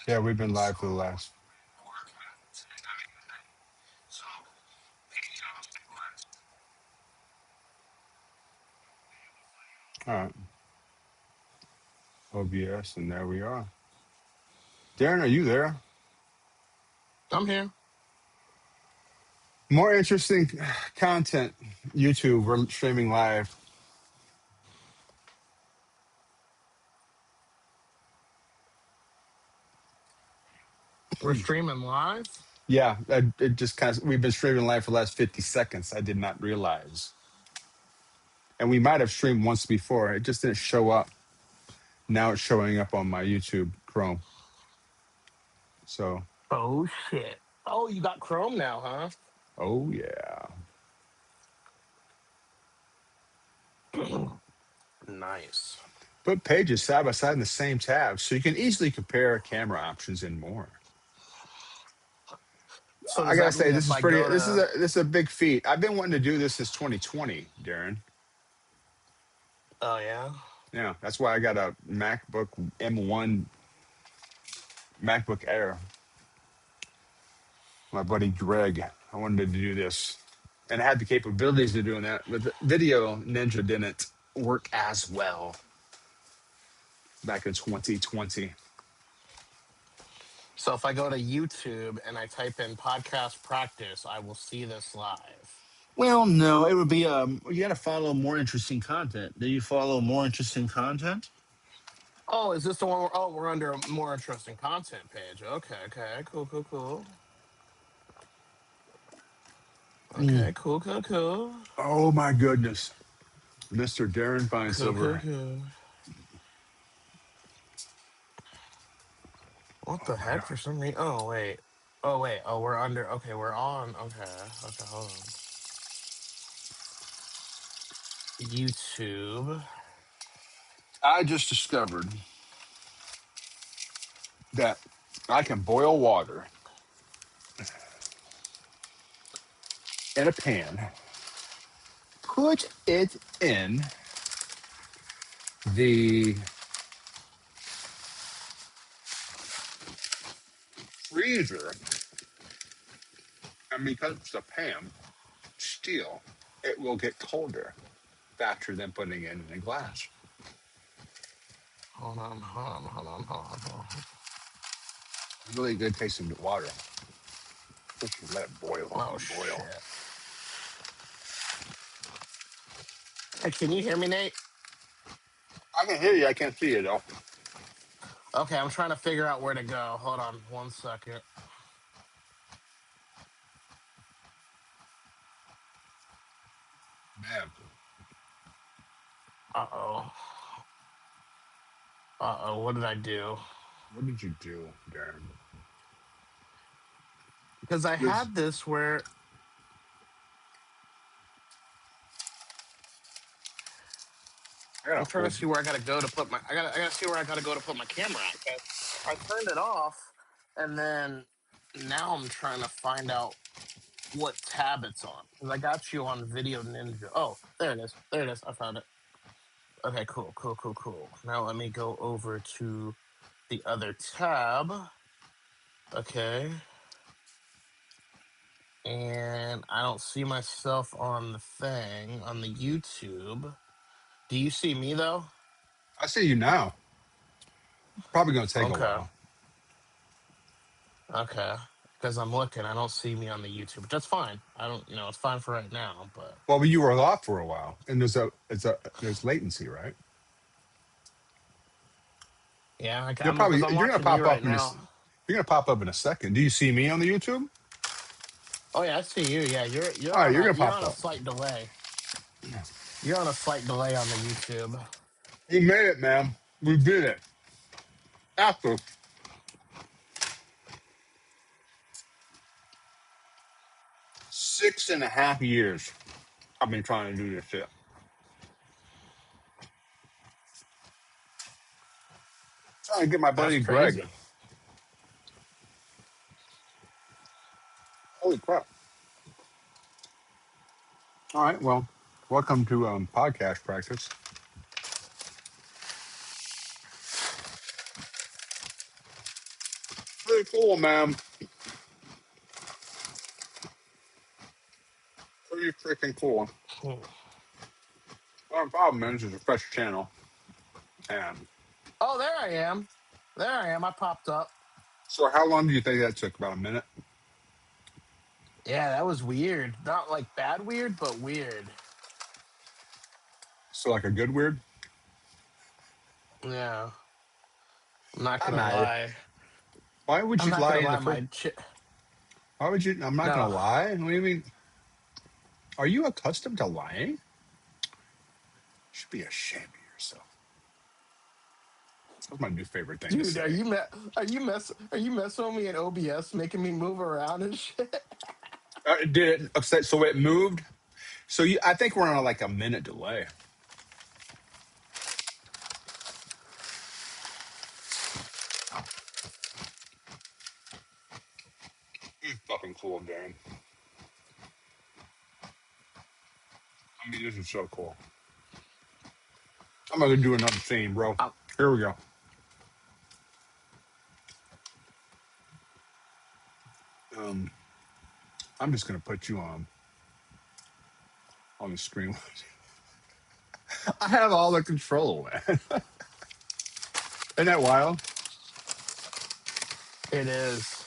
Yeah, we've been live for the last. All right, OBS, and there we are. Darren, are you there? I'm here. More interesting content. YouTube, we're streaming live. We're streaming live. Yeah, it just kind of. We've been streaming live for the last 50 seconds. I did not realize, and we might have streamed once before. It just didn't show up. Now it's showing up on my YouTube Chrome. So, Oh shit. Oh, you got Chrome now, oh yeah. huh? Nice. Put pages side by side in the same tab, so you can easily compare camera options and more. So I does gotta that say, mean this if is I pretty. go This is to a big feat. I've been wanting to do this since 2020, Darren. Oh yeah? Yeah, that's why I got a MacBook M1 MacBook Air. My buddy Greg. I wanted to do this, and I had the capabilities of doing that. But the Video Ninja didn't work as well back in 2020. So if I go to YouTube and I type in podcast practice, I will see this live. Well, no, it would be you got to follow more interesting content. Do you follow more interesting content? Oh, is this the one we're under a more interesting content page. Okay, okay, cool, cool, cool. Mm. Okay, cool, cool, cool. Oh my goodness, Mr. Darren Cool, cool, Feinsilver. cool. What Oh the my heck for god. some reason? Oh wait. Oh wait. Oh, we're under. Okay, we're on. Okay. Okay, hold on. YouTube. I just discovered that I can boil water in a pan, put it in the freezer, and because it's a pan, steel, it will get colder faster than putting it in a glass. Hold on, hold on, hold on, hold on, hold on. Really good tasting water. Just let it boil Oh and boil. shit. Hey, can you hear me, Nate? I can hear you. I can't see you though. Okay, I'm trying to figure out where to go. Hold on 1 second. Man, Uh oh. Uh oh. What did I do? what did you do, Darren? Because I This, had this where I got I'm a trying to whole. see where I gotta go to put my. I gotta see where I gotta go to put my camera at. Okay. I turned it off, and then now I'm trying to find out what tab it's on because I got you on Video Ninja. Oh, there it is. There it is. I found it. Okay, cool, cool, cool, cool. Now let me go over to the other tab. Okay, and I don't see myself on the thing on the YouTube. Do you see me though? I see you now. Probably gonna take a Okay, while. okay. Because I'm looking, I don't see me on the YouTube. That's fine. I don't, it's fine for right now. But Well, but you were off for a while, and there's latency, right? yeah, You'll I'm because probably I'm you're gonna watching you pop right up now. you're gonna pop up in a second. Do you see me on the YouTube? Oh yeah, I see you. Yeah, All right, you're gonna you're pop on a up. slight delay. You're on a slight delay on the YouTube. We made it, man. We did it. After 6.5 years, I've been trying to do this shit. Trying to get my That's buddy Greg. crazy. Holy crap! All right, well, welcome to podcast practice. pretty cool, man. Pretty freaking cool. Well, the problem is, it's a fresh channel. And Oh, there I am. There I am. I popped up. so, how long do you think that took? About a minute? Yeah, that was weird. Not like bad weird, but weird. So, like a good weird? Yeah, I'm not I'm gonna not. lie. Why would I'm you not lie gonna in the lie. first? My Why would you? I'm not gonna no. lie. What do you mean? Are you accustomed to lying? You should be ashamed of yourself. That's my new favorite thing to Dude, say. are you messing with me in OBS, making me move around and shit? Did it upset? So it moved. So I think we're on like a minute delay. Fucking cool, Darren. I mean, this is so cool. I'm gonna do another scene, bro. Um, Here we go. Um, I'm just gonna put you on the screen. I have all the control, man. Isn't that wild? it is.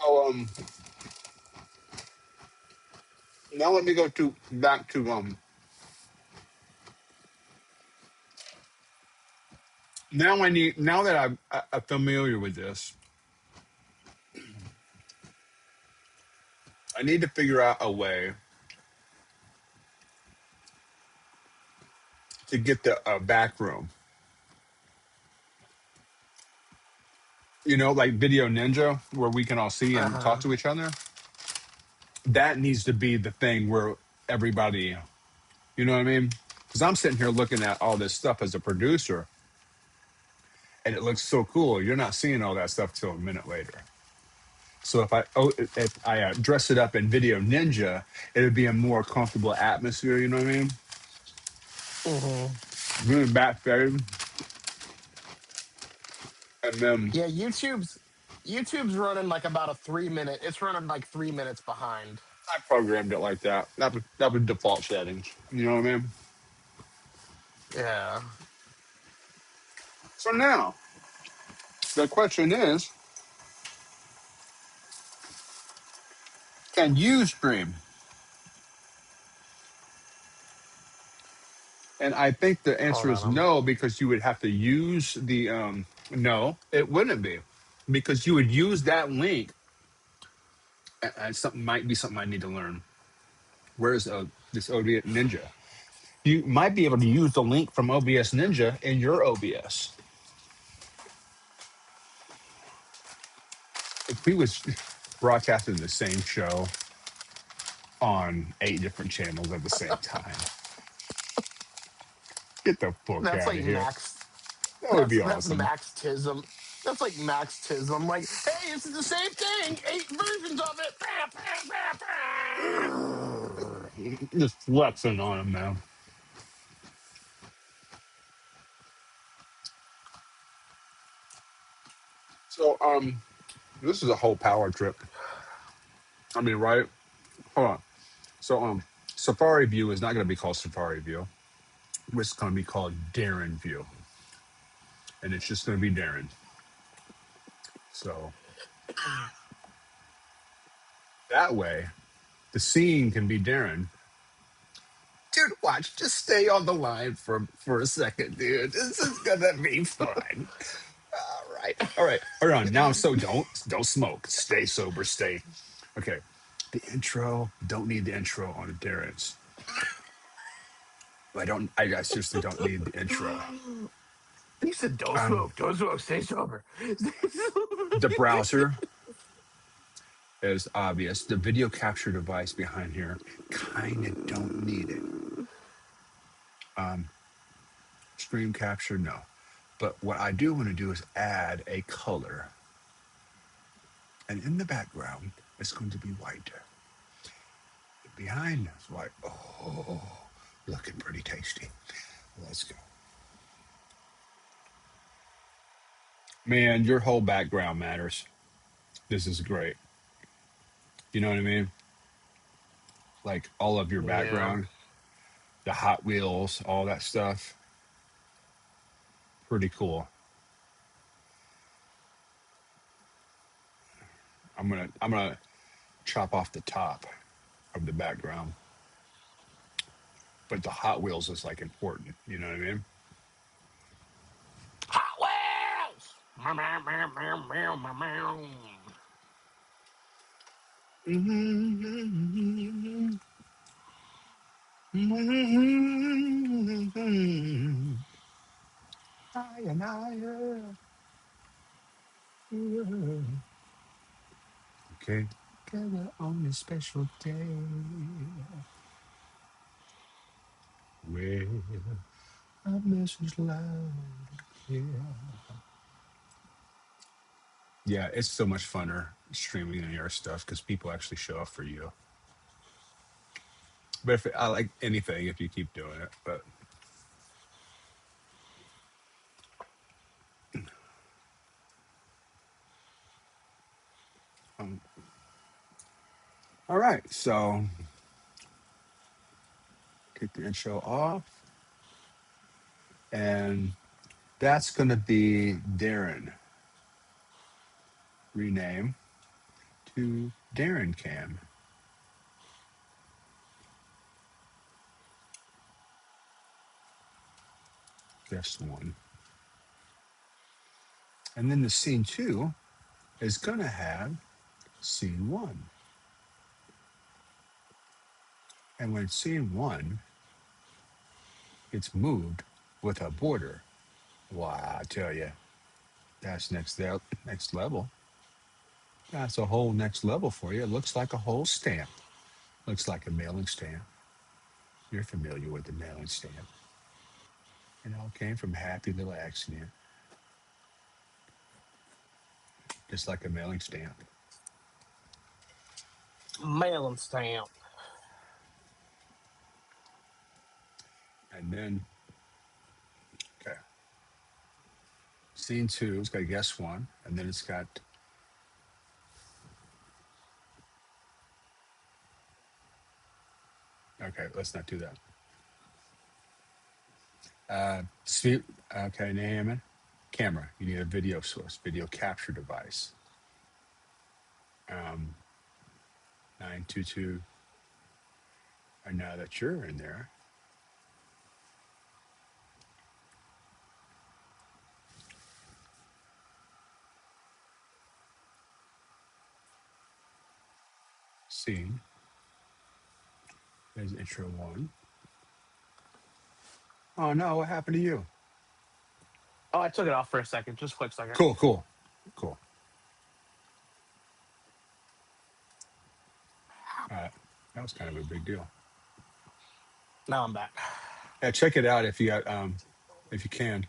Oh, now let me go to back to Now I need. Now that I'm familiar with this, I need to figure out a way to get the back room. You know, like Video Ninja, where we can all see Uh and talk huh. to each other. That needs to be the thing where everybody, you know what I mean? Because I'm sitting here looking at all this stuff as a producer, and it looks so cool. You're not seeing all that stuff till a minute later. So if I dress it up in Video Ninja, it would be a more comfortable atmosphere. You know what I mean? Hmm. Really back fade, and then Yeah, YouTube's running like about a 3 minute. It's running like 3 minutes behind. I programmed it like that. That was default settings. You know what I mean? Yeah. So now the question is, can you stream? And I think the Hold answer on. is no, because you would have to use the no, it wouldn't be. Because you would use that link, and something might be something I need to learn. Where's this OBS Ninja? You might be able to use the link from OBS Ninja in your OBS. If we was broadcasting the same show on 8 different channels at the same time, get the fuck That's out like of here. max. That would be That's awesome. max tism. That's like max tism. Like, hey, this is the same thing. 8 versions of it. Bah, bah, bah, bah. Just flexing on him, man. So, this is a whole power trip. I mean, right? Hold on. So, Safari View is not going to be called Safari View. It's going to be called Darren View, and it's just going to be Darren. So that way, the scene can be Darren. Dude, watch. Just stay on the line for a second, dude. This is gonna be fun. All right. Hold on. Now, so don't smoke. Stay sober. Stay. Okay. The intro. Don't need the intro on Darren's. I don't. I seriously don't need the intro. He said, "Don't Um, smoke. Don't smoke. Stay sober." the browser is obvious. The video capture device behind here kind of don't need it. Um, Screen capture, no. But what I do want to do is add a color, and in the background, it's going to be white. Behind is white. Oh, looking pretty tasty. Let's go. Man, your whole background matters. This is great. You know what I mean? Like all of your Yeah. background, the Hot Wheels, all that stuff. Pretty cool. I'm gonna chop off the top of the background, but the Hot Wheels is like important. You know what I mean? Hot Wheels! Meow, meow, meow, meow, meow, meow, meow. Higher and higher. Okay. Together on this special day. Where our message loud. Yeah. Yeah, it's so much funner streaming than your stuff because people actually show up for you. But if I like anything, if you keep doing it. But um, all right, so take the intro off, and that's gonna be Darren. Rename to Darren Cam. Just one, and then the scene two is gonna have scene one, and when scene one gets moved with a border, why I tell you, that's next level. That's a whole next level for you. It looks like a whole stamp. Looks like a mailing stamp. You're familiar with the mailing stamp. It all came from a happy little accident, just like a mailing stamp. Mailing stamp. And then, okay, scene two, it's got guess one, and then it's got, okay, let's not do that. Sweet, okay, name it. Camera, you need a video source, video capture device. 922, and now that you're in there, scene, there's intro one. Oh no, what happened to you? Oh, I took it off for a second. Just a quick second. Cool, cool, cool. All right, that was kind of a big deal. Now I'm back. Yeah, check it out if you can.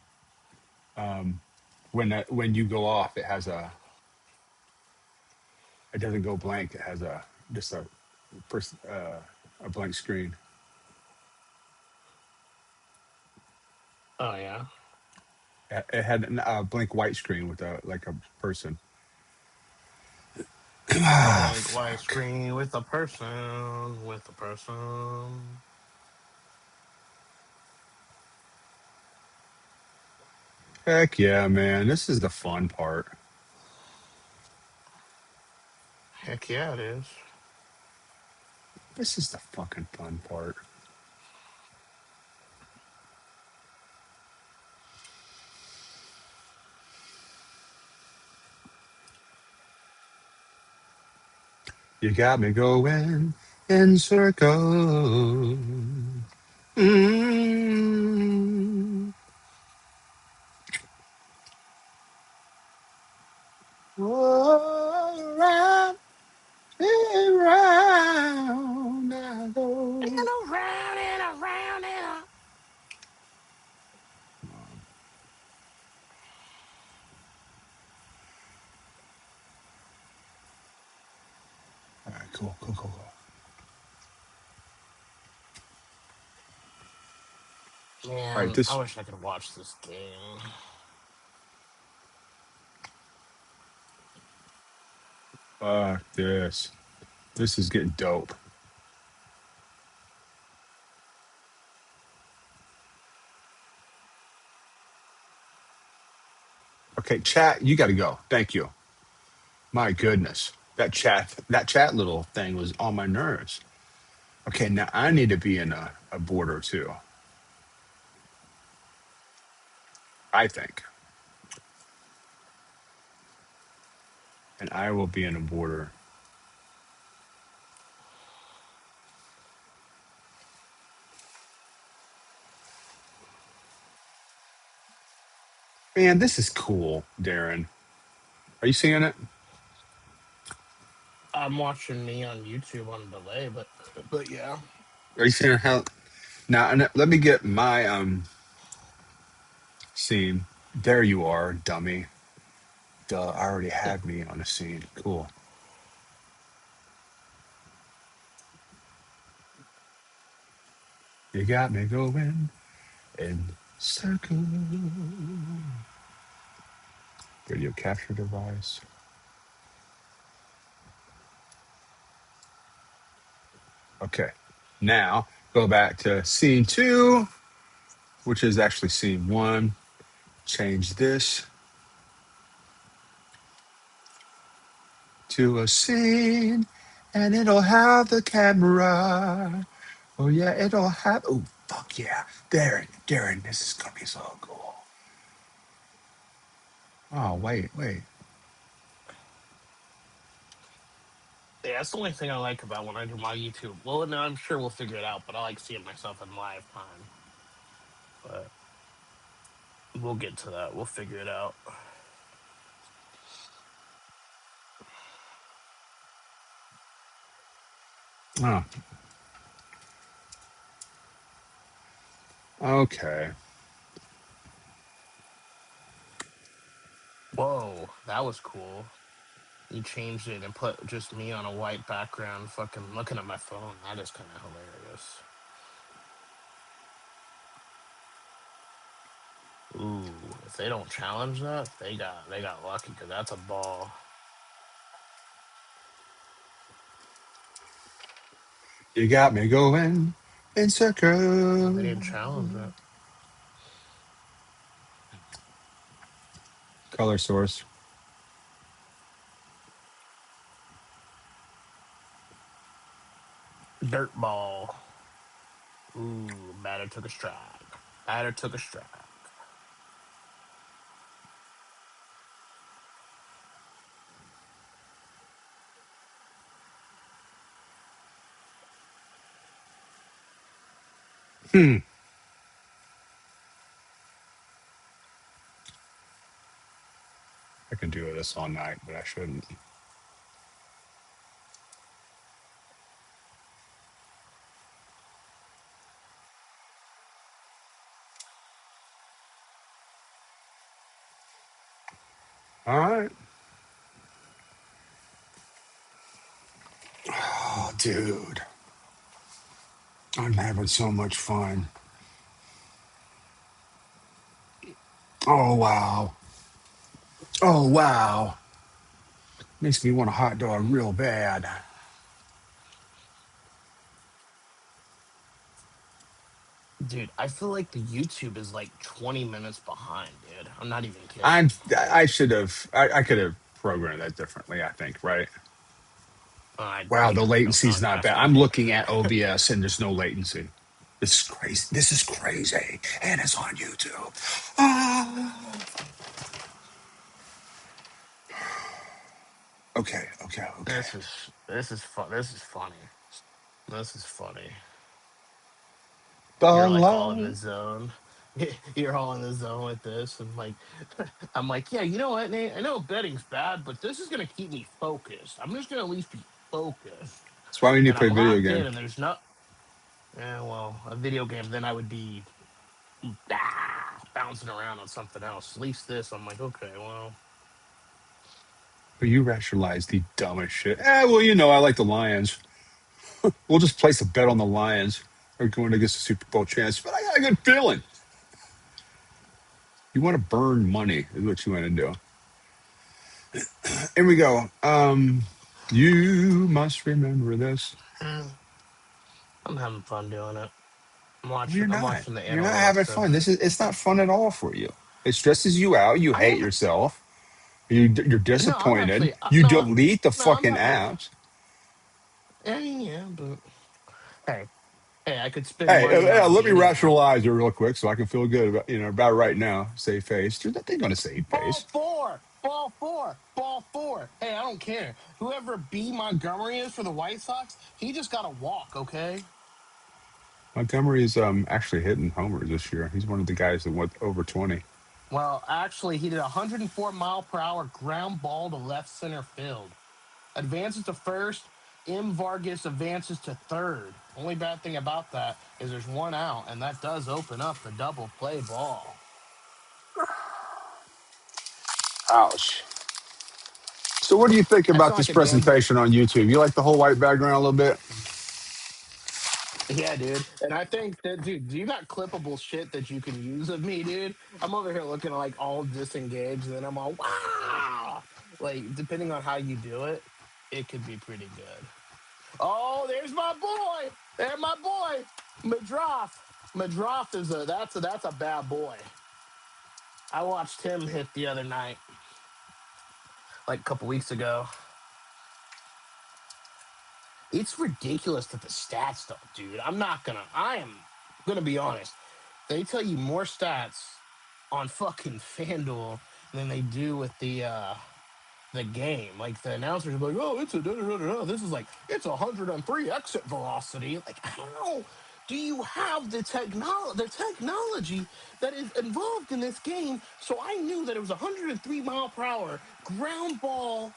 When you go off, it doesn't go blank. It has a just a blank screen. Oh, yeah. It had a blank white screen with a like a person. A Ah, blank white fuck. screen with a person. With a person. Heck yeah, man! This is the fun part. Heck yeah, it is. This is the fucking fun part. You got me going in circles. Mm. Oh, round and round I And go. around and around and around. All right, cool, cool, cool, cool. All right, Man, I this wish I could watch this game. Fuck this. This is getting dope. Okay, chat, you got to go. Thank you. My goodness. That chat little thing was on my nerves. Okay, now I need to be in a border too, I think. And I will be in a border. Man, this is cool, Darren. Are you seeing it? I'm watching me on YouTube on delay, but yeah. Are you seeing how now and let me get my scene. There you are, dummy. Duh, I already had me on a scene. Cool. You got me going in circle. Video capture device. Okay. Now go back to scene two, which is actually scene one. Change this to a scene, and it'll have the camera. Oh yeah, it'll have. Oh fuck yeah, Darren, this is gonna be so cool. Oh wait. Yeah, that's the only thing I like about when I do my YouTube. Well, no, I'm sure we'll figure it out, but I like seeing myself in live time. But we'll get to that. We'll figure it out. Oh, okay. Whoa, that was cool. You changed it and put just me on a white background, fucking looking at my phone. That is kind of hilarious. Ooh, if they don't challenge that, they got lucky because that's a ball. You got me going in They circle. didn't challenge it. Color source. Dirt ball. Ooh, batter took a strike. Batter took a strike. Hmm. I can do this all night, but I shouldn't. All right. Oh, dude. I'm having so much fun. Oh, wow. Oh, wow. Makes me want a hot dog real bad. Dude, I feel like the YouTube is like 20 minutes behind, dude. I'm not even I'm, kidding. I should have, I could have programmed that differently, I think, right? Wow, the Yeah, don't latency's don't not ask bad. me I'm again. looking at OBS and there's no latency. This is crazy. This is crazy. And it's on YouTube. Ah. Okay. This is fun. This is funny. This is funny. The You're like all in the love. zone. You're all in the zone with this, and like, I'm like, yeah, you know what, Nate? I know betting's bad, but this is gonna keep me focused. I'm just gonna at least be focused, That's why we need to and play I'm a video locked in. game. And there's not, yeah, well, a video game. Then I would be bouncing around on something else. At least this, I'm like, okay, well, But you rationalize the dumbest shit. Well, I like the Lions. We'll just place a bet on the Lions. They're going against the Super Bowl chance. But I got a good feeling. You want to burn money, is what you want to do. Here we go. You must remember this. Mm, I'm having fun doing it. No, you're I'm not. watching the You're not having analytics fun. of. It's not fun at all for you. It stresses you out. You I hate am. yourself. You're No, I'm disappointed. actually. You No, delete the no, I'm fucking having. apps. Yeah, but hey, hey, I could spend Hey, money on a let me dating app. rationalize it real quick so I can feel good about about right now. Save face. There's nothing going to save Ball face. four, ball four, ball four. Hey, I don't care. Whoever B Montgomery is for the White Sox, he just got to walk. Okay. Montgomery is actually hitting homers this year. He's one of the guys that went over 20. Well, actually, he did a 104-mile-per-hour ground ball to left center field. Advances to first. M. Vargas advances to third. Only bad thing about that is there's one out, and that does open up the double play ball. Ouch. So, what do you think I about sound this like a damn good. presentation on YouTube? You like the whole white background a little bit? Yeah, dude. And I think that, dude, do you got clippable shit that you can use of me, dude? I'm over here looking like all disengaged, and then I'm all, wow. Like, depending on how you do it, it could be pretty good. Oh, there's my boy. There's my boy. Madroff. Madroff is that's a bad boy. I watched him hit the other night, like a couple weeks ago. It's ridiculous that the stats don't, dude. I am gonna be honest. They tell you more stats on fucking FanDuel than they do with the game. Like the announcers are like, oh, it's a da, da, da, da. This is like it's 103 exit velocity. Like, how do you have the technology that is involved in this game? So I knew that it was 103 mile per hour ground ball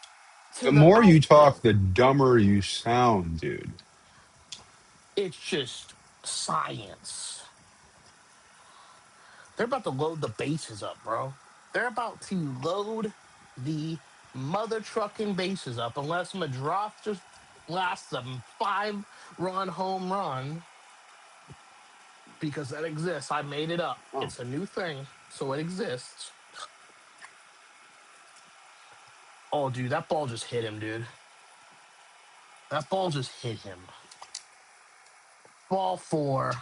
to The the more you talk, outfield. the dumber you sound, dude. It's just science. They're about to load the bases up, bro. They're about to load the mother trucking bases up unless Madroth just blasts a 5-run home run because that exists. I made it up. Oh. It's a new thing, so it exists. Oh, dude, that ball just hit him, dude. That ball just hit him. Ball four,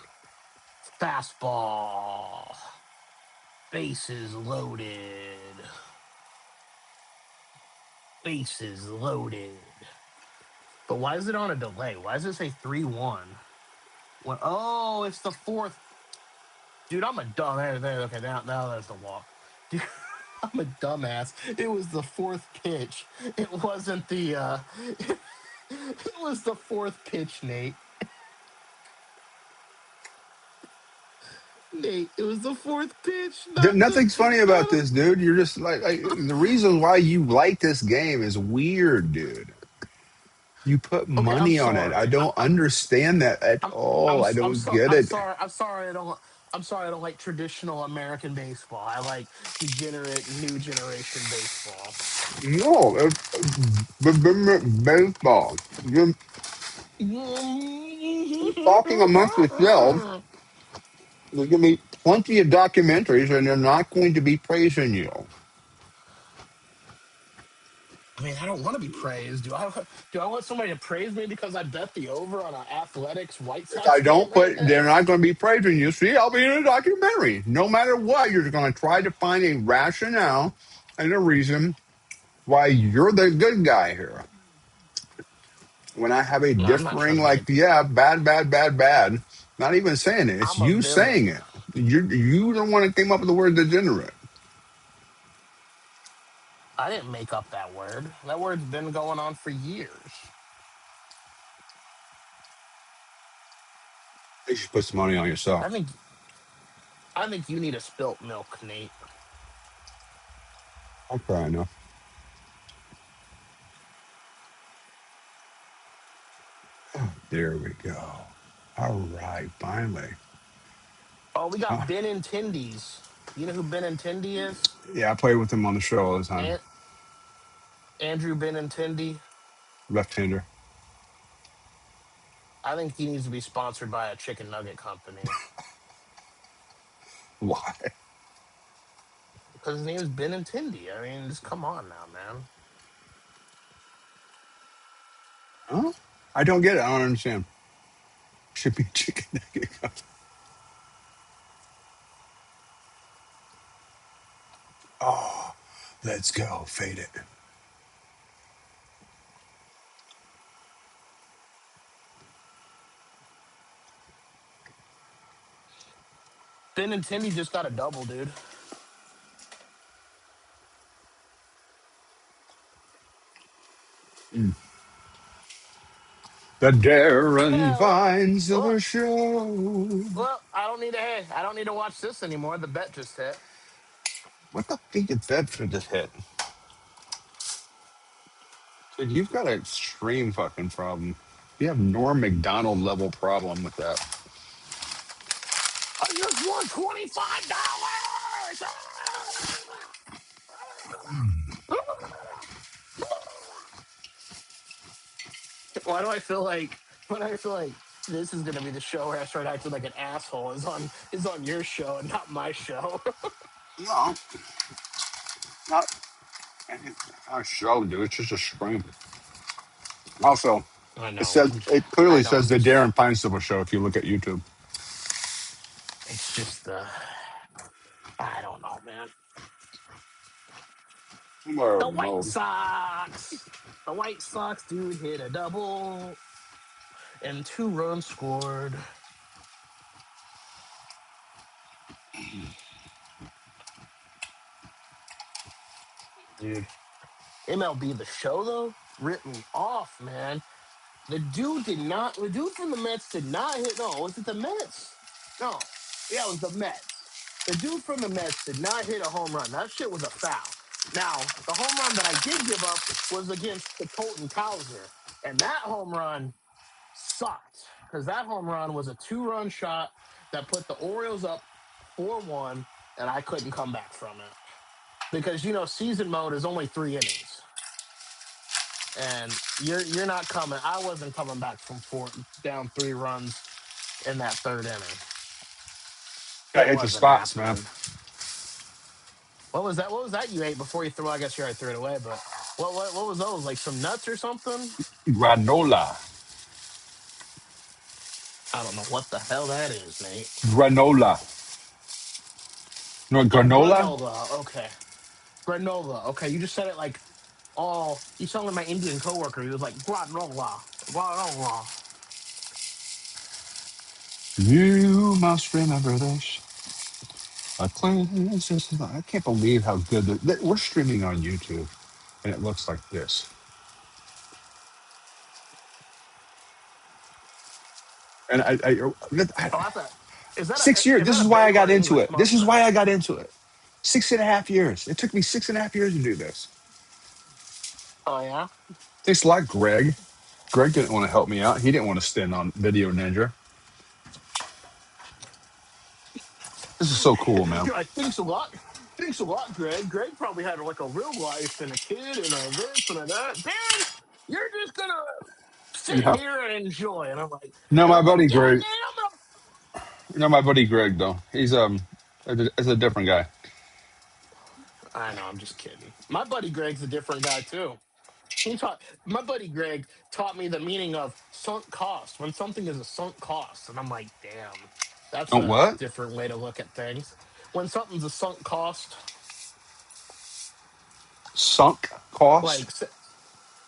fastball, bases loaded, bases loaded. But why is it on a delay? Why does it say 3-1? When oh, it's the fourth. Dude, I'm a dumb. There. Okay, now there's the walk. Dude, I'm a dumbass. It was the fourth pitch. It wasn't the. It was the fourth pitch, Nate. Nate, it was the fourth pitch, not the. Nothing's funny about Not this, dude. You're just like the reason why you like this game is weird, dude. You put okay, I'm money on it. I sorry. don't understand that at I'm. all. I I'm don't sorry. get I'm it. sorry. I'm sorry. I don't. I'm sorry. I don't like traditional American baseball. I like degenerate new generation baseball. No, baseball. You're talking amongst yourselves. There's going to be plenty of documentaries, and they're not going to be praising you. I mean, I don't want to be praised. Do I want somebody to praise me because I bet the over on an Athletics White If Sox I game don't right put, they're now? not going to be praising you. See, I'll be in a documentary. No matter what, you're going to try to find a rationale and a reason why you're the good guy here. When I have a No, I'm not trying differing, to be like, a. yeah, bad, bad, bad, bad, not even saying it. It's I'm a you saying villain. it. You the one that came up with the word degenerate. I didn't make up that word. That word's been going on for years. You should put some money on I yourself. think. I think you need a spilt milk, Nate. Okay, I know. There we go. All right, finally. Oh, we Huh. got Ben Intendies. You know who Ben Intendi is? Yeah, I played with him on the show all the time. And Andrew Benintendi. Left-hander. I think he needs to be sponsored by a chicken nugget company Why? because his name is Benintendi. I mean, just come on now, man. Huh? I don't get it. I don't understand. Should be chicken nugget. Oh, let's go. Fade it. Ben and Tindy just got a double, dude. The Darren Yeah, well, Vines of well, the show. well. I don't need to. Hey, I don't need to watch this anymore. The bet just hit. What the fuck is that for this hit? Dude, you've got an extreme fucking problem. You have Norm McDonald level problem with that. I just won $25. Why do I feel like? Why do I feel like this is gonna be the show where I start acting like an asshole? Is on your show and not my show. No, not our show, dude. It's just a scream. Also, I it know. says it I clearly know. says the Darren Pinestable show if you look at YouTube. It's just I don't know, man. Or The White no. Sox. The White Sox dude hit a double and 2 runs scored. Dude, MLB the show though ripped me off, man. The dude did not. The dude from the Mets did not hit. No, was it the Mets? No, yeah, it was the Mets. The dude from the Mets did not hit a home run. That shit was a foul. Now, the home run that I did give up was against the Colton Cowser, and that home run sucked because that home run was a 2-run shot that put the Orioles up 4-1, and I couldn't come back from it because season mode is only 3 innings, and you're not coming. I wasn't coming back from four down 3 runs in that third inning. Gotta It hit the wasn't spots, man. happening. What was that? What was that you ate before you threw? Well, I guess you already threw it away, but what was those? Like some nuts or something? Granola. I don't know what the hell that is, Nate. Granola. You know what Oh, granola? granola. Okay, granola. Okay, you just said it like, oh, you sound like my Indian coworker. He was like granola, granola. You must remember this. A clean system. I can't believe how good we're streaming on YouTube, and it looks like this. And Oh, that's a. Is that 6 years. is This that is a why I Bay got or into English it. This is muffin? why I got into it. 6.5 years. It took me 6.5 years to do this. Oh yeah. Thanks a lot, Greg. Greg didn't want to help me out. He didn't want to stand on Video Ninja. This is so cool, man. You're like, thanks a lot. Thanks a lot, Greg. Greg probably had like a real life and a kid and a this and a that. Dan, you're just gonna sit Yeah. here and enjoy. No, And my I'm like, buddy yeah, Greg. Dan, No, my buddy Greg though. He's is a different guy. I know, I'm just kidding. My buddy Greg's a different guy too. My buddy Greg taught me the meaning of sunk cost when something is a sunk cost. And I'm like, damn, that's Don't a what? different way to look at things. When something's a sunk cost, Sunk cost. like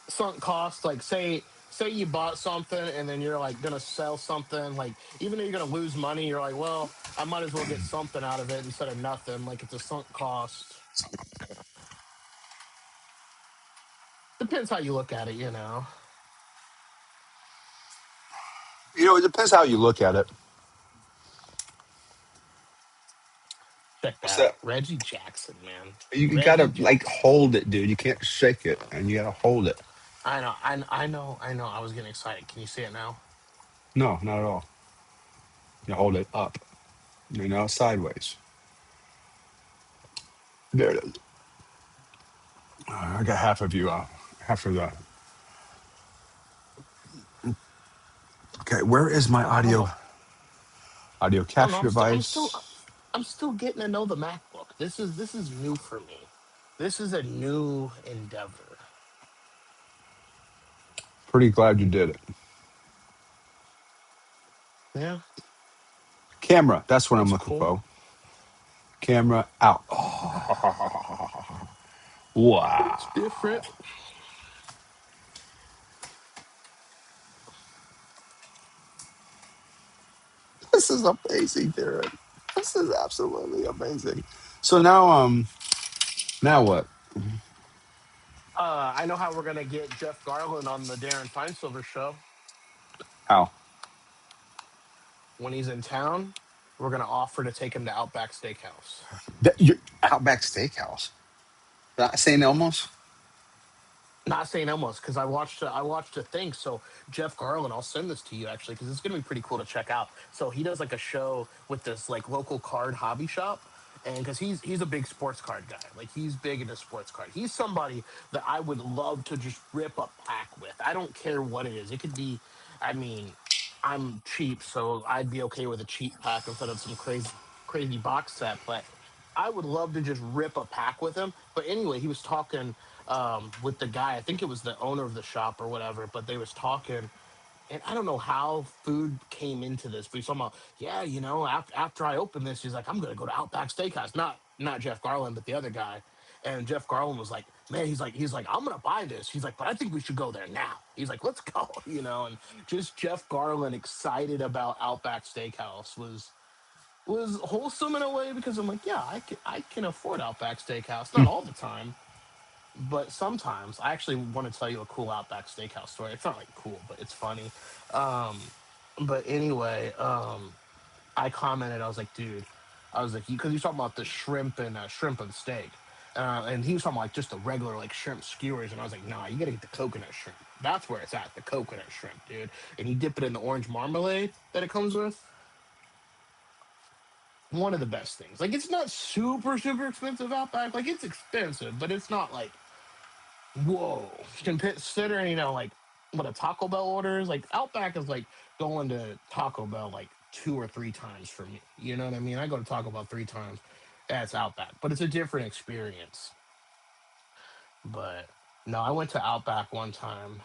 sunk cost, like say you bought something and then you're like gonna sell something, like even though you're gonna lose money, you're like, well, I might as well get something out of it instead of nothing. Like it's a sunk cost. Depends how you look at it. It depends how you look at it. Check What's that that? out. Reggie Jackson, man. You Reggie gotta like Jackson. hold it, dude. You can't shake it, and you gotta hold it. I know, I know. I was getting excited. Can you see it now? No, not at all. You hold it up. Sideways. There it is. I got half of you. Half of the. Okay, where is my Hold audio on. Oh no, capture device? I'm still getting to know the MacBook. This is new for me. This is a new endeavor. Pretty glad you did it. Yeah, Camera. That's what I'm it's looking cool. for. Camera out. Oh, It's different. wow. This is amazing, Darren. This is absolutely amazing. So now what? I know how we're gonna get Jeff Garland on the Darren Feinsilver show How? when he's in town. We're gonna offer to take him to Outback Steakhouse. Your Outback Steakhouse. Not St. Elmo's? Not saying almost because I watched a thing. So Jeff Garland, I'll send this to you actually because it's gonna be pretty cool to check out. So he does like a show with this like local card hobby shop, and because he's a big sports card guy, like he's big into sports card. He's somebody that I would love to just rip a pack with. I don't care what it is. It could be, I mean, I'm cheap, so I'd be okay with a cheap pack instead of some crazy box set, but. I would love to just rip a pack with him. But anyway, he was talking with the guy. I think it was the owner of the shop or whatever. But they was talking, and I don't know how food came into this. But he's talking about, yeah, after I open this, he's like, I'm gonna go to Outback Steakhouse. Not Jeff Garland, but the other guy. And Jeff Garland was like, man, he's like, I'm gonna buy this. He's like, but I think we should go there now. He's like, let's go, and just Jeff Garland excited about Outback Steakhouse was wholesome in a way because I'm like, yeah, I can afford Outback Steakhouse. Not all the time, but sometimes. I actually want to tell you a cool Outback Steakhouse story. It's not like cool, but it's funny. Um, but anyway, I commented. I was like, dude, I was like, because he's talking about the shrimp and steak, and he was talking about like just the regular like shrimp skewers, and I was like, nah, you gotta get the coconut shrimp. That's where it's at, the coconut shrimp, dude. And you dip it in the orange marmalade that it comes with. One of the best things. Like it's not super expensive Outback. Like it's expensive, but it's not like whoa. Considering like what a Taco Bell order is. Like Outback is like going to Taco Bell like 2 or 3 times for me. You know what I mean? I go to Taco Bell 3 times. That's Outback, but it's a different experience. But no, I went to Outback one time.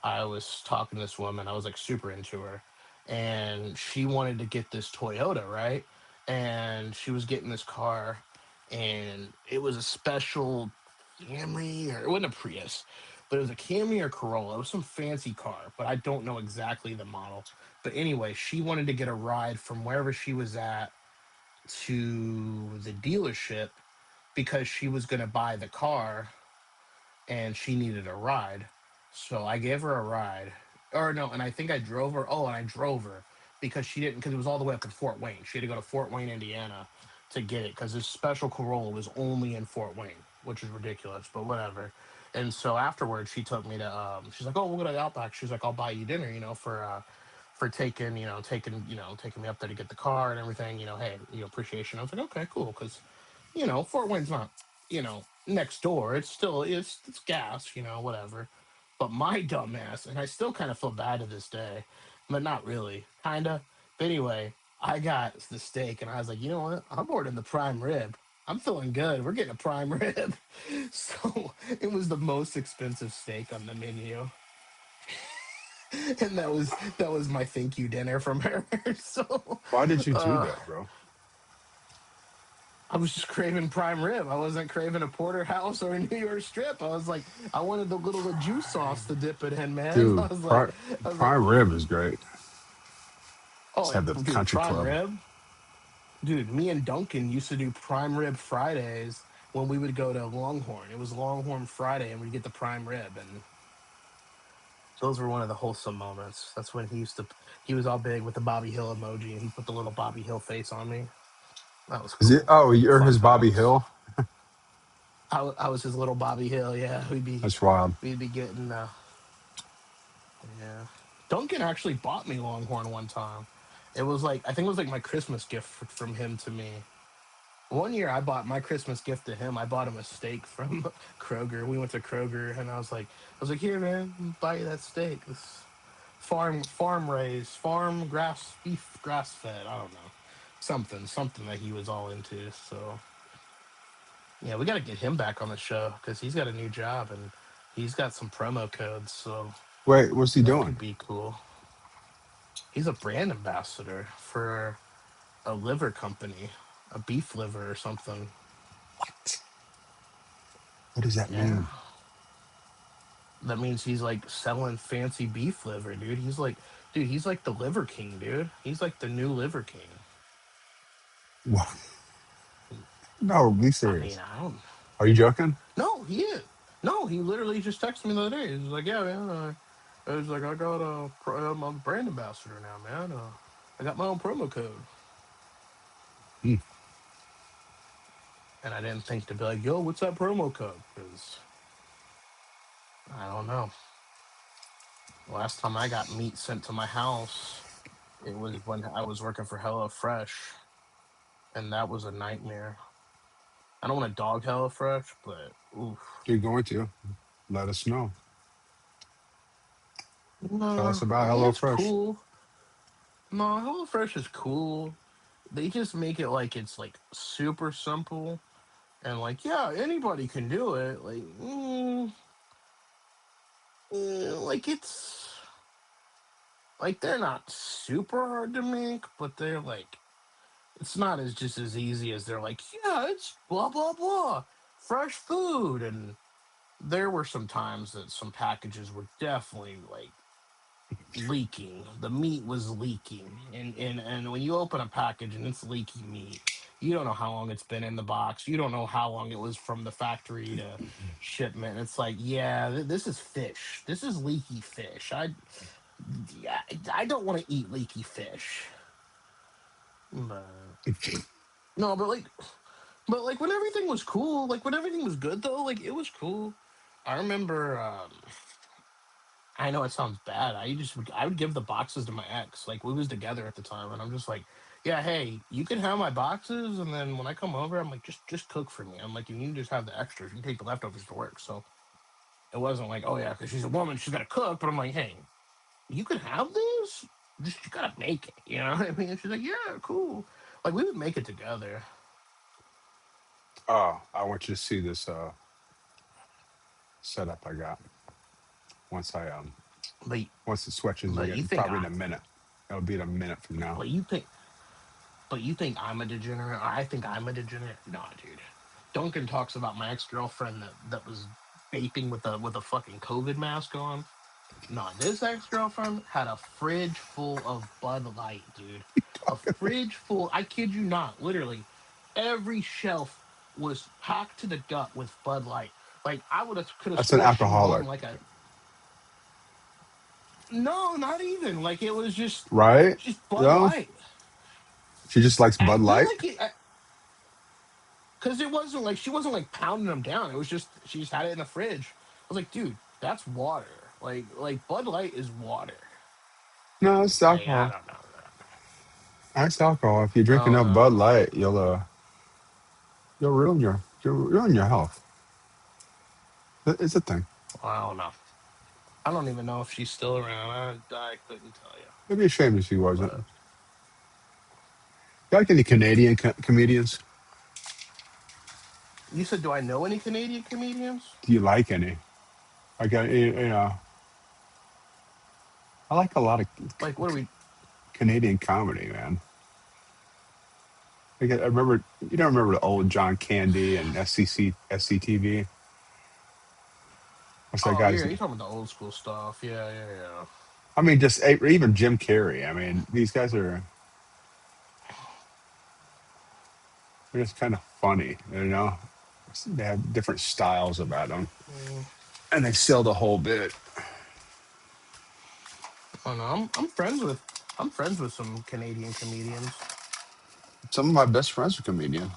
I was talking to this woman. I was like super into her, and she wanted to get this Toyota, right? And she was getting this car, and it was a special Camry, or it wasn't a Prius, but it was a Camry or Corolla. It was some fancy car, but I don't know exactly the model. But anyway, she wanted to get a ride from wherever she was at to the dealership because she was going to buy the car and she needed a ride. So I gave her a ride. Or no, and I think I drove her. Oh, and I drove her because she didn't, because it was all the way up in Fort Wayne. She had to go to Fort Wayne, Indiana to get it because this special Corolla was only in Fort Wayne, which is ridiculous, but whatever. And so afterwards, she took me to, she's like, oh, we'll go to Outback. She's like, I'll buy you dinner, for taking me up there to get the car and everything, hey, appreciation. I was like, okay, cool. Cause Fort Wayne's not, next door. It's gas, whatever. But my dumbass, and I still kind of feel bad to this day, but not really, kinda. But anyway, I got the steak, and I was like, you know what? I'm ordering the prime rib. I'm feeling good. We're getting a prime rib. So it was the most expensive steak on the menu, and that was my thank you dinner from her. So Why did you do uh, that, bro? I was just craving prime rib. I wasn't craving a porterhouse or a New York strip. I was like, I wanted the little juice sauce to dip it in, man. I Dude, was like, I was like, prime rib is great. oh Just yeah, have the dude, country prime club. rib, dude. Me and Duncan used to do prime rib Fridays when we would go to Longhorn. It was Longhorn Friday, and we'd get the prime rib, and those were one of the wholesome moments. That's when he was all big with the Bobby Hill emoji, and he put the little Bobby Hill face on me. That was Is it? cool. Oh, you're Fun his Bobby times. Hill. I was his little Bobby Hill. Yeah, That's wild. we'd be getting yeah. Duncan actually bought me Longhorn one time. It was like I think it was like my Christmas gift from him to me. One year I bought my Christmas gift to him. I bought him a steak from Kroger. We went to Kroger and I was like, here man, buy you that steak. This farm raised, farm grass beef grass fed. I don't know. Something that he was all into. So yeah, we gotta get him back on the show because he's got a new job and he's got some promo codes. So Wait, what's he That doing? could be cool. He's a brand ambassador for a liver company, a beef liver or something. What? What does that Yeah. mean? That means he's like selling fancy beef liver, dude. He's like the liver king, dude. He's like the new liver king. What? No, be I mean, serious. I don't. Are you joking? No, he is. No, he literally just texted me the other day. He's like, "Yeah, man. I was like, I got I'm a brand ambassador now, man. I got my own promo code." Hmm. And I didn't think to be like, "Yo, what's that promo code?" Because I don't know. Last time I got meat sent to my house, it was when I was working for HelloFresh, and that was a nightmare. I don't want to dog HelloFresh, but oof. You're going to let us know. Tell No, us about I mean it's HelloFresh. cool. No, HelloFresh is cool. They just make it like it's like super simple and like yeah, anybody can do it. Like, like it's like they're not super hard to make, but they're like it's not as just as easy as they're like yeah, it's blah blah blah, fresh food. And there were some times that some packages were definitely like leaking. The meat was leaking, and when you open a package and it's leaky meat, you don't know how long it's been in the box. You don't know how long it was from the factory to shipment. It's like, yeah, this is fish. This is leaky fish. Yeah, I don't want to eat leaky fish. But no, but like when everything was cool, like when everything was good though, like it was cool. I remember I know it sounds bad. I would give the boxes to my ex. Like we was together at the time, and I'm just like, yeah, hey, you can have my boxes, and then when I come over, I'm like, just cook for me. I'm like, you can just have the extras. You can take the leftovers to work. So it wasn't like, oh yeah, because she's a woman, she's got to cook. But I'm like, hey, you can have this. Just you gotta make it. You know what I mean? And she's like, yeah, cool. Like we would make it together. Oh, I want you to see this setup I got. Once I But once it switches but you again, think probably in a minute. It'll be in a minute from now. but you think But you think I'm a degenerate? Or I think I'm a degenerate? Nah, dude. Duncan talks about my ex girlfriend that was vaping with a fucking COVID mask on. Nah, this ex girlfriend had a fridge full of Bud Light, dude. A fridge full. I kid you not. Literally, every shelf was packed to the gut with Bud Light. Like I would have could have That's an swore she was on alcoholic, like a no, not even like it was right? just Bud No, Light. she just likes I Bud feel Light. like it. Because it wasn't like she wasn't like pounding them down. It was just she just had it in the fridge. I was like, dude, that's water. Like Bud Light is water. No, it's Like I alcohol. don't know. It's alcohol. If you I drink don't enough Bud know. Light, you'll ruin your health. It's a thing. I don't know. I don't even know if she's still around. I couldn't tell you. It'd be a shame if she wasn't. But You like any Canadian comedians? you said, do I know any Canadian comedians? Do you like any? Like, I like a lot of Like, what are we? Canadian comedy, man. Like, I remember, you don't remember the old John Candy and SCTV? What's that Oh, guy's yeah, name? you're talking about the old school stuff. Yeah, yeah, yeah. I mean, just even Jim Carrey. I mean, these guys are they're just kind of funny, you know. They have different styles about them, Mm, and they sell the whole bit. I don't know. I'm friends with some Canadian comedians, Some of my best friends are comedian.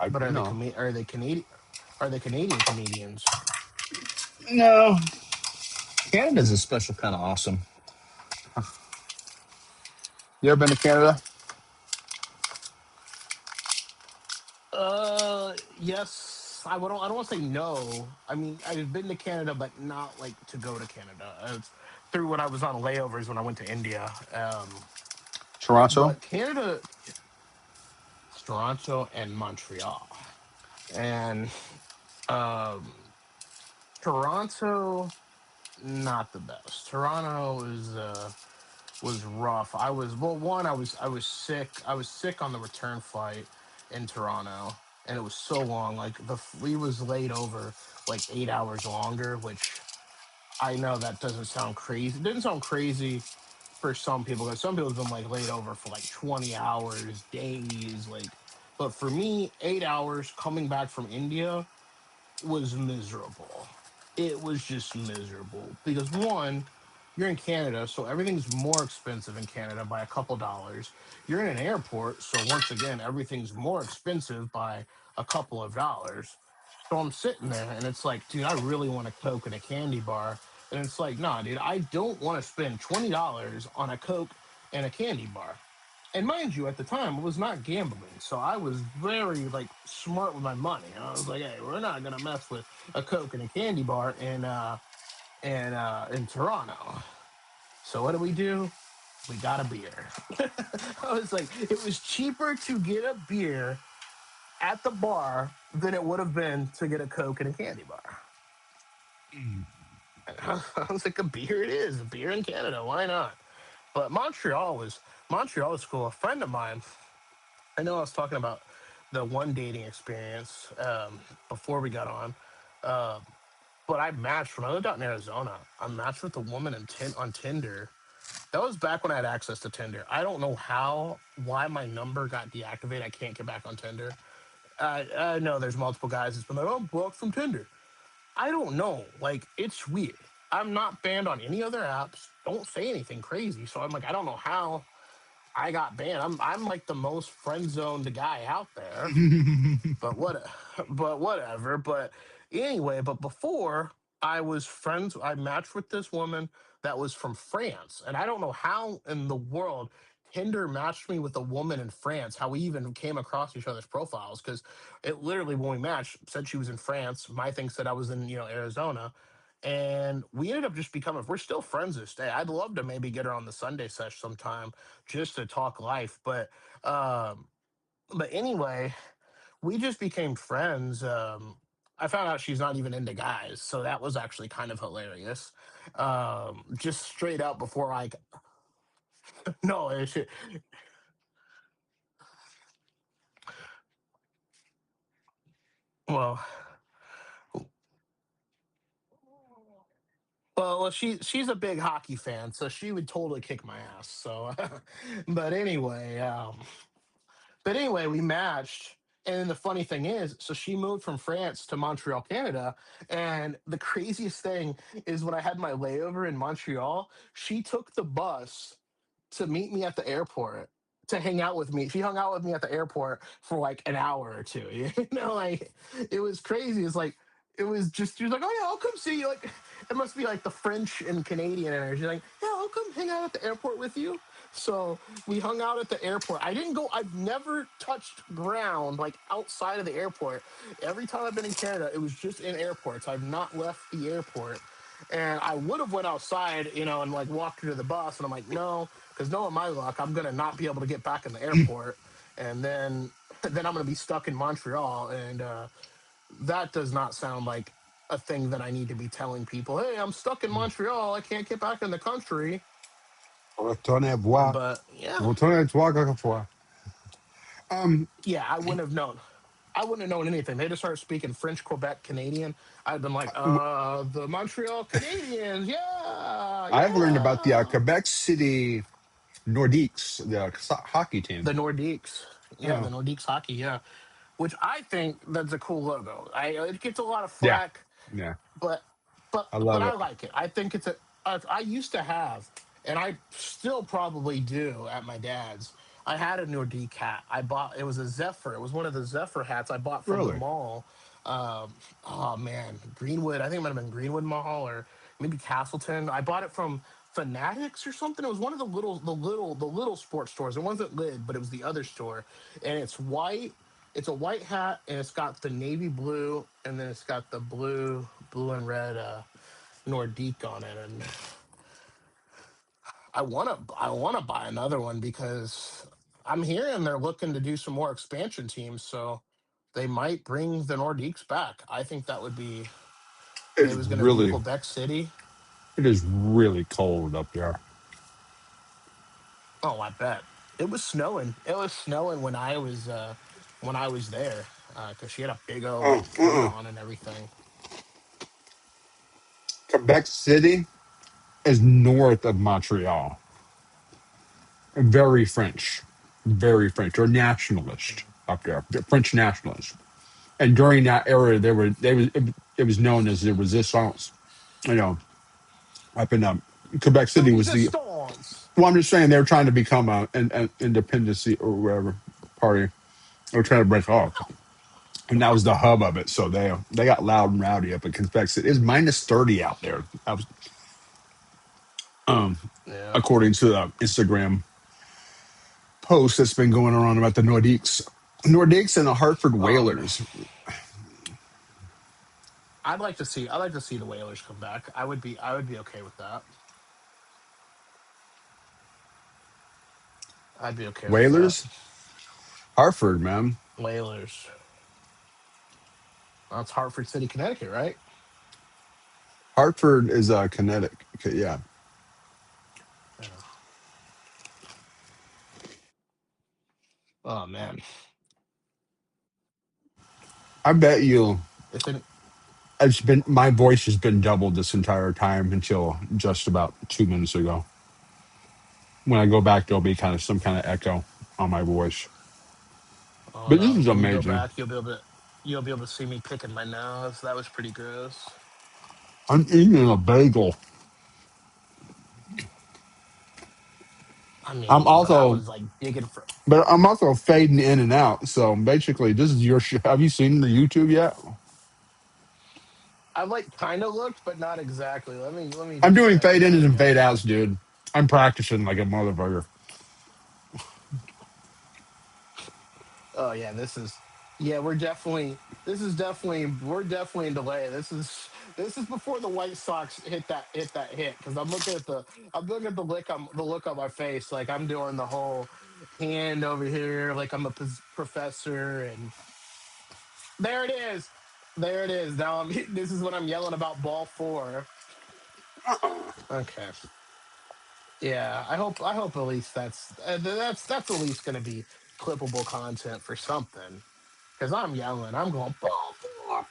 but You know, Are they Canadian comedians? No, Canada's a special kind of awesome. you ever been to Canada? Yes. I don't want to say no. I mean, I've been to Canada, but not like to go to Canada. It's through when I was on layovers when I went to India. Toronto? But Canada, Toronto and Montreal, and um, Toronto, not the best. Toronto was rough. I was well. One, I was sick. I was sick on the return flight in Toronto, and it was so long. Like we was laid over like 8 hours longer, which I know that doesn't sound crazy. It didn't sound crazy for some people because some people have been like laid over for like 20 hours, days, like. But for me, 8 hours coming back from India was miserable. It was just miserable because one, you're in Canada, so everything's more expensive in Canada by a couple dollars. You're in an airport, so once again, everything's more expensive by a couple of dollars. So I'm sitting there and it's like, dude, I really want a Coke and a candy bar. And it's like, nah, dude, I don't want to spend $20 on a Coke and a candy bar. And mind you, at the time, I was not gambling, so I was very like smart with my money. And I was like, "Hey, we're not gonna mess with a Coke and a candy bar in Toronto." So what do we do? We got a beer. I was like, it was cheaper to get a beer at the bar than it would have been to get a Coke and a candy bar. I was like, a beer it is, a beer in Canada, why not? But Montreal was cool. A friend of mine, I know I was talking about the one dating experience before we got on, uh, but I matched when I lived out in Arizona. I matched with a woman on Tinder. That was back when I had access to Tinder. I don't know why my number got deactivated. I can't get back on Tinder. I know there's multiple guys that's been like, "Oh, I'm blocked from Tinder." I don't know. Like, it's weird. I'm not banned on any other apps. Don't say anything crazy. So I'm like, I don't know how I got banned. I'm like the most friend zoned guy out there. But what but whatever. But anyway, but before I matched with this woman that was from France. And I don't know how in the world Tinder matched me with a woman in France, how we even came across each other's profiles. Because it literally, when we matched, said she was in France. My thing said I was in, Arizona. And we ended up just becoming, we're still friends this day. I'd love to maybe get her on the Sunday sesh sometime just to talk life. But anyway, we just became friends. I found out she's not even into guys, so that was actually kind of hilarious. Just straight up before I, no, well, well, she's a big hockey fan, so she would totally kick my ass. So, but anyway, we matched. And the funny thing is, so she moved from France to Montreal, Canada. And the craziest thing is when I had my layover in Montreal, she took the bus to meet me at the airport to hang out with me. She hung out with me at the airport for like an hour or two. Like it was crazy. It's like it was just she was like, "Oh yeah, I'll come see you." Like it must be like the French and Canadian energy. Like, "Yeah, I'll come hang out at the airport with you." So we hung out at the airport. I didn't go. I've never touched ground like outside of the airport. Every time I've been in Canada, it was just in airports. I've not left the airport. And I would have went outside, and like walked her to the bus, and I'm like, no, because knowing my luck, I'm gonna not be able to get back in the airport, and then then I'm gonna be stuck in Montreal, and that does not sound like a thing that I need to be telling people. Hey, I'm stuck in Montreal. I can't get back in the country. Retournez voir. But yeah, Retournez voir quelquefois. Um, yeah, I wouldn't have known. I wouldn't have known anything. They just started speaking French, Quebec, Canadian. I'd been like, the Montreal Canadiens, yeah, I've learned about the yeah. Quebec City Nordiques, the hockey team. The Nordiques. Yeah, the Oh, Nordiques hockey, yeah. Which I think that's a cool logo. It gets a lot of yeah, flack, yeah. but I but love I it. like it. I think it's a. I used to have, and I still probably do at my dad's. I had a Nordique hat. I bought. It was a Zephyr. It was one of the Zephyr hats I bought from the Really? mall. Oh man, Greenwood. I think it might have been Greenwood Mall or maybe Castleton. I bought it from Fanatics or something. It was one of the little sports stores. It wasn't Lid, but it was the other store. And it's white. It's a white hat, and it's got the navy blue, and then it's got the blue and red Nordique on it. And I wanna buy another one because I'm hearing they're looking to do some more expansion teams, so they might bring the Nordiques back. I think that would be It It's was going to be really, Quebec City. it is really cold up there. Oh, I bet it was snowing. It was snowing when I was there because she had a big old Oh, like coat on and everything. Quebec City is north of Montreal. Very French, or nationalist up there. They're French nationalists. And during that era, it was known as the Resistance. You know, up in Quebec The City was the. resistance. Well, I'm just saying they were trying to become an independency or whatever party. They were trying to break off, and that was the hub of it. So they got loud and rowdy up in Quebec City. It's -30 out there. That was, um, Yeah. according to the Instagram post that's been going around about the Nordiques and the Hartford Oh man, Whalers. I'd like to see the Whalers come back. I would be okay with that. I'd be okay with that. Whalers, Hartford, man. Whalers. That's Hartford City, Connecticut, right? Hartford is Connecticut. Okay, yeah, Yeah. Oh man, I bet you. if it, It's been my voice has been doubled this entire time until just about 2 minutes ago. When I go back, there'll be kind of some kind of echo on my voice. oh But this no, is when you go amazing. back, you'll be able to see me picking my nose. That was pretty gross. I'm eating a bagel. I I'm mean, but I also, was like digging for. but I'm also fading in and out. So basically, this is your. Have you seen the YouTube yet? I like kind of looked, but not exactly. Let me I'm just doing check fade it ins out and fade again. outs, dude. I'm practicing like a motherfucker. Oh yeah, yeah, we're definitely in delay. This is before the White Sox hit that hit because I'm looking at the look on my face like I'm doing the whole hand over here like I'm a professor and there it is. There it is. Now I'm this is when I'm yelling about ball 4. Okay. Yeah, I hope at least that's at least going to be clippable content for something. Because I'm yelling, I'm going ball four,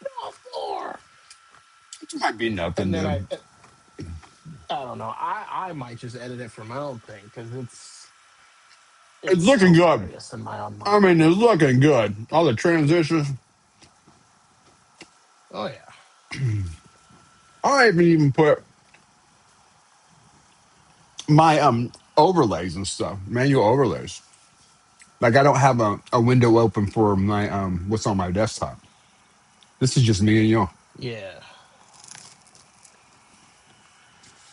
It might be nothing, and then dude. I don't know. I might just edit it for my own thing because It's it's looking good. hilarious in my own I mind. mean, it's looking good. All the transitions. Oh yeah, I haven't even put my overlays and stuff, manual overlays. Like I don't have a window open for my what's on my desktop. This is just me and you. yeah.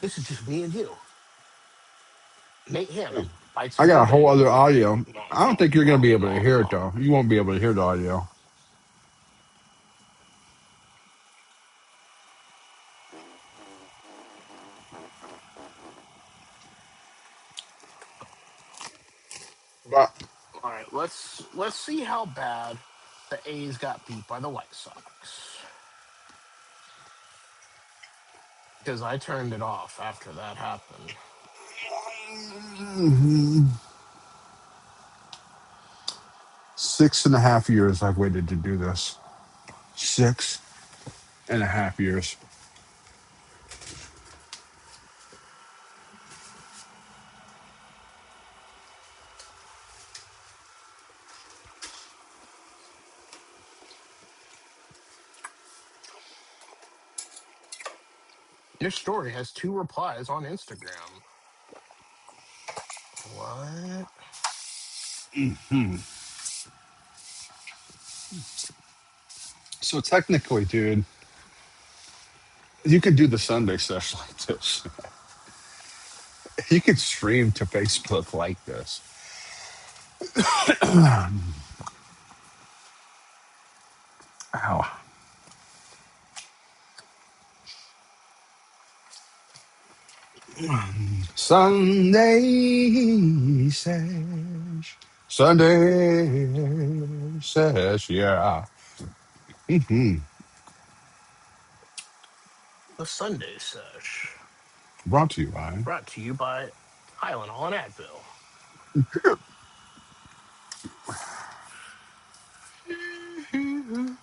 This is just me and you, Nate Hammond bites I his got own a whole bagel. other audio. I don't think you're gonna be able to hear it though. You won't be able to hear the audio. But All right, let's see how bad the A's got beat by the White Sox because I turned it off after that happened. mhm, 6.5 years I've waited to do this. 6.5 years. Your story has 2 replies on Instagram. What? So technically, dude, you could do the Sunday session like this. You could stream to Facebook like this. Ow. Sunday sash. Sunday sash. Yeah. The Sunday Sesh, Brought to you by. brought to you by Tylenol and Advil.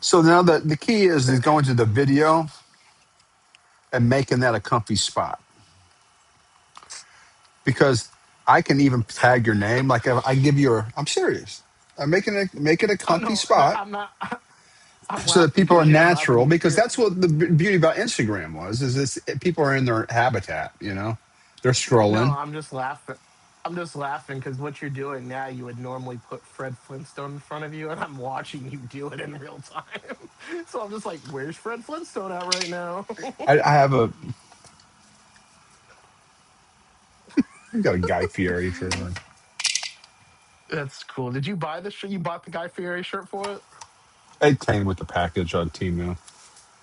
So now the key is going to the video and making that a comfy spot, because I can even tag your name. Like I give you I'm serious. I'm making it make it a Oh comfy no, spot I'm not. I'm so that laughing people are because I'm laughing. natural. Because You're, that's what the beauty about Instagram was. Is this people are in their habitat. They're no, scrolling. I'm just laughing. I'm just laughing because what you're doing now, you would normally put Fred Flintstone in front of you, and I'm watching you do it in real time. So I'm just like, "Where's Fred Flintstone at right now?" I have I got a Guy Fieri shirt on. That's cool. Did you buy the shirt? You bought the Guy Fieri shirt for it? It came with the package on Temu.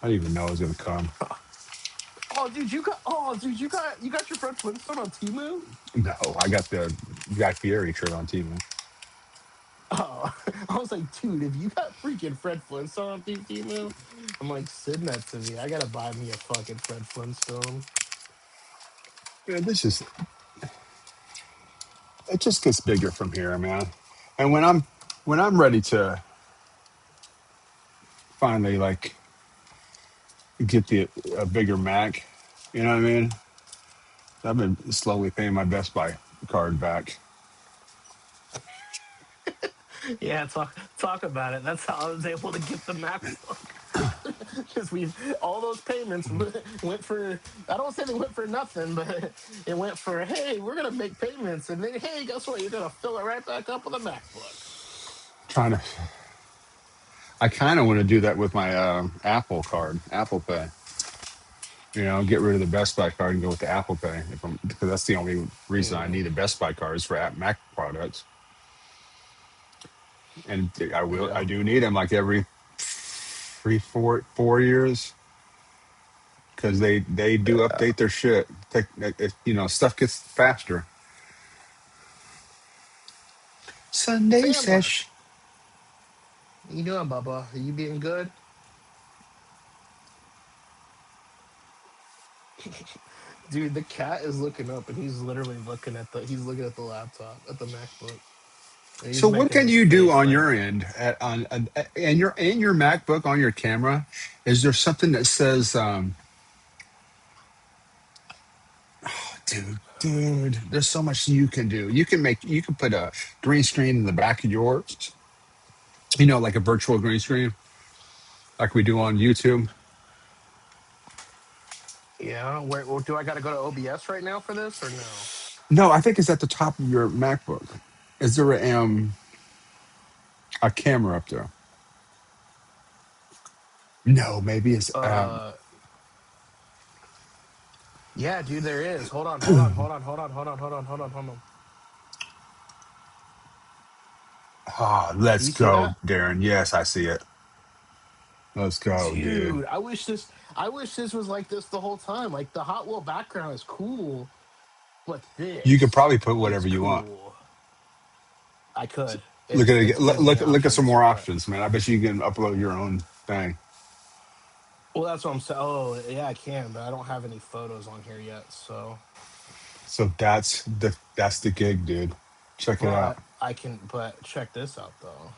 I didn't even know it was gonna come. Oh, dude, you got. Oh, dude, you got your Fred Flintstone on Temu. No, I got the Guy Fieri shirt on Temu. Oh, I was like, dude, if you got freaking Fred Flintstone on Temu, I'm like, send that to me. I gotta buy me a fucking Fred Flintstone. Yeah, this is it. Just gets bigger from here, man. And when I'm ready to finally like get the a bigger Mac, you know what I mean? I've been slowly paying my Best Buy card back. Yeah, talk about it. That's how I was able to get the MacBook. Because we all those payments went for. I don't say they went for nothing, but it went for. Hey, we're gonna make payments, and then hey, guess what? You're gonna fill it right back up with a MacBook. Trying to, I kind of want to do that with my Apple card, Apple Pay. Get rid of the Best Buy card and go with the Apple Pay because that's the only reason I Mm, need a Best Buy card is for Mac products. And I yeah, do need them like every 3, 4 years because they do update their shit. Stuff gets faster. Sunday Sandbar. sesh. How you doing, Bubba? Are you being good? Dude, the cat is looking up and he's literally looking at the laptop at the MacBook. And he's So what making can this you do face on like, your end and your MacBook on your camera? Is there something that says, dude, there's so much you can do. You can put a green screen in the back of yours, like a virtual green screen, like we do on YouTube. yeah, where do I got to go to OBS right now for this or no? No, I think it's at the top of your MacBook. Is there a camera up there? No, maybe it's Uh, yeah, dude, there is. Hold on. Do let's you see go, that? Darren. Yes, I see it. Let's go, dude. Dude, I wish this was like this the whole time. Like the Hot Wheel background is cool, but You could this probably put is whatever you want. cool. I could. Look at it. It's gives me Look at some options, more but options, man. I bet you can upload your own thing. well, that's what I'm saying. Oh, yeah, I can, but I don't have any photos on here yet. So, So that's the gig, dude. Check it out. but I can. But check this out, though.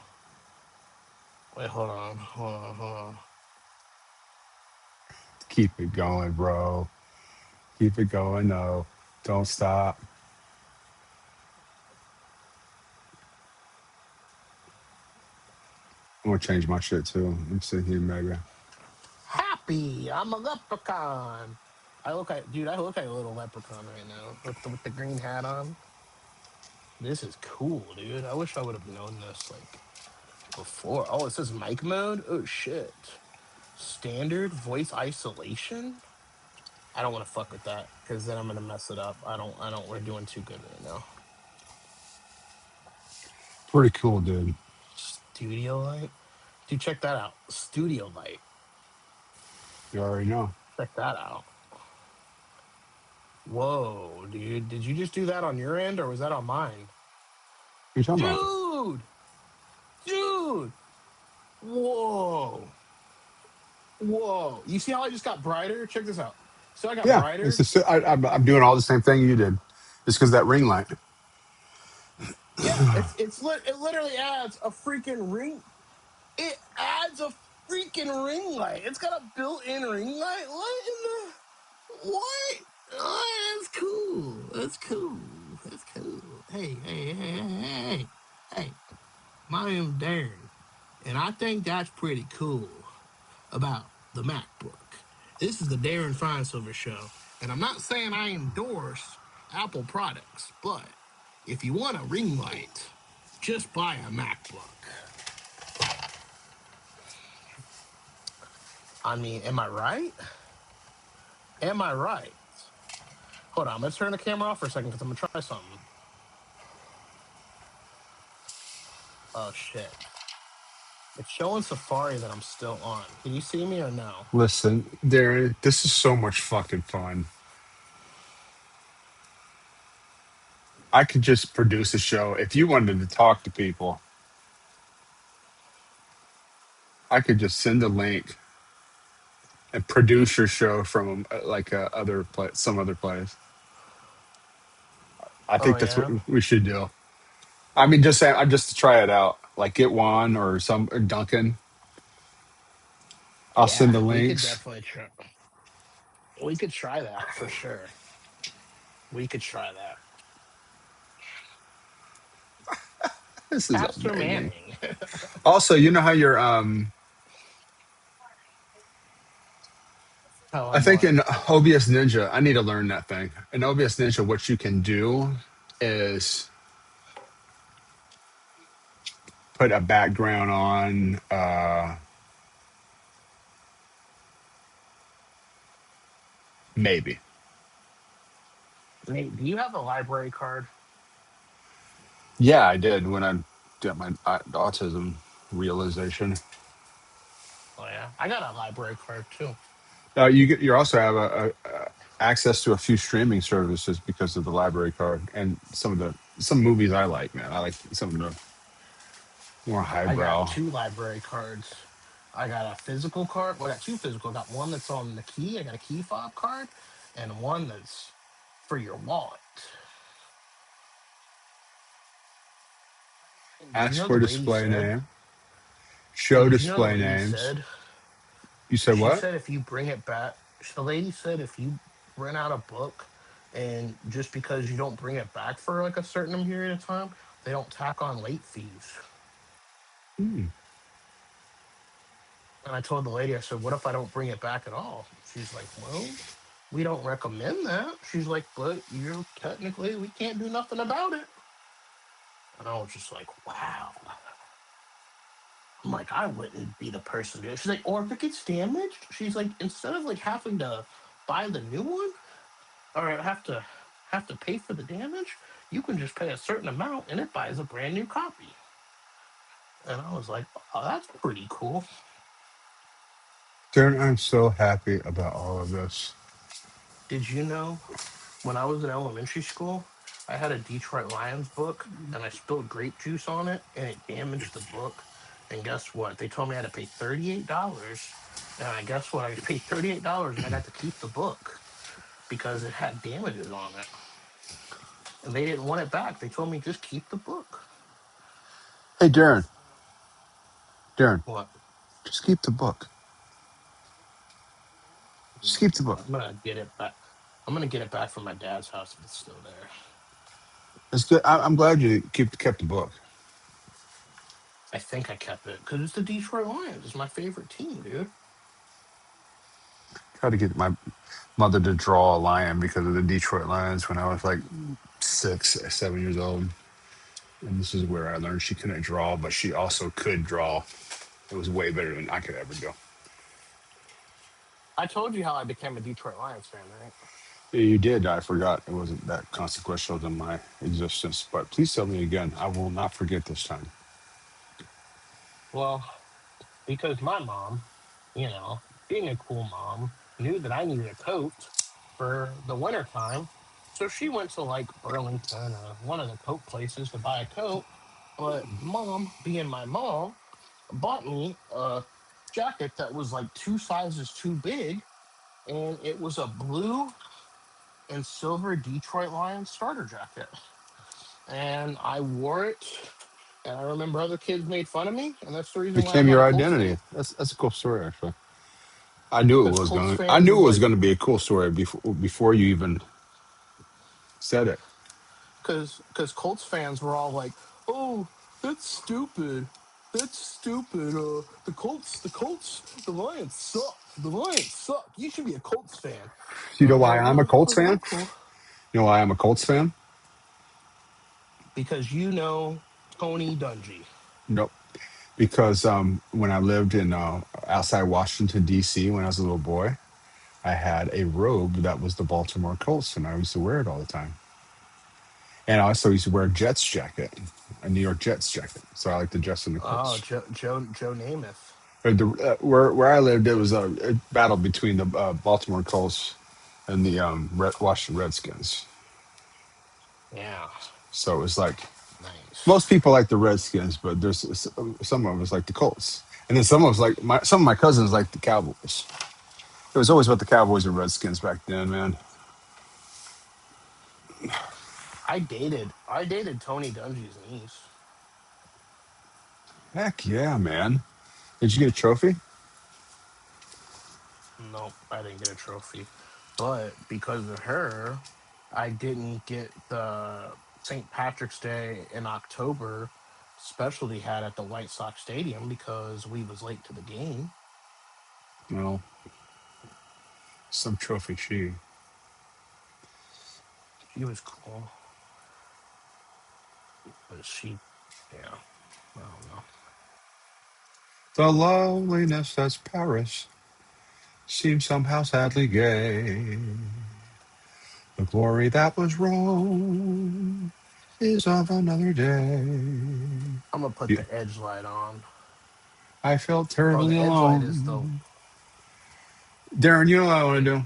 Wait, hold on. Keep it going, bro. Keep it going. No, don't stop. I'm gonna change my shit too. Let me see here, maybe. Happy, I'm a leprechaun. I look like a little leprechaun right now with the green hat on. This is cool, dude. I wish I would have known this like before. Oh, it says mic mode. Oh shit. Standard voice isolation. I don't want to fuck with that because then I'm gonna mess it up. I don't. We're doing too good right now. Pretty cool, dude. Studio light. Dude, check that out. Studio light. You already know. Check that out. Whoa, dude. Did you just do that on your end or was that on mine? What are you talking about? Dude! Dude! Whoa. Whoa. You see how I just got brighter? Check this out. So I got Yeah, it's brighter. just I'm doing all the same thing you did. It's because that ring light. Yeah, it literally adds a freaking ring. It adds a freaking ring light. It's got a built-in ring light. What in the what? Oh, that's cool. That's cool. That's cool. Hey. My name's Darren, and I think that's pretty cool about the MacBook. This is the Darren Fine Silver Show, and I'm not saying I endorse Apple products, but if you want a ring light, just buy a MacBook. I mean, am I right? Am I right? Hold on, I'm gonna turn the camera off for a second because I'm gonna try something. Oh shit. It's showing Safari that I'm still on. Can you see me or no? Listen, Darren, this is so much fucking fun. I could just produce a show. If you wanted to talk to people, I could just send a link and produce your show from like some other place. I Oh think that's what yeah? we should do. I mean, just saying, just to try it out. Like get Juan or Duncan. I'll Yeah, send the we could links. definitely try. We could try that for sure. We could try that. This is Pastor amazing. Manning. Also, you know how you're Tell I him think what. in OBS Ninja, I need to learn that thing. In OBS Ninja, what you can do is put a background on maybe. Nate, do you have a library card? Yeah, I did when I got my autism realization. Oh yeah, I got a library card too. You also have a access to a few streaming services because of the library card and some movies I like. Man, I like some of the more I got highbrow. two library cards. I got a physical card. Well, I got two physical. I got one that's on the key. I got a key fob card, and one that's for your wallet. Did you Ask know the for lady display said? name, Hey, show did you know the display lady names. said? You said She what? said if you bring it back, the lady said if you rent out a book and just because you don't bring it back for like a certain period of time, they don't tack on late fees. Hmm. And I told the lady, I said, what if I don't bring it back at all? She's like, well, we don't recommend that. She's like, but you're technically, we can't do nothing about it. And I was just like, wow. I'm like, I wouldn't be the person to do it. She's like, or if it gets damaged, she's like, instead of like having to buy the new one, or have to pay for the damage, you can just pay a certain amount and it buys a brand new copy. And I was like, oh, that's pretty cool. Darren, I'm so happy about all of this. Did you know when I was in elementary school, I had a Detroit Lions book and I spilled grape juice on it and it damaged the book. And guess what? They told me I had to pay $38. And I guess what? I paid $38 and I got to keep the book because it had damages on it. And they didn't want it back. They told me just keep the book. Hey, Darren, What? just keep the book. Just keep the book. I'm gonna get it back. I'm gonna get it back from my dad's house if it's still there. It's good. I'm glad you kept the book. I think I kept it because it's the Detroit Lions. It's my favorite team, dude. Tried to get my mother to draw a lion because of the Detroit Lions when I was like 6, 7 years old. And this is where I learned she couldn't draw, but she also could draw. It was way better than I could ever do. I told you how I became a Detroit Lions fan, right? Yeah, you did. I forgot. It wasn't that consequential to my existence. But please tell me again. I will not forget this time. Well, because my mom, you know, being a cool mom, knew that I needed a coat for the winter time. So she went to like Burlington or one of the coat places to buy a coat. But mom, being my mom, bought me a jacket that was like two sizes too big. and it was a blue and silver Detroit Lions starter jacket, and I wore it. And I remember other kids made fun of me, and that's the reason why I'm Became not your a Colts fan. identity. That's a cool story, actually. I knew it Because was Colts going. I fans knew was it was like, going to be a cool story before you even said it. because Colts fans were all like, "Oh, that's stupid. That's stupid. The Lions suck. The Lions suck. You should be a Colts fan." You And know I'm why like, I'm a "Oh, Colts fan? okay." You know why I'm a Colts fan? Because you know Tony Dungy. Nope. Because when I lived in outside Washington D.C. when I was a little boy, I had a robe that was the Baltimore Colts, and I used to wear it all the time. And I also used to wear a Jets jacket, a New York Jets jacket. So I like to dress in the Oh, Colts. Joe Namath. Where I lived, it was a battle between the Baltimore Colts and the Washington Redskins. Yeah, So it was like nice. most people like the Redskins, but there's some of us like the Colts, and then some of us like some of my cousins like the Cowboys. It was always about the Cowboys and Redskins back then, man. I dated Tony Dungy's niece. Heck yeah, man! Did you get a trophy? Nope, I didn't get a trophy. But because of her, I didn't get the St. Patrick's Day in October special they had at the White Sox Stadium because we was late to the game. No, some trophy. She. She was cool, but she, yeah, I don't know. The loneliness that's Paris seems somehow sadly gay. The glory that was Rome is of another day. I'm gonna put Yeah, the edge light on. I felt Oh, terribly the edge light is the. alone. Darren, you know what I want to do?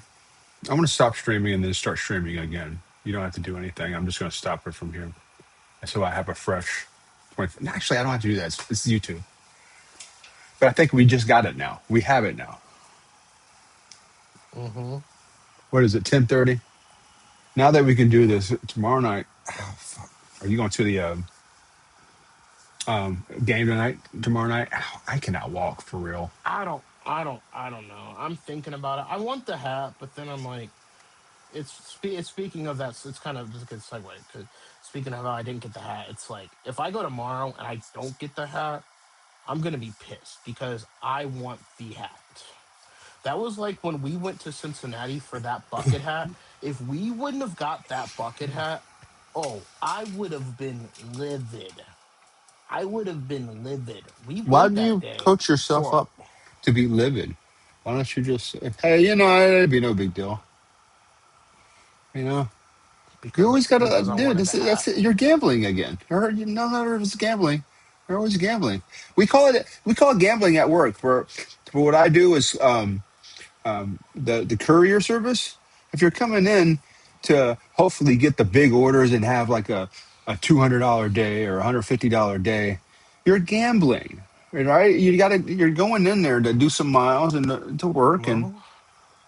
I'm going to stop streaming and then start streaming again. You don't have to do anything. I'm just going to stop it from here. So I have a fresh 20. Actually, I don't have to do that. It's YouTube. But I think we just got it now. We have it now. Mm-hmm. What is it, 10:30? Now that we can do this tomorrow night, oh, fuck. Are you going to the game tonight, tomorrow night? Ow, I cannot walk for real. I don't know. I'm thinking about it. I want the hat, but then I'm like, it's speaking of that. It's kind of just a good segue because speaking of how I didn't get the hat, it's like if I go tomorrow and I don't get the hat, I'm gonna be pissed because I want the hat. That was like when we went to Cincinnati for that bucket hat. If we wouldn't have got that bucket hat, oh, I would have been livid. I would have been livid. We Why went do that you day coach yourself for up to be livid? Why don't you just say, hey, it'd be no big deal. You know? You because always got to, because I dude. wanted the hat. That's it. You're gambling again. No matter if it's gambling, you're always gambling. We call it gambling at work. For what I do is the courier service. If you're coming in to hopefully get the big orders and have like a $200 day or $150 day, you're gambling, right? You're going in there to do some miles and to work and No,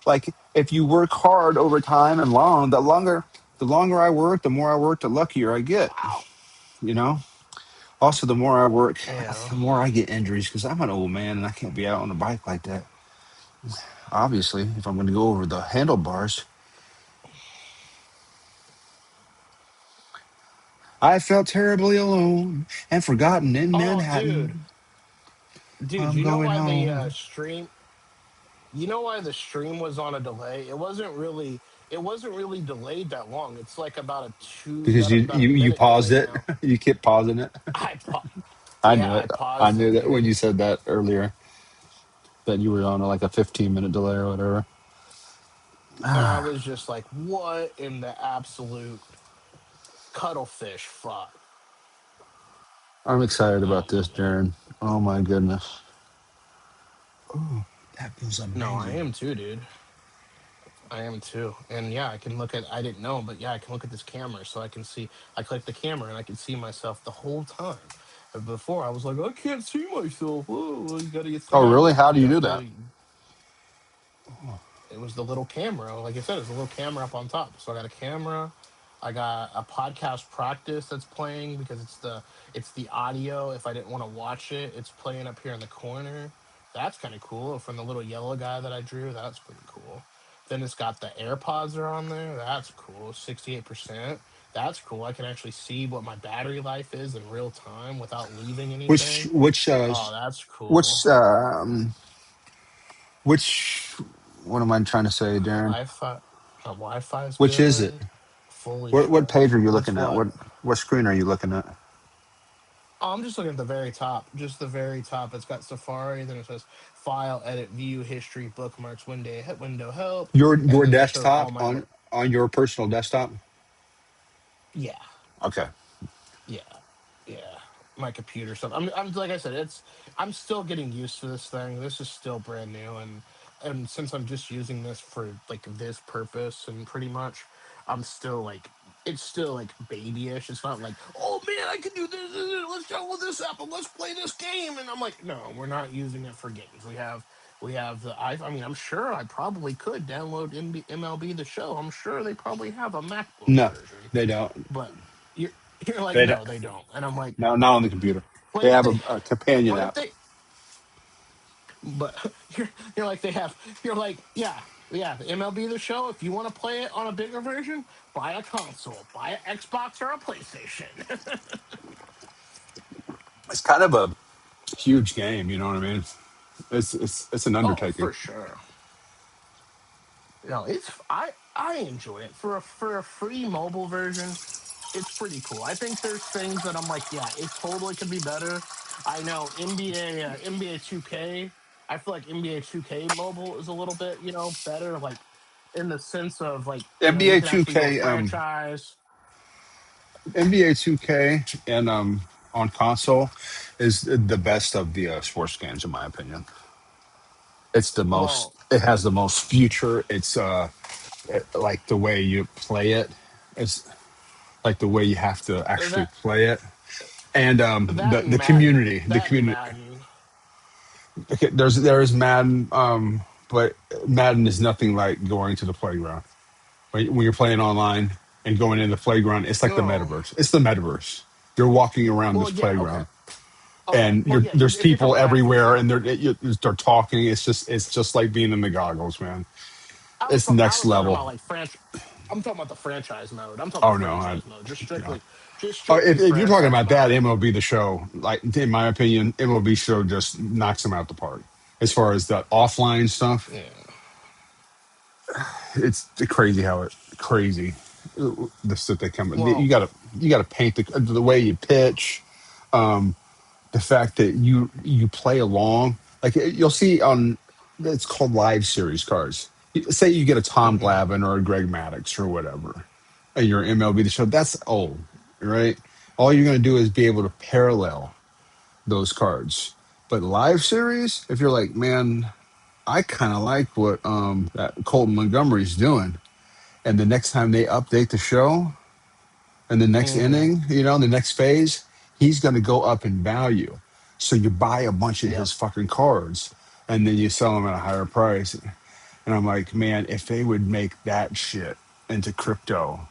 like if you work hard over time and long, the longer I work, the more I work, the luckier I get. You know. Also, the more I work, yeah. the more I get injuries because I'm an old man and I can't be out on a bike like that. Obviously, if I'm going to go over the handlebars, I felt terribly alone and forgotten in Oh, dude, Manhattan. dude, I'm you know going why the home stream? You know why the stream was on a delay? It wasn't really. It wasn't really delayed that long. It's like about a two, because you about a you you minute paused delay it. now. You kept pausing it. I pa- I yeah, knew I it. I paused knew it, that when you dude, said that earlier that you were on like a 15-minute delay or whatever. and I was just like, "What in the absolute cuttlefish fuck?" I'm excited about Oh this, man, Darren. Oh my goodness. Oh, that feels no, I amazing. am too, dude. I am too. And yeah, I can look at. I didn't know, but yeah, I can look at this camera, so I can see. I click the camera, and I can see myself the whole time. And before, I was like, I can't see myself. Oh, well, you got to get the Oh, hat. really? How do You you have do to. that? It was the little camera. Like I said, it's a little camera up on top. So I got a camera. I got a podcast practice that's playing because it's the audio. If I didn't want to watch it, it's playing up here in the corner. That's kind of cool. From the little yellow guy that I drew, that's pretty cool. Then it's got the AirPods are on there. That's cool. 68%. That's cool. I can actually see what my battery life is in real time without leaving Which anything. which Oh, that's cool. which which what am I trying to say, Darren? Wi-Fi, Wi-Fi is Which is it? good. Fully What charged. page are you What's looking at? what? What screen are you looking at? Oh, I'm just looking at the very top. Just the very top. It's got Safari. Then it says File, Edit, View, History, Bookmarks, Window Help, Your and then it shows all desktop my work. on your personal desktop? Yeah, Okay. yeah, yeah. My computer stuff. I'm like I said, I'm still getting used to this thing. This is still brand new, and since I'm just using this for like this purpose, and pretty much, I'm still like it's still like babyish. It's not like, oh man, I can do this. Let's download this app and let's play this game. And I'm like, no, we're not using it for games. We have the I mean, I'm sure I probably could download MLB the Show. I'm sure they probably have a MacBook No, version, they don't. but you're you're like, They don't. no, they don't. And I'm like, No, not on the computer. but They if have they, a companion but if app. they, but you're like they have. You're like, yeah, yeah. The MLB the Show. If you want to play it on a bigger version, buy a console, buy an Xbox or a PlayStation. It's kind of a huge game. You know what I mean? It's an Oh, undertaking. for sure. I enjoy it for a free mobile version. It's pretty cool. I think there's things that I'm like, yeah, it totally could be better. I know NBA 2K. I feel like NBA 2K mobile is a little bit, better, like in the sense of like, you NBA can actually do a 2K, franchise. NBA 2K, and on console is the best of the sports games in my opinion. It's the most. Well, It has the most future. It's like the way you play it. It's like the way you have to actually that play it, and that and the Madden, community, the that and community. Madden. Okay, there is Madden, but Madden is nothing like going to the playground. When you're playing online and going in the playground, it's like the No, metaverse. It's the metaverse. You're walking around well, this yeah, okay, playground, okay. and Well, yeah, there's if you're talking people about that for everywhere, and sure. they're talking. It's just like being in the goggles, man. It's I next was talking level. about like franchise. I'm talking about the franchise mode. I'm talking Oh about no, franchise mode. Just no. strictly If you're talking franchise about that mode. MLB the show, like in my opinion, MLB show just knocks them out the park. As far as the offline stuff, Yeah. it's crazy how it crazy the stuff they come. Well, You gotta paint the way you pitch, the fact that you play along. Like you'll see on it's called live series cards. Say you get a Tom hmm Glavine or a Greg Maddux or whatever, and you're MLB the show. That's old, right? All you're gonna do is be able to parallel those cards. But live series, if you're like, man, I kind of like what that Colton Montgomery's doing, and the next time they update the show and the next hmm inning, the next phase, he's going to go up in value. So you buy a bunch of yep. his fucking cards, and then you sell them at a higher price. And I'm like, man, if they would make that shit into crypto,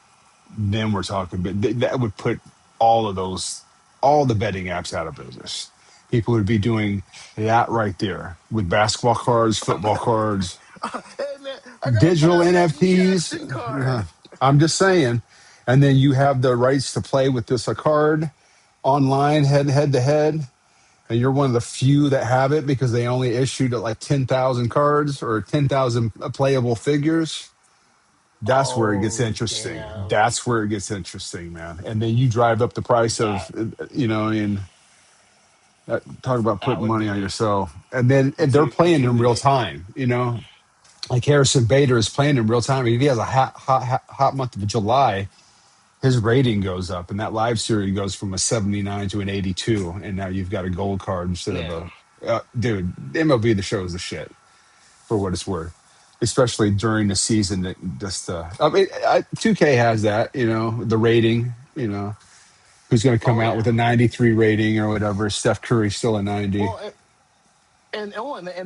then we're talking. But that would put all of those, all the betting apps out of business. People would be doing that right there with basketball cards, football cards, Hey man, I got a digital Phil Yankee NFTs. Jackson card. I'm just saying. And then you have the rights to play with this a card online, head to head, and you're one of the few that have it because they only issued like 10,000 cards or 10,000 playable figures. That's where it gets Oh interesting. damn. That's where it gets interesting, man. And then you drive up the price of, That and talk about that putting would money on be yourself. And then and they're if playing you in could real get. time. Like Harrison Bader is playing in real time. If he has a hot month of July, his rating goes up, and that live series goes from a 79 to an 82, and now you've got a gold card instead of Yeah. a. Dude, MLB the show is the shit for what it's worth, especially during the season. That just, 2K has that, the rating, who's going to come Oh out with yeah. a 93 rating or whatever. Steph Curry's still a 90. Well, And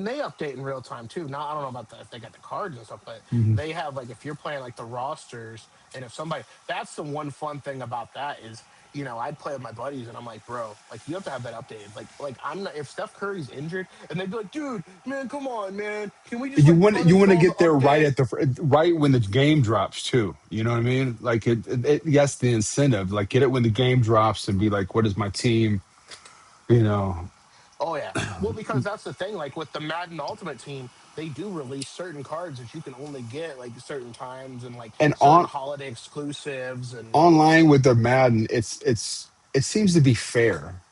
they update in real time too. Now I don't know about if they got the cards and stuff, but Mhm. they have like if you're playing like the rosters, and if somebody, that's the one fun thing about that is, I'd play with my buddies and I'm like, bro, like you have to have that updated. Like I'm not, if Steph Curry's injured and they'd be like, dude, man, come on, man, can we just You like want run you want to install the get there right update? at the right when the game drops too. You know what I mean? Like yes, the incentive. Like get it when the game drops and be like, what is my team? You know, Oh yeah. Well, because that's the thing. Like with the Madden Ultimate Team, they do release certain cards that you can only get like certain times and like and certain on holiday exclusives and online with the Madden, it seems to be fair.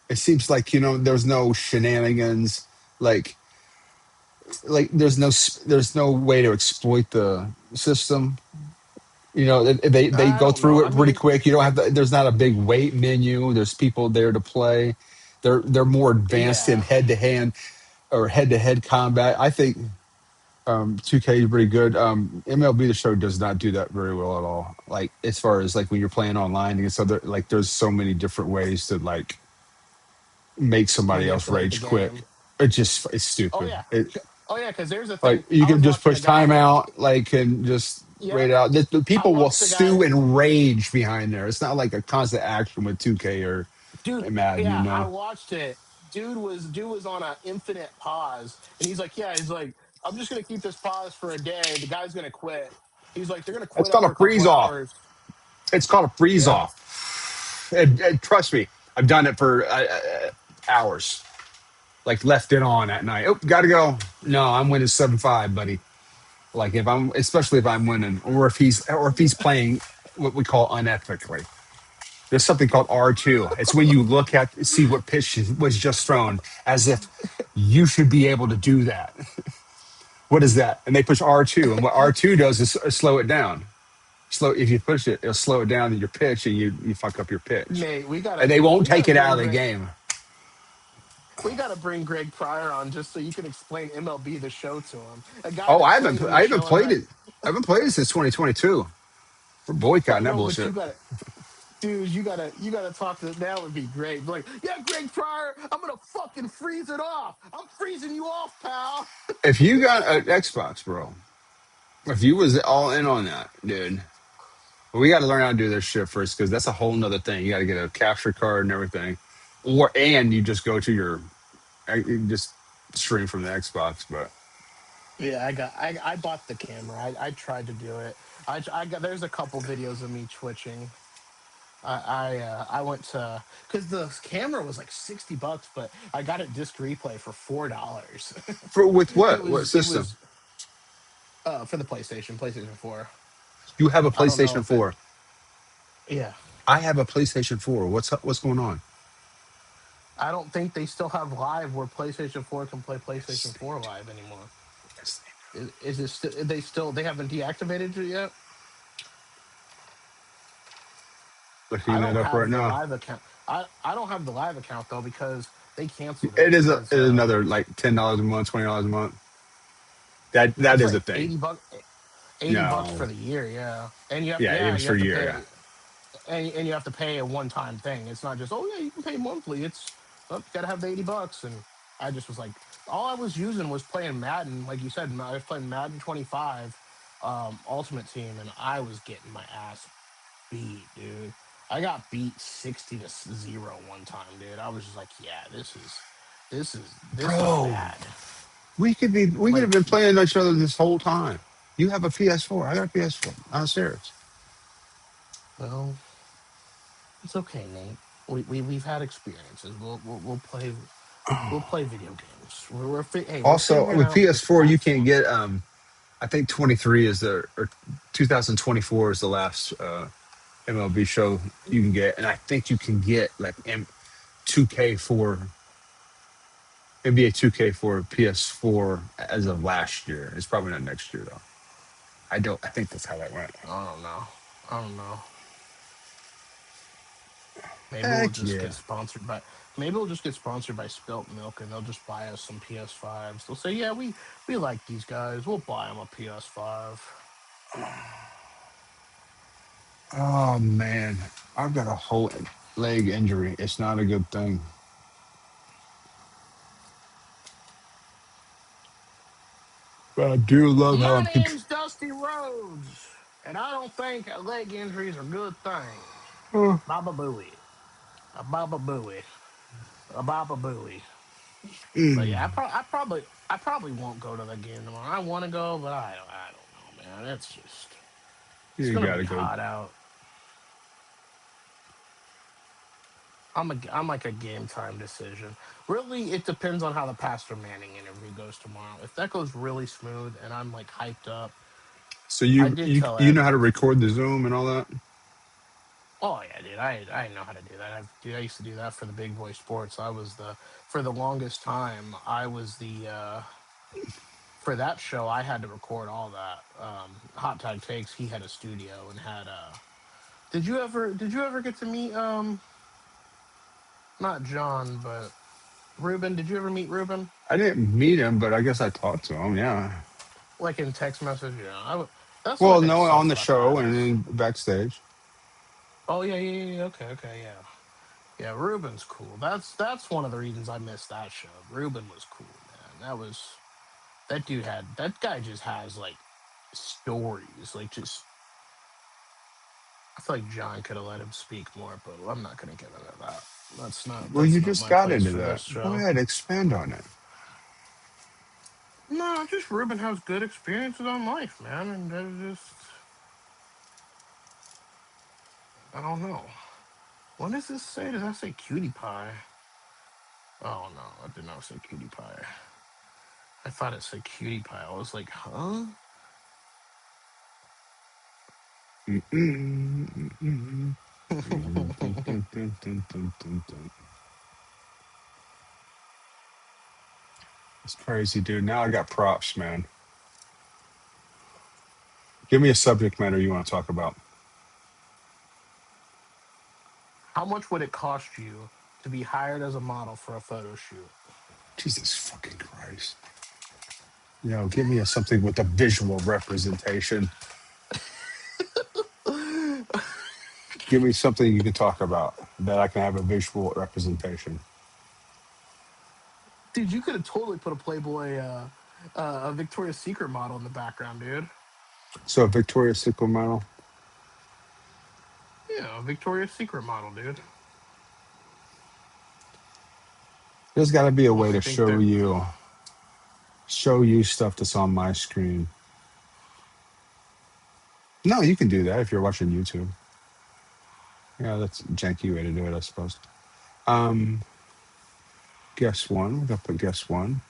It seems like there's no shenanigans. Like there's no way to exploit the system. They I go don't know. through I it pretty mean, quick. You don't have to, there's not a big wait menu. There's people there to play. They're more advanced in yeah. head to hand or head to head combat. I think 2K is pretty good. MLB The Show does not do that very well at all. Like as far as like when you're playing online against other, like there's so many different ways to like make somebody else Manipulate the rage quit. game. It's Oh stupid. yeah. It Oh yeah, because there's a like thing. you I can was just watching a push guy. timeout, like and just wait Yep. out. The I people will watched a stew guy. and rage behind there. It's not like a constant action with 2K or Dude, Madden. yeah, I watched it. Dude was on a infinite pause, and he's like, yeah, he's like, I'm just gonna keep this pause for a day. The guy's gonna quit. He's like, they're gonna It's quit called after a a couple freeze off. hours. It's called a freeze Yeah. off. And trust me, I've done it for hours. Like left it on at night. Oh, gotta go. No, I'm winning 7-5, buddy. Like if I'm, especially if I'm winning, or if he's playing what we call unethically. There's something called R2. It's when you look at see what pitch was just thrown, as if you should be able to do that. What is that? And they push R2, and what R2 does is slow it down. Slow if you push it, it'll slow it down in your pitch, and you fuck up your pitch, Nate, and they won't we gotta take it out bring of the Greg game. we gotta bring Greg Pryor on just so you can explain MLB the Show to him. A guy Oh, that plays in I the haven't show and played it. I haven't played it since 2022. We're boycotting that no, but bullshit. you gotta dude, you gotta talk to that would be great. Be like, yeah, Greg Pryor, I'm gonna fucking freeze it off. I'm freezing you off, pal. If you got an Xbox, bro, if you was all in on that, dude, we got to learn how to do this shit first because that's a whole nother thing. You got to get a capture card and everything, and you just go to you just stream from the Xbox. But Yeah, I bought the camera. I tried to do it. I got there's a couple videos of me twitching. I went to because the camera was like $60, but I got it disc replay for $4. for with it what was it system? was for the PlayStation 4. You have a I don't know PlayStation if it. 4. Yeah, I have a PlayStation 4. What's up? What's going on? I don't think they still have live where PlayStation 4 can play Yes, PlayStation 4 live anymore. yes, Is it they haven't deactivated it yet? looking I that don't up right have the now. live account. I don't have the live account though because they canceled it It is because it is another like $10 a month, $20 a month. That it's is a like thing. 80 bucks. $80 No, for the year, yeah. And yeah, even you for have a to year, yeah. pay, and you have to pay a one-time thing. It's not just, oh yeah, you can pay monthly. It's, oh, you gotta have the $80. And I just was like, all I was using was playing Madden, like you said. I was playing Madden 25, Ultimate Team, and I was getting my ass beat, dude. I got beat 60-0 one time, dude. I was just like, yeah, this is Bro, bad. we could have Like, been playing each other this whole time. You have a PS4. I got a PS4. I'm serious. well, it's okay, Nate. We've had experiences. We'll play video games. Hey, we're Also, figuring with out this PS4, you can't platform. get. I think 23 is the or 2024 is the last MLB show you can get, and I think you can get like 2K for NBA 2K for PS4 as of last year. It's probably not next year though. I don't. I think that's how that went. I don't know. I don't know. Maybe we'll Heck just get yeah. sponsored by. Maybe we'll just get sponsored by Spilt Milk, and they'll just buy us some PS5s. They'll say, "Yeah, we like these guys. We'll buy them a PS5." Oh man, I've got a whole leg injury. It's not a good thing. I do love how My I'm name's Dusty Rhodes, and I don't think leg injuries are good things. control. Baba Booey. A Baba Booey. A Baba Booey. But yeah, I probably won't go to the game tomorrow. I want to go, but I don't know, man. It's You gonna gotta be go. hot out. I'm like a game time decision. Really, it depends on how the Pastor Manning interview goes tomorrow. If that goes really smooth and I'm like hyped up, So I you did you tell you know Ev. how to record the Zoom and all that? Oh yeah, dude, I know how to do that. Dude, I used to do that for the Big Boy Sports. I was the for the longest time. I was the for that show. I had to record all that. Hot Tag Takes. He had a studio and had. Did you ever get to meet not John but Ruben? Did you ever meet Ruben? I didn't meet him, but I guess I talked to him. Yeah. Like in text message? Yeah, that's Well, like a no, on the self-rep show and artist. then backstage. Oh yeah, yeah, yeah. Okay, okay, yeah. Yeah, Ruben's cool. That's one of the reasons I missed that show. Ruben was cool, man. That dude had that guy just has like stories. Like just I feel like John could have let him speak more, but I'm not gonna get into that. Well, That's you not just my got place into for this that. Go show. ahead, expand on it. No, just Ruben has good experiences on life, man, and that just I don't know. What does this say? Does that say cutie pie? Oh no, I did not say cutie pie. I thought it said cutie pie. I was like, huh? It's crazy, dude. Now I got props, man. Give me a subject matter you want to talk about. How much would it cost you to be hired as a model for a photo shoot? Jesus fucking Christ. Give me something with a visual representation. Give me something you can talk about that I can have a visual representation. Dude, you could have totally put a Playboy, a Victoria's Secret model in the background, dude. So, Victoria's Secret model. Yeah, a Victoria's Secret model, dude. There's got to be a I way to think they're. show you stuff that's on my screen. No, you can do that if you're watching YouTube. Yeah, that's a janky way to do it, I suppose. Um, guess one. We're gonna put guess one.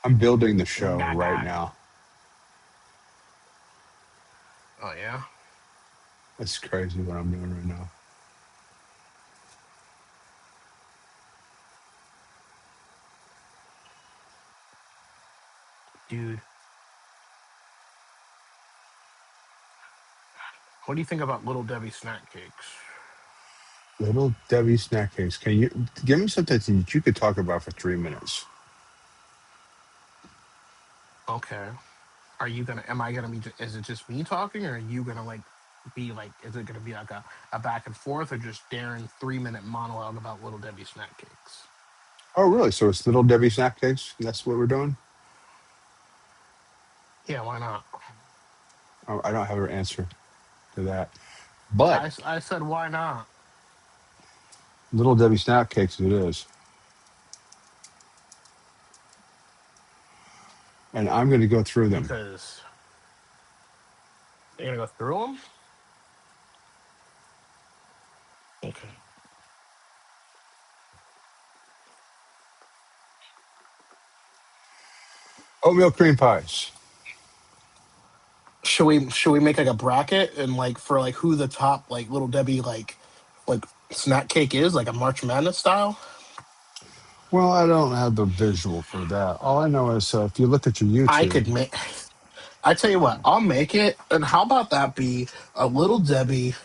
I'm building the show right Gaga. now. Oh yeah, That's crazy what I'm doing right now. dude. What do you think about Little Debbie snack cakes? Little Debbie snack cakes. Can you give me something that you could talk about for 3 minutes? Okay. Are you gonna? Am I gonna be? Is it just me talking, or are you gonna like be like? Is it gonna be like a back and forth, or just Darren 3 minute monologue about Little Debbie snack cakes? Oh, really? So it's Little Debbie snack cakes? That's what we're doing? Yeah, why not? Oh, I don't have an answer to that. But I said why not? Little Debbie snack cakes it is. And I'm going to go through them. Because you're gonna go through them. Okay. Oatmeal cream pies. Should we make like a bracket and like for like who the top like Little Debbie like snack cake is like a March Madness style? Well, I don't have the visual for that. All I know is if you look at your I YouTube, could make. I tell you what, I'll make it. And how about that be a Little Debbie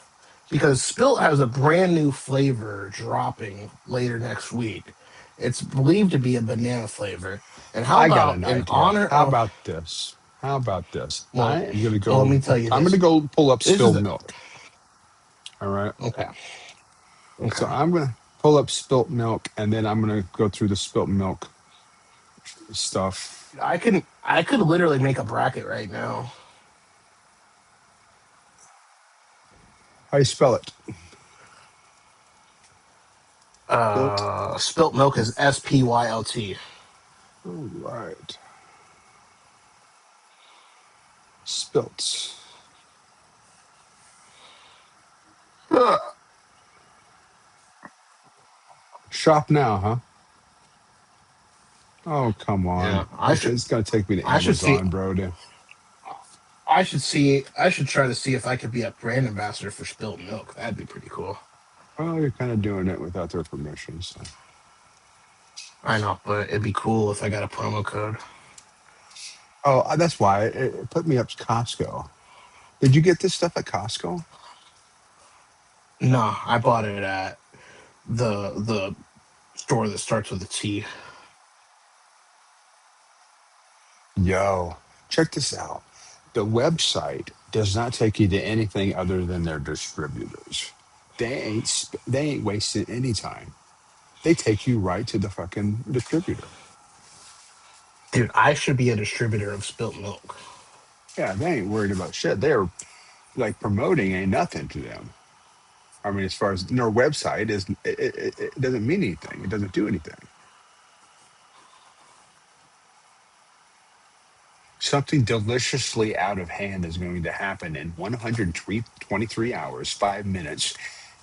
because Spilt has a brand new flavor dropping later next week. It's believed to be a banana flavor. And how I got about an in idea. honor How of about this? How about this? I Well, am gonna well, let go. me tell you I'm gonna this. go pull up This is spilled a, milk. All right. okay. So Okay. I'm gonna pull up spilt milk, and then I'm gonna go through the spilt milk stuff. I could literally make a bracket right now. How you spell it? Spilt. Spilt milk is SPYLT. All right. Spilt. Shop now, huh? Oh, come Yeah, on. I should. It's gonna take me to I should see. Amazon, bro. I should see. I should try to see if I could be a brand ambassador for Spilt Milk. That'd be pretty cool. Well, you're kind of doing it without their permission. So. I know, but it'd be cool if I got a promo code. Oh, that's why it put me up to Costco. Did you get this stuff at Costco? No, I bought it at the store that starts with a T. Yo, check this out. The website does not take you to anything other than their distributors. They ain't wasting any time. They take you right to the fucking distributor. Dude, I should be a distributor of Spilt Milk. Yeah, they ain't worried about shit. They're like promoting ain't nothing to them. I mean, as far as their website is, it doesn't mean anything. It doesn't do anything. Something deliciously out of hand is going to happen in 123 hours, 5 minutes,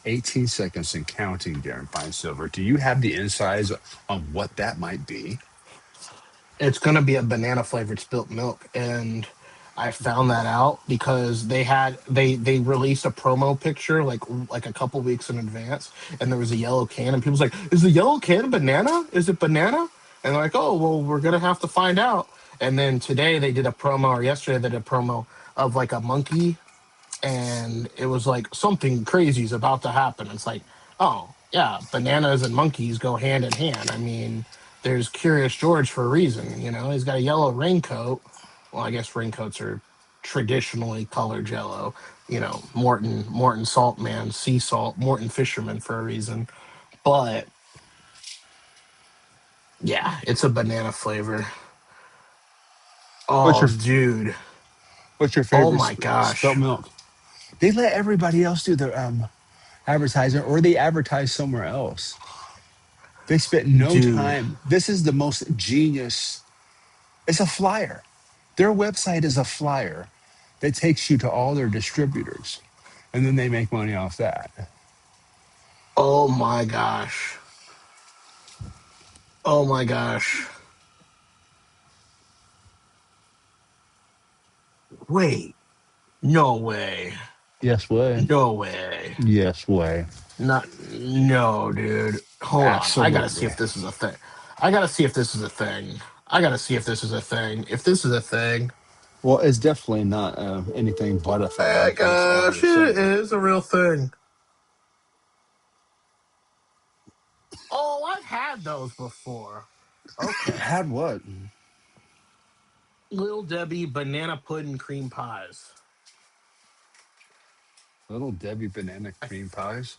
18 seconds, and counting, Darren Fine Silver. Do you have the insights on what that might be? It's gonna be a banana flavored Spilt Milk, and I found that out because they released a promo picture like a couple weeks in advance, and there was a yellow can, and people's like, "Is the yellow can banana? Is it banana?" And they're like, "Oh, well, we're gonna have to find out." And then today they did a promo, or yesterday they did a promo of like a monkey, and it was like something crazy is about to happen. It's like, oh yeah, bananas and monkeys go hand in hand. I mean, there's Curious George for a reason. You know, he's got a yellow raincoat. Well, I guess raincoats are traditionally colored yellow. You know, Morton Saltman, sea salt, Morton Fisherman for a reason. But yeah, it's a banana flavor. What's Oh, your dude. What's your Oh favorite my spelt gosh, milk? They let everybody else do their advertising, or they advertise somewhere else. They spent no dude. time. This is the most genius. It's a flyer. Their website is a flyer that takes you to all their distributors, and then they make money off that. Oh my gosh. Oh my gosh. Wait, no way. Yes way. No way. Yes way. Not no, dude. Hold on. I gotta see Absolutely. if this is a thing. I gotta see if this is a thing. I gotta see if this is a thing. If this is a thing. Well, it's definitely not anything but a Oh thing. my That's all gosh, we're it saying. is a real thing. Oh, I've had those before. Okay. Had what? Little Debbie banana pudding cream pies. Little Debbie banana I cream pies?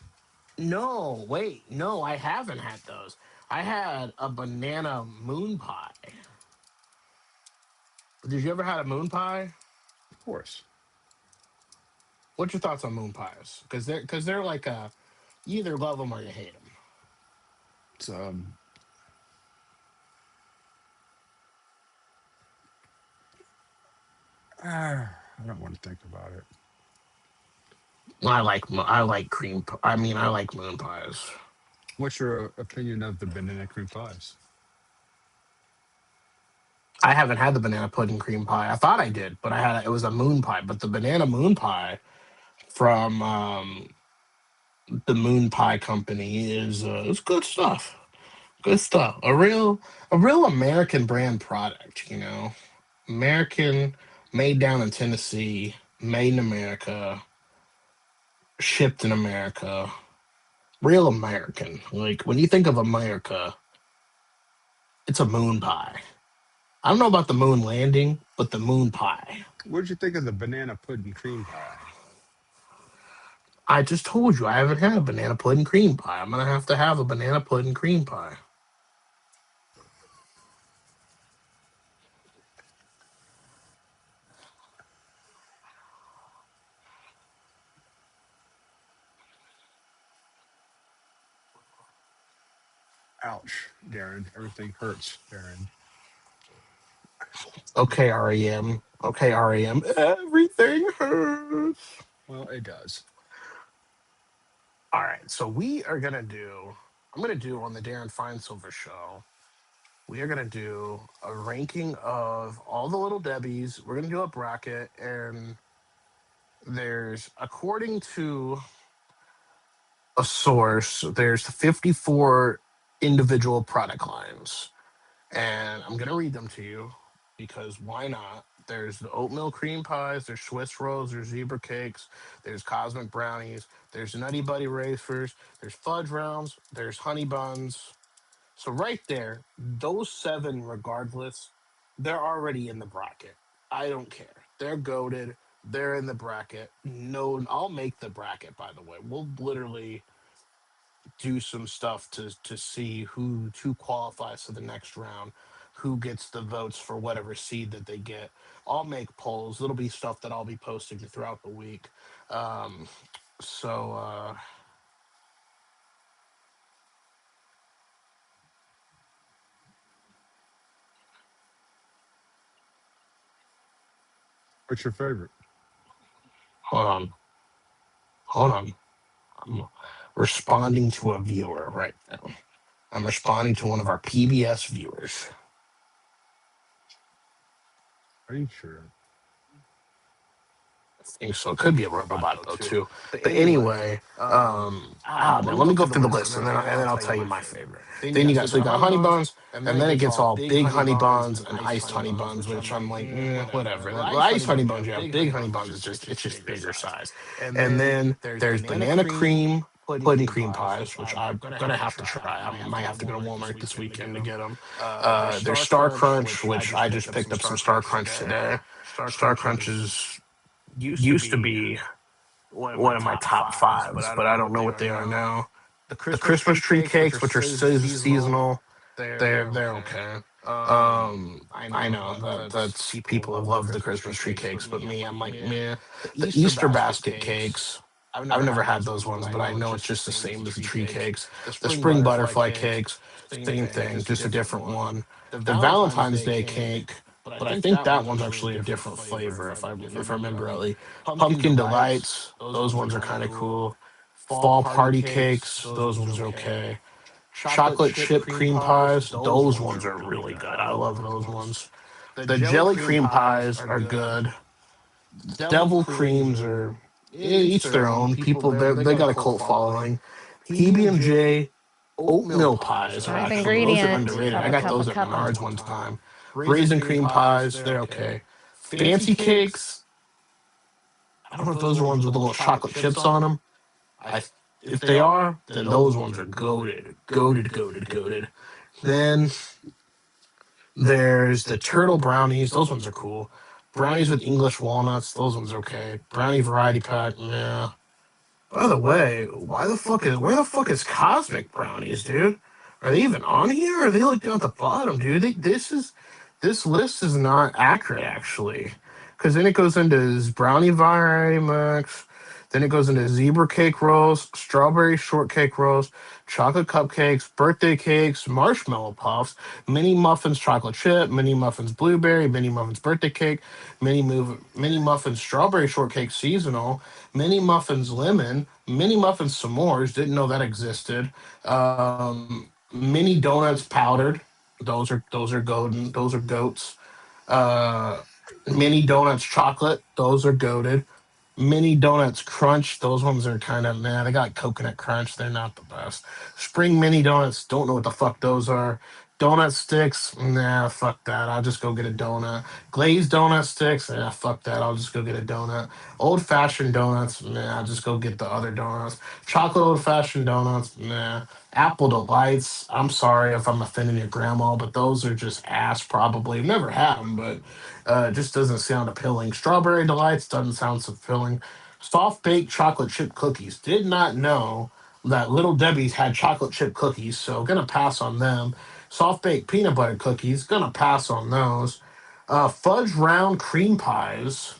no, wait, no, I haven't had those. I had a banana moon pie. Did you ever had a moon pie? Of course. What's your thoughts on moon pies? Because they're like you either love them or you hate them. It's I don't want to think about it. I like I mean, I like moon pies. What's your opinion of the banana cream pies? I haven't had the banana pudding cream pie. I thought I did, but I had it was a moon pie. But the banana moon pie from the Moon Pie Company is it's good stuff. Good stuff. A real American brand product. You know, American, made down in Tennessee, made in America, shipped in America. Real American. Like when you think of America, it's a moon pie. I don't know about the moon landing, but the moon pie. What did you think of the banana pudding cream pie? I just told you I haven't had a banana pudding cream pie. I'm gonna have to have a banana pudding cream pie. Ouch, Darren. Everything hurts, Darren. Okay, REM. Okay, REM. Everything hurts. Well, it does. All right, so we are gonna do. I'm gonna do on the Darren Fine Silver show. We are gonna do a ranking of all the little Debbies. We're gonna do a bracket, and there's according to a source, there's 54 individual product lines, and I'm gonna read them to you because why not? There's the oatmeal cream pies, there's Swiss rolls, there's zebra cakes, there's cosmic brownies, there's nutty buddy racers, there's fudge rounds, there's honey buns. So right there, those seven, regardless, they're already in the bracket. I don't care. They're goaded. They're in the bracket. No, I'll make the bracket. By the way, we'll literally do some stuff to see who qualifies for the next round, who gets the votes for whatever seed that they get. I'll make polls. It'll be stuff that I'll be posting throughout the week. Um, so What's your favorite? hold on, hold on. I'm responding to a viewer right now. I'm responding to one of our PBS viewers. Are you sure? Think so. It could be a robot though too. But But anyway, anyway, man, let me go through the list and then I'll tell you my favorite. Then you got honey buns, and then it gets all big honey buns and iced honey buns, which I'm like, whatever. The iced honey buns, yeah, big honey buns is just it's just bigger size. And then there's banana cream pudding cream pies, which I'm gonna have to try. I might have to go to Walmart this weekend to get them. There's Star Crunch, which I just picked up some Star Crunch today. Star Crunch is used to be one of my top fives, but I don't know what they are now. The Christmas tree cakes, which are seasonal, they're okay. I know that's people who love the Christmas tree cakes, but me, I'm like, meh. The Easter basket cakes, I've never had those ones, but I know it's just the same as the tree cakes. The spring butterfly cakes, same thing, just a different one. The Valentine's Day cake, but I think that one's actually a different flavor if I remember rightly. Pumpkin delights, those ones are kind of cool. Fall party cakes, those ones are okay. Chocolate chip cream pies, those ones are really good. I love those ones. The jelly cream pies are good. Devil creams are each their own. People they got a cult following. PB and J oatmeal pies are Five actually those are ingredient. underrated. I Cuppa, got cuppa, those at cuppa. Menards one time. Raisin cream pies, they're okay. Fancy cakes, I don't know if those are ones with the little chocolate chips on them. I if they are, then those ones are goaded, goaded, goaded, goaded. Then there's the turtle brownies. Those ones are cool. Brownies with English walnuts. Those ones are okay. Brownie variety pack. Yeah. By the way, where the fuck is Cosmic Brownies, dude? Are they even on here? Or are they like down at the bottom, dude? This list is not accurate actually, because then it goes into brownie variety mix. Then it goes into zebra cake rolls, strawberry shortcake rolls, chocolate cupcakes, birthday cakes, marshmallow puffs, mini muffins chocolate chip, mini muffins blueberry, mini muffins birthday cake, mini muffins strawberry shortcake seasonal, mini muffins lemon, mini muffins s'mores. Didn't know that existed. Mini donuts powdered. Those are golden. Those are goats. Uh, Mini donuts chocolate. Those are goaded. Mini donuts crunch. Those ones are kind of man. They got coconut crunch. They're not the best. Spring mini donuts. Don't know what the fuck those are. Donut sticks, nah, fuck that. I'll just go get a donut. Glazed donut sticks, nah, fuck that. I'll just go get a donut. Old fashioned donuts, nah, I'll just go get the other donuts. Chocolate old fashioned donuts, nah. Apple delights, I'm sorry if I'm offending your grandma, but those are just ass. Probably never had them, but it just doesn't sound appealing. Strawberry delights doesn't sound so appealing. Soft baked chocolate chip cookies. Did not know that Little Debbie's had chocolate chip cookies, so gonna pass on them. Soft baked peanut butter cookies, gonna pass on those. Fudge round cream pies.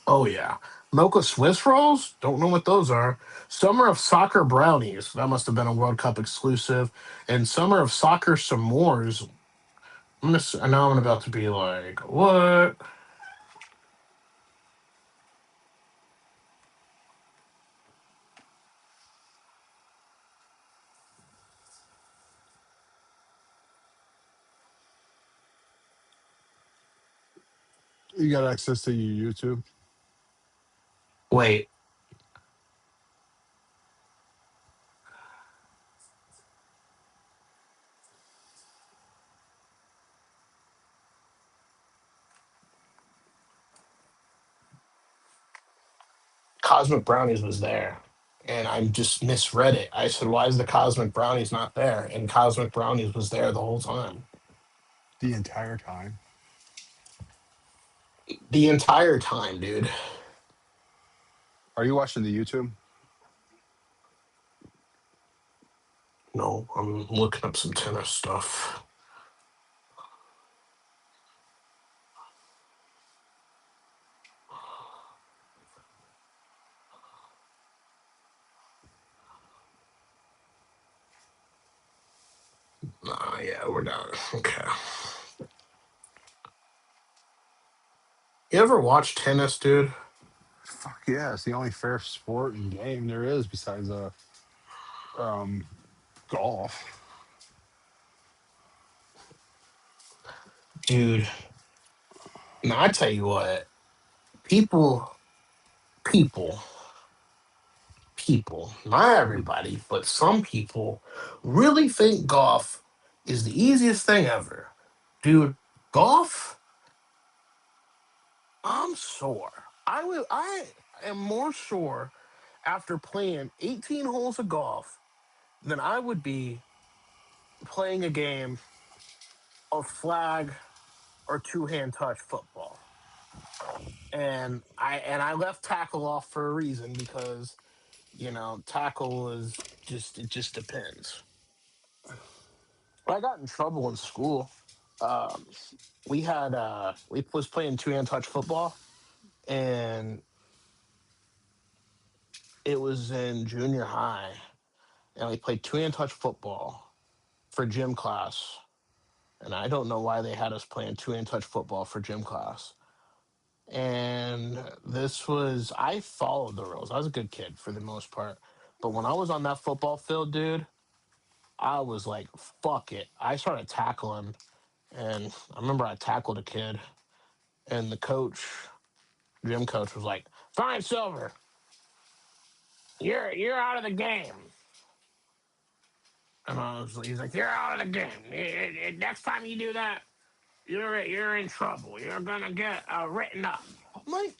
Oh yeah. Mocha Swiss rolls? Don't know what those are. Summer of Soccer brownies. That must have been a World Cup exclusive. And Summer of Soccer s'mores. Now I'm about to be like, what? You got access to your YouTube? Wait, Cosmic Brownies was there. And I just misread it. I said, why is the Cosmic Brownies not there? And Cosmic Brownies was there the whole time. The entire time. The entire time, dude. Are you watching the YouTube? No, I'm looking up some tennis stuff. Yeah, we're done. Okay. You ever watch tennis, dude? Fuck yeah, it's the only fair sport and game there is besides um golf. Dude, now I tell you what, people, people, people, not everybody, but some people really think golf is the easiest thing ever. Dude, golf, I'm sore. I am more sore after playing 18 holes of golf than I would be playing a game of flag or two-hand touch football. And I left tackle off for a reason because tackle is just it just depends. I got in trouble in school. Um, we was playing two-hand touch football, and it was in junior high, and we played two-hand touch football for gym class. And I don't know why they had us playing two-hand touch football for gym class. And I followed the rules. I was a good kid for the most part. But when I was on that football field, dude, I was like, fuck it. I started tackling, and I remember I tackled a kid, and the coach, gym coach, was like, "Fine, Silver, you're out of the game." And he's like, "You're out of the game. Next time you do that, you're in trouble. You're gonna get written up." I'm like,